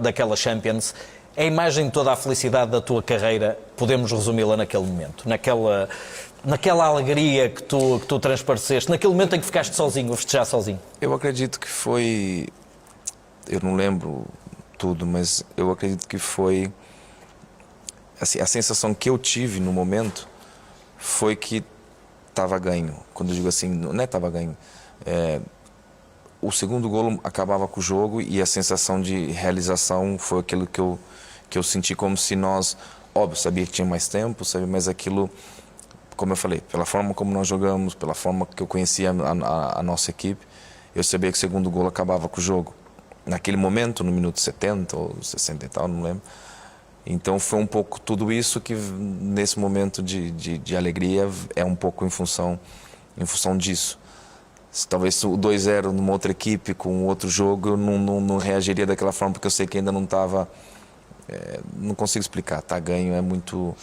daquela Champions. A imagem de toda a felicidade da tua carreira, podemos resumi-la naquele momento, naquela alegria que tu transpareceste, naquele momento em que ficaste sozinho, a festejar sozinho. Eu acredito que foi... Eu não lembro tudo, mas eu acredito que foi... Assim, a sensação que eu tive no momento foi que estava ganho. Quando eu digo assim, não é estava ganho. O segundo golo acabava com o jogo e a sensação de realização foi aquilo que eu senti, como se nós... Óbvio, sabia que tinha mais tempo, sabia, mas aquilo... Como eu falei, pela forma como nós jogamos, pela forma que eu conhecia a nossa equipe, eu sabia que o segundo golo acabava com o jogo. Naquele momento, no minuto 70 ou 60 e tal, não lembro. Então foi um pouco tudo isso que, nesse momento de alegria, é um pouco em função disso. Talvez o 2-0 numa outra equipe, com outro jogo, eu não reagiria daquela forma, porque eu sei que ainda não estava... não consigo explicar, tá ganho, é muito...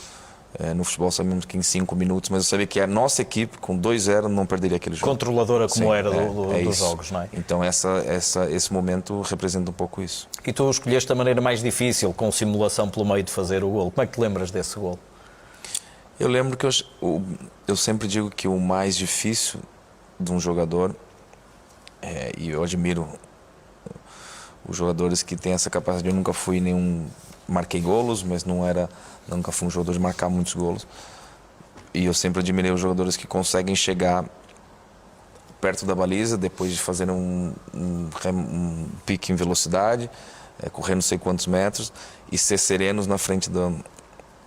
no futebol sabemos que em 5 minutos, mas eu sabia que a nossa equipe, com 2-0, não perderia aquele jogo. Controladora como Sim, era dos jogos, não é? Então esse momento representa um pouco isso. E tu escolheste a maneira mais difícil, com simulação pelo meio de fazer o golo. Como é que te lembras desse golo? Eu lembro que eu sempre digo que o mais difícil de um jogador, e eu admiro os jogadores que têm essa capacidade, eu nunca fui marquei golos, mas nunca fui um jogador de marcar muitos golos. E eu sempre admirei os jogadores que conseguem chegar perto da baliza, depois de fazer um pique em velocidade, correr não sei quantos metros, e ser serenos na frente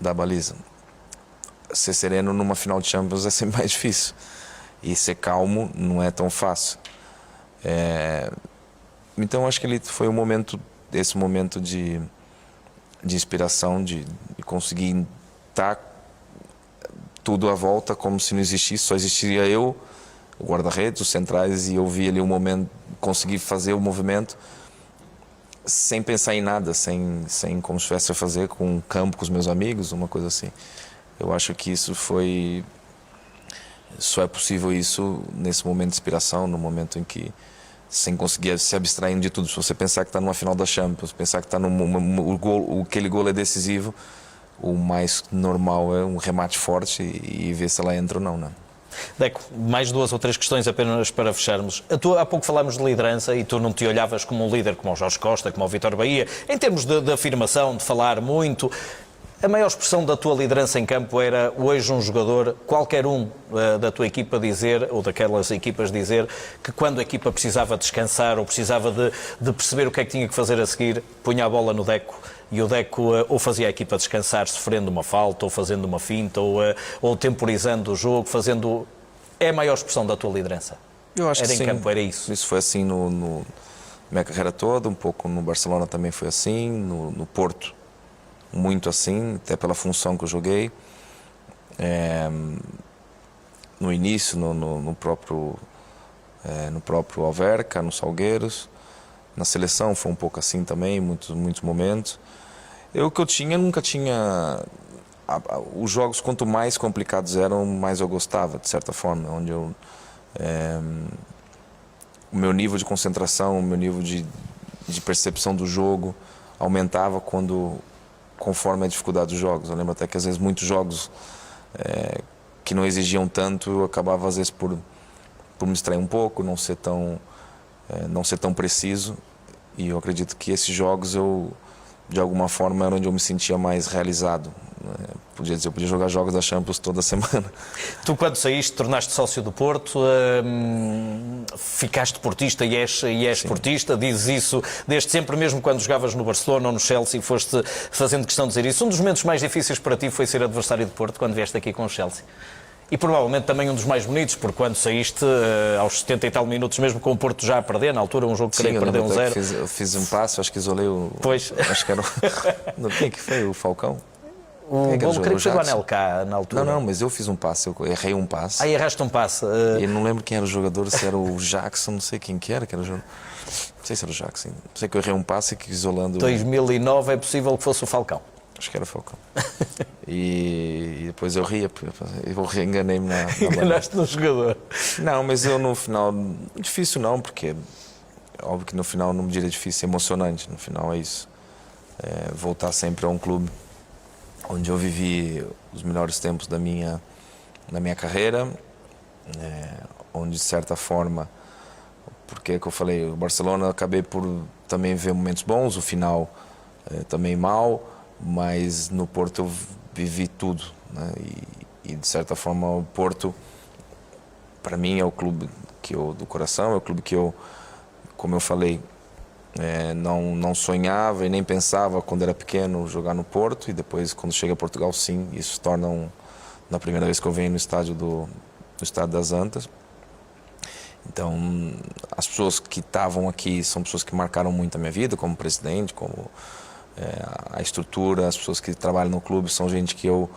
da baliza. Ser sereno numa final de Champions é sempre mais difícil. E ser calmo não é tão fácil. Então acho que ele foi esse momento de inspiração, de conseguir estar tudo à volta como se não existisse, só existiria eu, o guarda-redes, os centrais, e eu vi ali um momento, conseguir fazer o movimento sem pensar em nada, sem como se estivesse a fazer com um campo, com os meus amigos, uma coisa assim. Eu acho que só é possível isso nesse momento de inspiração, no momento em que, sem conseguir se abstraindo de tudo. Se você pensar que está numa final da Champions, pensar que está aquele gol é decisivo, o mais normal é um remate forte e ver se ela entra ou não, né? Deco, mais 2 ou 3 questões apenas para fecharmos. Há pouco falámos de liderança e tu não te olhavas como um líder, como o Jorge Costa, como o Vítor Bahia, em termos de afirmação, de falar muito. A maior expressão da tua liderança em campo era hoje um jogador, qualquer um da tua equipa dizer, ou daquelas equipas dizer, que quando a equipa precisava descansar ou precisava de perceber o que é que tinha que fazer a seguir, punha a bola no Deco e o Deco ou fazia a equipa descansar sofrendo uma falta, ou fazendo uma finta, ou temporizando o jogo, fazendo... É a maior expressão da tua liderança? Eu acho Era que em sim. campo, era isso? Isso foi assim na minha carreira toda, um pouco no Barcelona também foi assim, no Porto muito assim, até pela função que eu joguei. No início, no próprio Alverca, no Salgueiros. Na seleção foi um pouco assim também, muitos momentos. O que eu tinha, nunca tinha... Os jogos, quanto mais complicados eram, mais eu gostava, de certa forma. Onde o meu nível de concentração, o meu nível de percepção do jogo aumentava conforme a dificuldade dos jogos. Eu lembro até que às vezes muitos jogos que não exigiam tanto, eu acabava às vezes por me distrair um pouco, não ser tão preciso. E eu acredito que esses jogos de alguma forma era onde eu me sentia mais realizado. Podia dizer, eu podia jogar jogos da Champions toda semana. Tu, quando saíste, tornaste sócio do Porto, ficaste portista e és portista, dizes isso desde sempre, mesmo quando jogavas no Barcelona ou no Chelsea, foste fazendo questão de dizer isso. Um dos momentos mais difíceis para ti foi ser adversário do Porto, quando vieste aqui com o Chelsea. E provavelmente também um dos mais bonitos, porque quando saíste aos 70 e tal minutos, mesmo com o Porto já a perder, na altura um jogo que creio que perdeu 1-0. Eu fiz um passo, acho que isolei o... Pois. Acho que era quem é que foi? O Falcão? O golo creio que foi do Anelka na altura. Não, mas eu fiz um passe, eu errei um passe. Aí erraste um passe. E não lembro quem era o jogador, se era o Jackson, não sei quem que era o jogador. Não sei se era o Jackson. Sei que eu errei um passe que isolando... 2009 é possível que fosse o Falcão. Acho que era o Falcão. E depois eu ria, eu enganei-me na Enganaste no jogador. Não, mas eu no final... Difícil não, porque... Óbvio que no final não me diria difícil, é emocionante. No final é isso. Voltar sempre a um clube onde eu vivi os melhores tempos da minha carreira, onde de certa forma, porque é que eu falei, o Barcelona eu acabei por também ver momentos bons, o final também mal, mas no Porto eu vivi tudo, né? E de certa forma o Porto para mim é o clube do coração, é o clube que eu, como eu falei, não sonhava e nem pensava quando era pequeno jogar no Porto, e depois quando chega a Portugal sim, isso se torna na primeira vez que eu venho no estádio do Estádio das Antas. Então as pessoas que estavam aqui são pessoas que marcaram muito a minha vida, como presidente, como a estrutura, as pessoas que trabalham no clube são gente que eu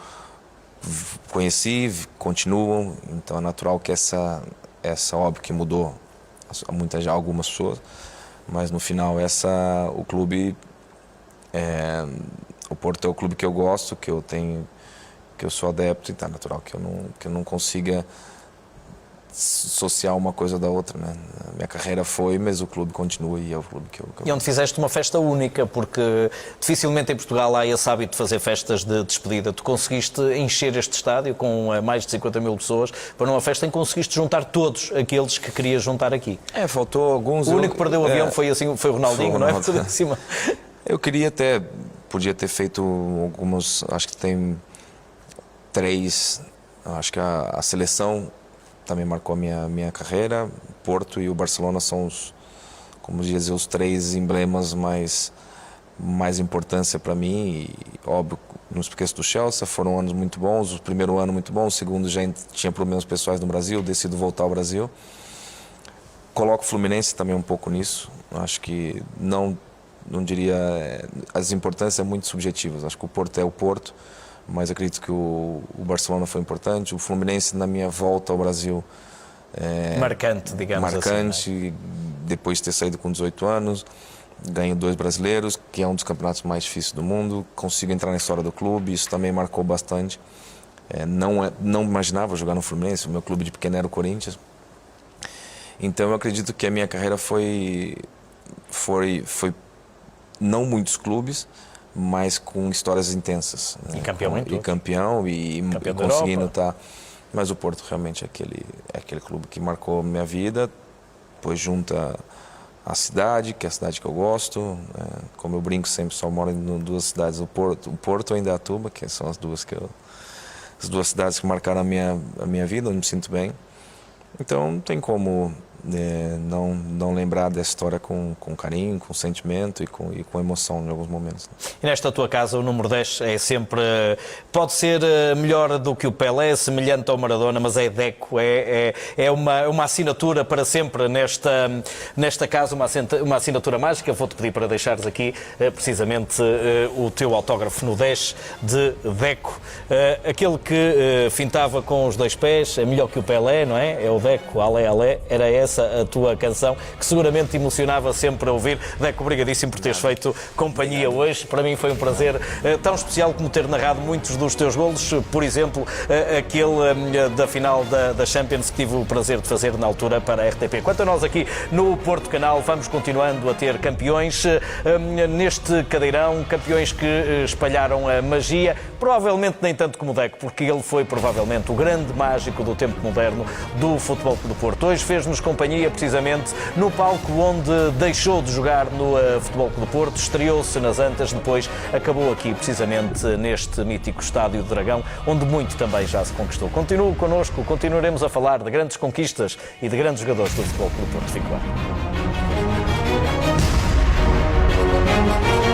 conheci, continuam, então é natural que essa óbvio que mudou algumas pessoas, mas no final o clube, o Porto é o clube que eu gosto, que eu sou adepto, então é natural que eu não consiga associar uma coisa da outra, né? A minha carreira foi, mas o clube continua e é o clube que eu... E onde fizeste uma festa única, porque dificilmente em Portugal há esse hábito de fazer festas de despedida. Tu conseguiste encher este estádio com mais de 50 mil pessoas para uma festa em que conseguiste juntar todos aqueles que querias juntar aqui. Faltou alguns... O único que perdeu o avião foi o Ronaldinho, não é? Tudo em cima. Eu podia ter feito algumas, acho que tem 3, acho que a seleção também marcou a minha carreira. Porto e o Barcelona são como dizer, os 3 emblemas mais importância para mim. E, óbvio, não esqueço do Chelsea, foram anos muito bons. O primeiro ano muito bom, o segundo já tinha problemas pessoais no Brasil, decido voltar ao Brasil. Coloco o Fluminense também um pouco nisso. Acho que não diria... As importâncias são muito subjetivas. Acho que o Porto é o Porto, mas acredito que o Barcelona foi importante. O Fluminense, na minha volta ao Brasil, marcante, digamos assim. Marcante, depois de ter saído com 18 anos, ganho 2 brasileiros, que é um dos campeonatos mais difíceis do mundo, consigo entrar na história do clube, isso também marcou bastante. Não imaginava jogar no Fluminense, o meu clube de pequeno era o Corinthians. Então eu acredito que a minha carreira foi não muitos clubes, mas com histórias intensas. E campeão em todos. E conseguindo estar... Mas o Porto realmente é aquele clube que marcou a minha vida, depois junta a cidade, que é a cidade que eu gosto. Como eu brinco sempre, só moro em 2 cidades, o Porto e Indaiatuba, que são as duas cidades que marcaram a minha vida, onde me sinto bem. Então não tem como não lembrar dessa história com carinho, com sentimento e com emoção em alguns momentos. E nesta tua casa o número 10 é sempre, pode ser melhor do que o Pelé, semelhante ao Maradona, mas é Deco, é uma assinatura para sempre nesta casa, uma assinatura mágica. Vou-te pedir para deixares aqui precisamente o teu autógrafo no 10 de Deco, aquele que fintava com os dois pés, é melhor que o Pelé, não é? É o Deco, alé, alé, era essa a tua canção, que seguramente te emocionava sempre a ouvir. Deco, obrigadíssimo por teres feito companhia hoje. Para mim foi um prazer tão especial como ter narrado muitos dos teus golos, por exemplo, aquele da final da Champions que tive o prazer de fazer na altura para a RTP. Quanto a nós aqui no Porto Canal, vamos continuando a ter campeões neste cadeirão, campeões que espalharam a magia, provavelmente nem tanto como Deco, porque ele foi provavelmente o grande mágico do tempo moderno do Futebol Clube do Porto. Hoje fez-nos companhia precisamente no palco onde deixou de jogar no Futebol Clube do Porto, estreou-se nas Antas, depois acabou aqui precisamente neste mítico Estádio do Dragão, onde muito também já se conquistou. Continue connosco, continuaremos a falar de grandes conquistas e de grandes jogadores do Futebol Clube do Porto. Fique bem.